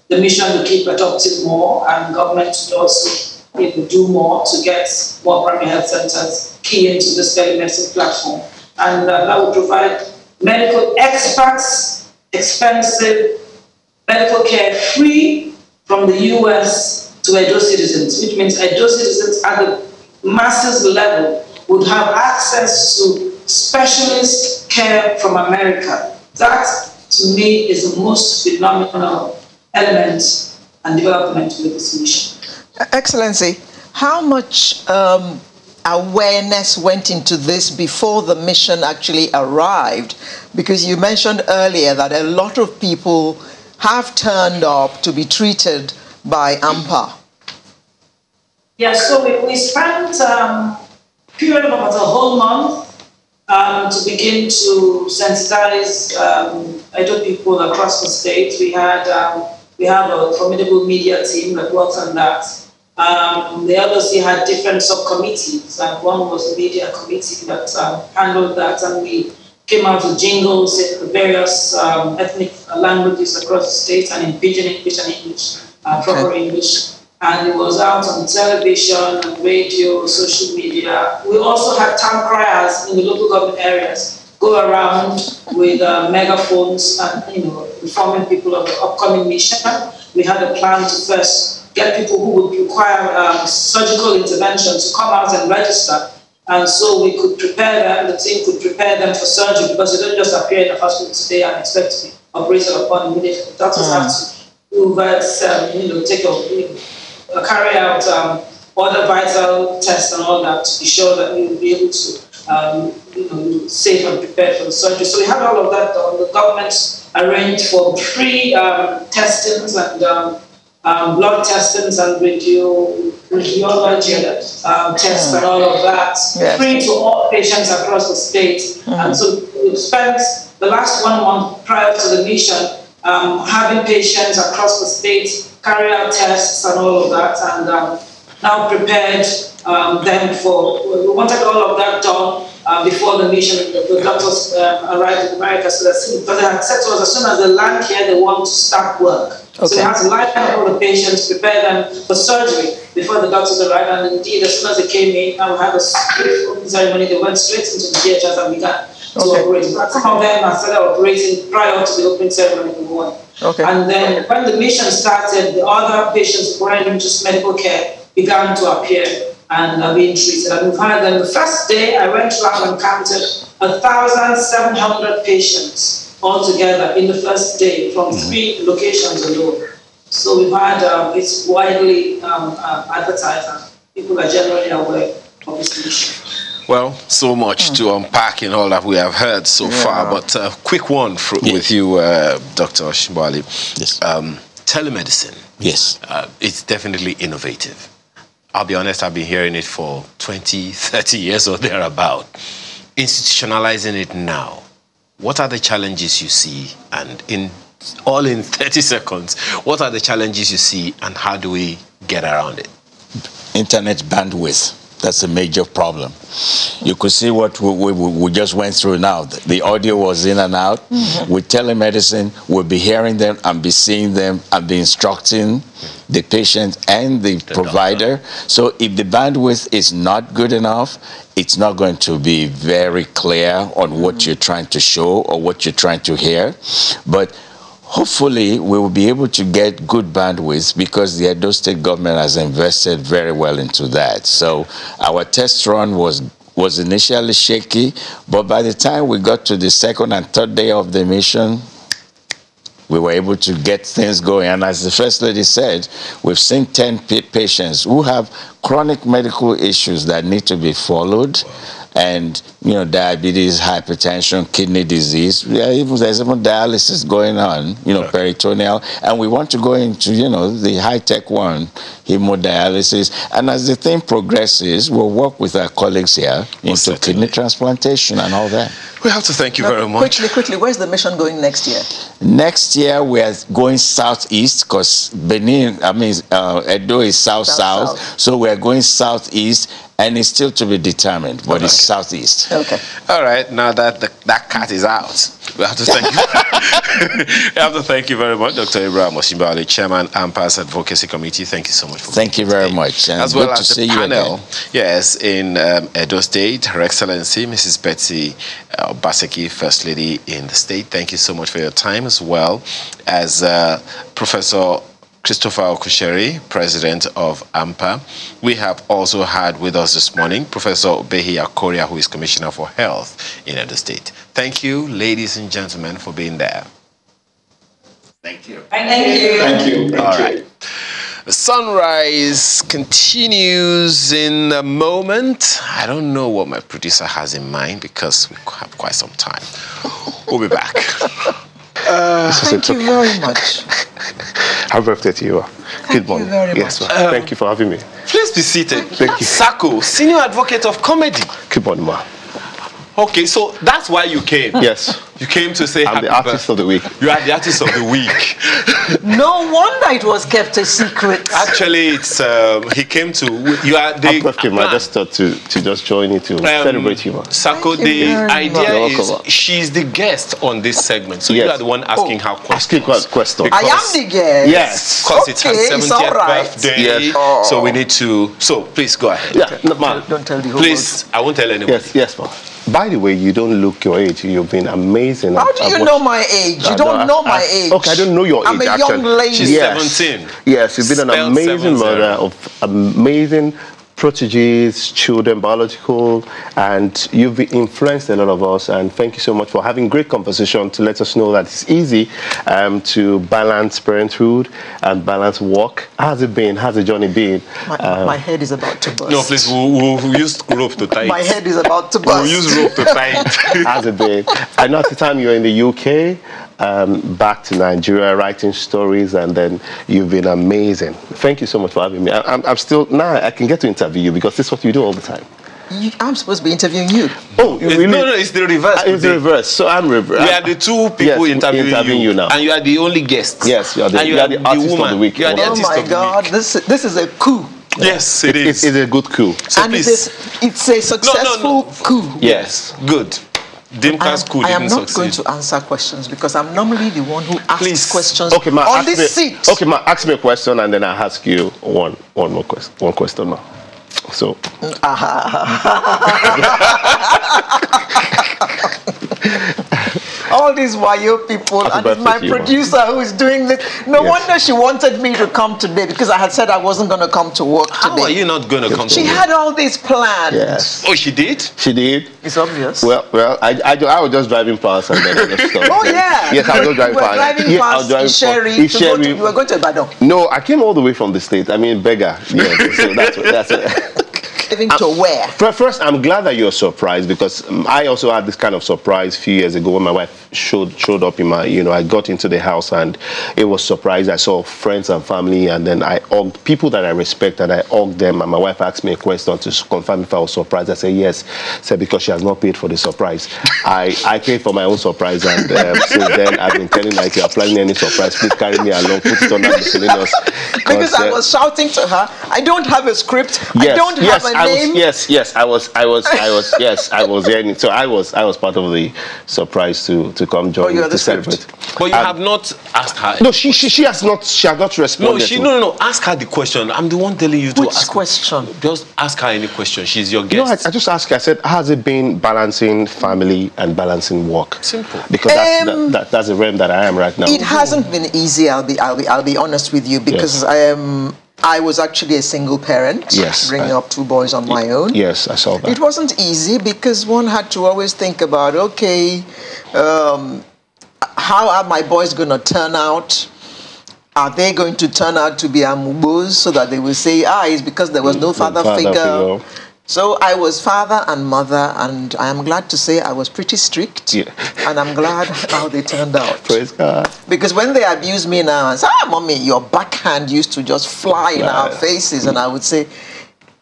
the mission will keep adopting more, and government will also do more to get more primary health centers key into this telemedicine platform. And that will provide medical experts expensive medical care free from the US to Edo citizens, which means Edo citizens at the masses level would have access to specialist care from America. That, to me, is the most phenomenal element and development with this mission. Excellency, how much awareness went into this before the mission actually arrived? Because you mentioned earlier that a lot of people have turned up to be treated by ANPA. Yeah, so we spent a period of about a whole month to begin to sensitize Edo people across the state. We have a formidable media team that works on that. The LOC had different subcommittees, and one was the media committee that handled that, and we came out with jingles in various ethnic languages across the state, and in Pidgin English and English, proper English. And it was out on television, radio, social media. We also had town criers in the local government areas go around with megaphones and, informing people of the upcoming mission. We had a plan to first get people who would require surgical intervention to come out and register. And so we could prepare them, the team could prepare them for surgery, because they don't just appear in the hospital today and expect to be operated upon immediately. Doctors have to do that, carry out other vital tests and all that to be sure that we will be able to, safe and prepared for the surgery. So we had all of that done. The government arranged for free testings and blood testings and radiology tests and all of that, free to all patients across the state. And so we spent the last 1 month prior to the mission having patients across the state carry out tests and all of that, and now prepared them for, we wanted all of that done before the mission. The doctors arrived in America, so because they had said to us, as soon as they land here, they want to start work. Okay. So they had to line up all the patients, prepare them for surgery before the doctors arrived, and indeed, as soon as they came in, and we had a opening ceremony, they went straight into the DHS and began to operate. But some of them had started operating prior to the opening ceremony in the morning. Okay. And then when the mission started, the other patients who weren't just medical care began to appear and are being treated. And we've had them. The first day I went around and counted 1,700 patients altogether in the first day from 3 locations alone. So we've had, it's widely advertised, and people are generally aware of this mission. Well, so much to unpack in all that we have heard so far, but quick one with you, Dr. Shimbali. Yes. Telemedicine. Yes. It's definitely innovative. I'll be honest, I've been hearing it for 20, 30 years or thereabout. Institutionalizing it now, what are the challenges you see? And in 30 seconds, what are the challenges you see, and how do we get around it? Internet bandwidth. That's a major problem. You could see what we just went through now. The audio was in and out. With telemedicine, we'll be hearing them and be seeing them and be instructing the patient and the provider. Doctor. So if the bandwidth is not good enough, it's not going to be very clear on what you're trying to show or what you're trying to hear. But hopefully, we will be able to get good bandwidth because the Edo State government has invested very well into that. So our test run was initially shaky, but by the time we got to the 2nd and 3rd day of the mission, we were able to get things going. And as the First Lady said, we've seen 10 patients who have chronic medical issues that need to be followed. And, diabetes, hypertension, kidney disease. There's even dialysis going on, peritoneal. And we want to go into, the high-tech one, hemodialysis. And as the thing progresses, we'll work with our colleagues here into kidney transplantation and all that. We have to thank you very much. Quickly, where's the mission going next year? Next year, we are going southeast because Edo is south-south. So we are going southeast. and it's still to be determined, but it's southeast. Okay. All right, now that that cat is out, we have to thank you. We have to thank you very much, Dr. Abraham Oshimbale, Chairman, ANPA's Advocacy Committee. Thank you so much for Thank you very much. And as well good as to the see you panel, again. yes, in Edo State, Her Excellency, Mrs. Betsy Baseki, First Lady in the state. Thank you so much for your time, as well as Professor Christopher Okusheri, President of ANPA. We have also had with us this morning Professor Obehi Akoria, who is Commissioner for Health in Edo State. Thank you, ladies and gentlemen, for being there. Thank you. Thank you. Thank you. All right. The sunrise continues in a moment. I don't know what my producer has in mind because we have quite some time. We'll be back. Thank you very much. Happy birthday to you. Thank you very Yes, much. ma'am. Thank you for having me. Please be seated. Thank you. Sako, Senior Advocate of Comedy. Keep on, ma. Okay, so that's why you came. Yes. You came to say I'm happy the artist birthday. of the week. You are the artist of the week. No wonder it was kept a secret. Actually, it's he came to. You are the. Happy birthday, ma. I just thought to just join you to celebrate you, ma. Sako, Thank you the very idea much. is she's the guest on this segment, so Yes. you are the one asking her questions. Asking questions. I am the guest. Yes. Because it's her Okay, it's 70th all right. birthday, Yes. so we need to. So please go ahead. Yeah, no, ma. Don't tell the whole Please, I won't tell anyone. Yes, yes, ma. By the way, you don't look your age. You've been amazing. How do you know my age? You don't know my age. Okay, I don't know your age. I'm a actually. young lady. She's Yes. 17. Yes, you've been an Spelled amazing 70. mother of amazing proteges, children, biological, and you've influenced a lot of us. And thank you so much for having great conversation to let us know that it's easy to balance parenthood and balance work. How's it been? How's the journey been? My head is about to burst. No, please, we'll use rope to tie it. My head is about to burst. We'll use rope to tie it. How's it been? I know at the time you're in the UK, back to Nigeria, writing stories, and then you've been amazing. Thank you so much for having me. I'm still, now I can get to interview you because this is what you do all the time. I'm supposed to be interviewing you. Oh, you really? No, it's the reverse. It's the reverse. So I'm reverse. We are the two people interviewing you now. And you are the only guest. Yes, you are the artist woman. of the week. You are the Oh artist my of the God, week. this is a coup. Yes, it is. It's a good coup. So And please. it's a successful coup. Yes. Good. Dimka's coup I am didn't not going succeed. to answer questions because I'm normally the one who asks Please. questions Okay, ma, on ask this me, seat. Okay, ma, ask me a question and then I'll ask you one question, ma. So. All these wayo people, Happy and it's birthday my to you, ma. producer who is doing this. No Yes. wonder she wanted me to come today because I had said I wasn't going to come to work today. How are you not going to come She to work? had all these plans. Yes. Oh, she did? She did. It's obvious. Well, I was just driving past and then I just stopped. Oh yeah. Yes, I was just driving You were past. driving Yeah, I was past driving Isheri past to go to, Isheri. you were going to Ibadan. No, I came all the way from the States. I mean, beggar. Yeah, so that's it. Even to where? First, I'm glad that you're surprised because I also had this kind of surprise a few years ago when my wife showed up in my, I got into the house and it was surprised. I saw friends and family and then I hugged people that I respect and I hugged them and my wife asked me a question to confirm if I was surprised. I said yes. Said because she has not paid for the surprise. I paid for my own surprise and since then I've been telling her if you are planning any surprise, please carry me along, put it on the miscellaneous. Because I was shouting to her, I don't have a script. Yes, I don't have a name. I was there. So I was part of the surprise to come join you're to the celebrate. But you have not asked her. No, she has not responded. No. Ask her the question. I'm the one telling you to Which ask. question? Just ask her any question. She's your No, guest. I just asked her. I said, "Has it been balancing family and balancing work?" Simple. Because that's the realm that I am right now. It hasn't been easy. I'll be honest with you because I was actually a single parent, bringing up two boys on my own. Yes, I saw that. It wasn't easy because one had to always think about, okay, how are my boys going to turn out? Are they going to turn out to be amubos so that they will say, it's because there was no father figure. So I was father and mother, and I am glad to say I was pretty strict, and I'm glad how they turned out. Praise God. Because when they abuse me now, I say, mommy, your backhand used to just fly in our faces, and I would say,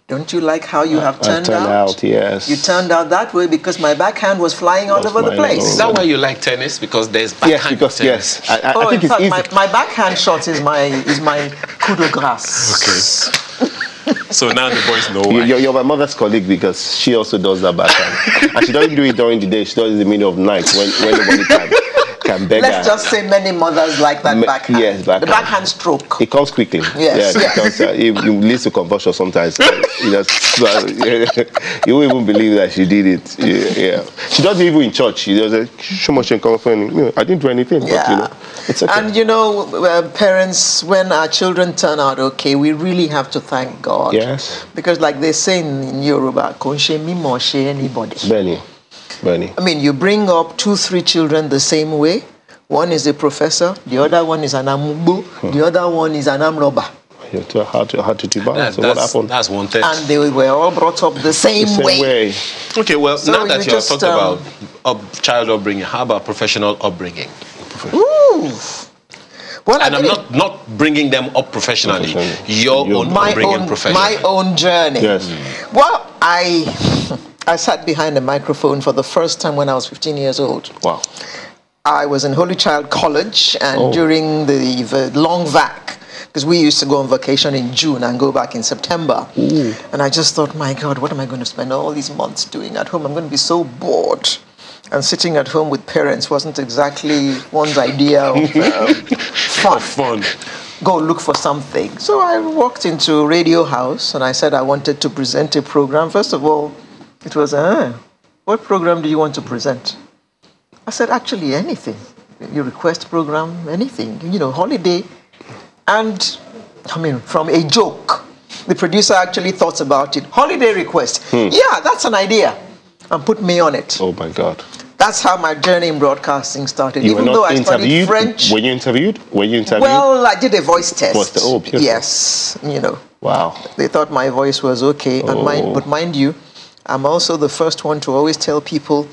don't you like how you have turned out? Yes. You turned out that way because my backhand was flying all over the place. Is that why you like tennis? Because there's backhand tennis. I think in it's fact, easy. my backhand shot is my coup de grace. Okay. So now the boys know why. You're my mother's colleague because she also does that backhand. And she doesn't do it during the day. She does it in the middle of the night when nobody can beg her. Let's just say many mothers like that backhand. Yes, backhand. The backhand stroke. It comes quickly. Yes. It comes, it leads to convulsion sometimes. You won't even believe that she did it. Yeah. She does it even in church. She does it. So much in comfort. I didn't do anything. But, it's okay. And parents, when our children turn out okay, we really have to thank God. Yes. Because like they say in Yoruba, "Konshe mi mo she anybody." Benny. I mean, you bring up 2-3 children the same way. One is a professor, the other one is an amugbo, the other one is an amrobber. How to do balance. So what happened? That's one thing. And they were all brought up the same way. Okay, well, So now that you have just, talked about child upbringing, how about professional upbringing? Ooh. Well, and I'm not bringing them up professionally. Your own upbringing professionally. My own journey. Yes. Well, I sat behind a microphone for the first time when I was 15 years old. Wow. I was in Holy Child College, and during the long vac, because we used to go on vacation in June and go back in September. Ooh. And I just thought, my God, what am I going to spend all these months doing at home? I'm going to be so bored. And sitting at home with parents wasn't exactly one's idea of fun. Go look for something. So I walked into Radio House, and I said I wanted to present a program. First of all, it was, what program do you want to present? I said, actually, anything. You request program, anything. Holiday. And, from a joke, the producer actually thought about it. Holiday request. Yeah, that's an idea. And put me on it. Oh, my God. That's how my journey in broadcasting started. You Even were not though I studied French. Were you interviewed? Well, I did a voice test. Beautiful. Yes, Wow. They thought my voice was okay. But mind you, I'm also the first one to always tell people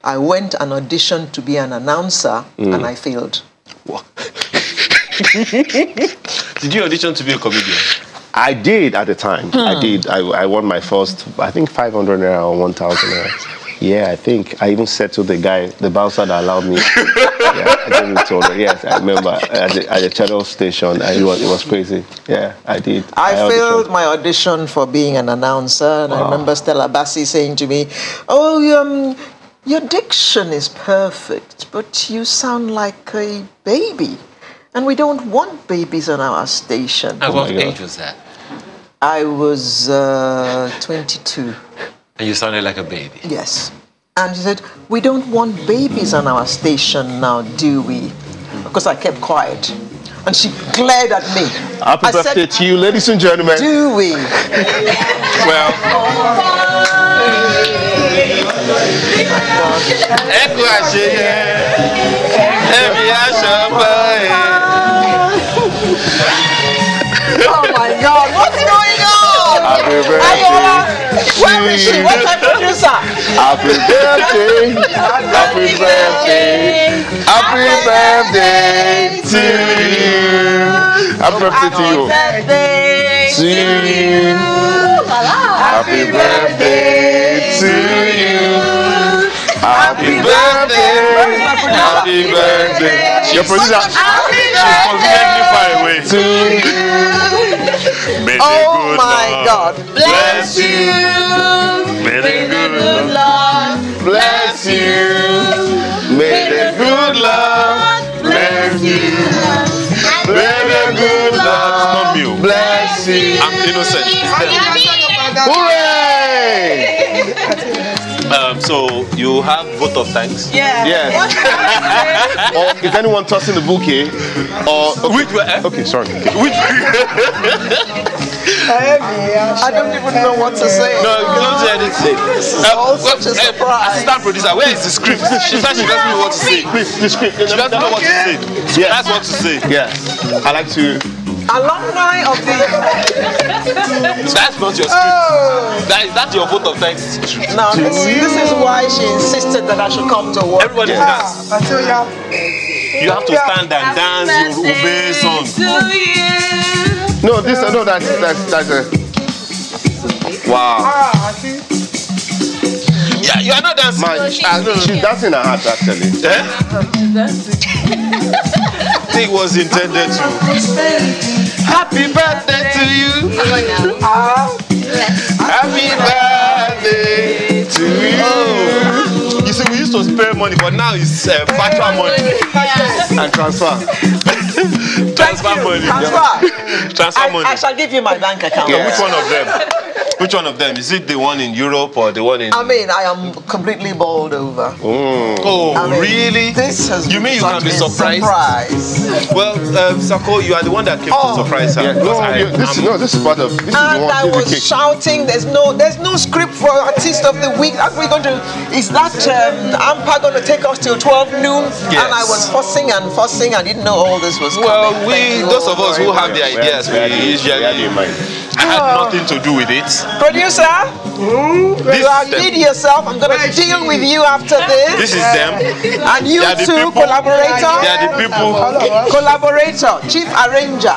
I went and auditioned to be an announcer, and I failed. Did you audition to be a comedian? I did at the time. I did. I won my first, I think, 500 naira or 1,000 naira. Yeah, I think. I even said to the guy, the bouncer that allowed me. I didn't told her. Yes, I remember at the channel station. It was crazy. Yeah, I did. I failed my audition for being an announcer, and I remember Stella Bassi saying to me, "Oh, your diction is perfect, but you sound like a baby. And we don't want babies on our station." And what age was that? I was 22. And you sounded like a baby? Yes. And she said, "We don't want babies on our station now, do we?" Because I kept quiet. And she glared at me. Happy birthday to you, ladies and gentlemen. Do we? Well... Oh my God, what's going on? Happy birthday. Where is she? What's my producer? Happy birthday. Happy birthday. Happy birthday to you. Happy birthday to you. To you. Happy birthday to you. Happy birthday. Happy birthday. Your producer, she's conveniently far away. To you. Oh my God. Bless you. May the good Lord bless you. May the good Lord bless you. May the good Lord bless you. I'm innocent. Hooray! So you have vote of thanks? Yeah. Yes. Or is anyone tossing the bouquet? Or okay, sorry. I don't even know what to say. No, you don't say anything. This is all such a surprise. Assistant producer, where is the script? She said she doesn't know what to say. The script. She doesn't know what to say. Yes. That's what to say. Yes. I like to. Alumni of the... That's not your script. That's your vote of thanks. Now, this is why she insisted that I should come to work. Everybody dance. You have to stand and dance. You obey song. No, that's a. Wow. Yeah, you are not dancing. Man, she's dancing her heart actually. I think it was intended to. Happy birthday to you. Happy birthday to you. You see, we used to spare money, but now it's virtual money. And transfer. Transfer money. Transfer money. I shall give you my bank account. Yeah. Which one of them? Which one of them? Is it the one in Europe or the one in... I mean, I am completely bowled over. Oh, I mean, really? This has you mean you can be surprised? Well, Sako, you are the one that came to surprise her. Yeah, this is part of... This and is the one I was shouting, there's no script for Artist of the Week. Are we going to... Is that ANPA going to take us till 12 noon? Yes. And I was fussing. I didn't know all this was coming. Well, those of us who have the ideas, we usually... I had nothing to do with it. Producer, you lead yourself. I'm going to deal with you after this. This is them. And you too, collaborator. They are the people. Collaborator, chief arranger.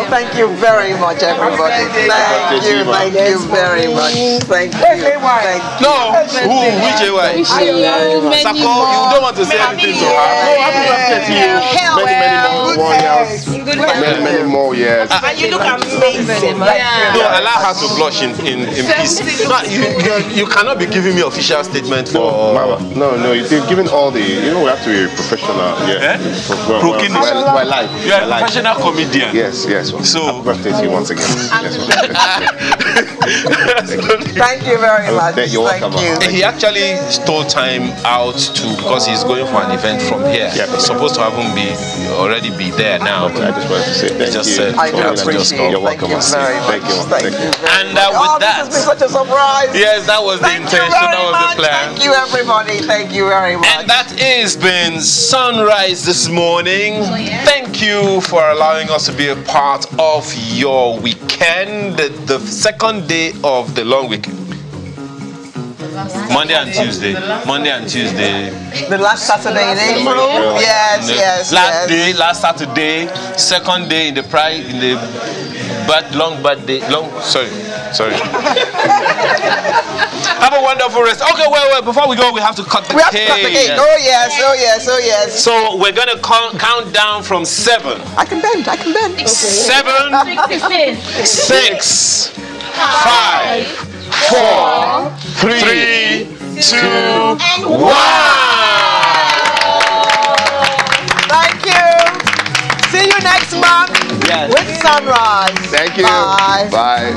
Thank you very much, everybody. Thank you very much. Thank you. No, which AY? Sako, you don't want to say anything to her. No, happy birthday to you. Many more years. And you look amazing. No, allow her to blush in peace. No, you cannot be giving me official statement for... No, you're giving all the... You know, we have to be professional. Yeah. By life. You are a professional comedian. Yes. So, happy birthday to you once again. Thank you very much. You're welcome. He actually stole time out because he's going for an event from here. Yeah, he's supposed to already be there now. I just wanted to say thank you. I do appreciate it. You're welcome. Thank you very much. And with that, this has been such a surprise. Yes, that was the intention. That was the plan. Thank you, everybody. Thank you very much. And that has been Sunrise this morning. Thank you for allowing us to be a part of your weekend, the second day of the long weekend. Monday and Tuesday. The last Saturday in April. Yes. Last Saturday, second day in the sorry. Have a wonderful rest. Okay, wait. Before we go, we have to cut the cake. Oh yes. So we're gonna count down from 7. I can bend. 7, 6, 5, 4, 3, 2, 1. Thank you. See you next month with Sunrise. Thank you. Bye. Bye.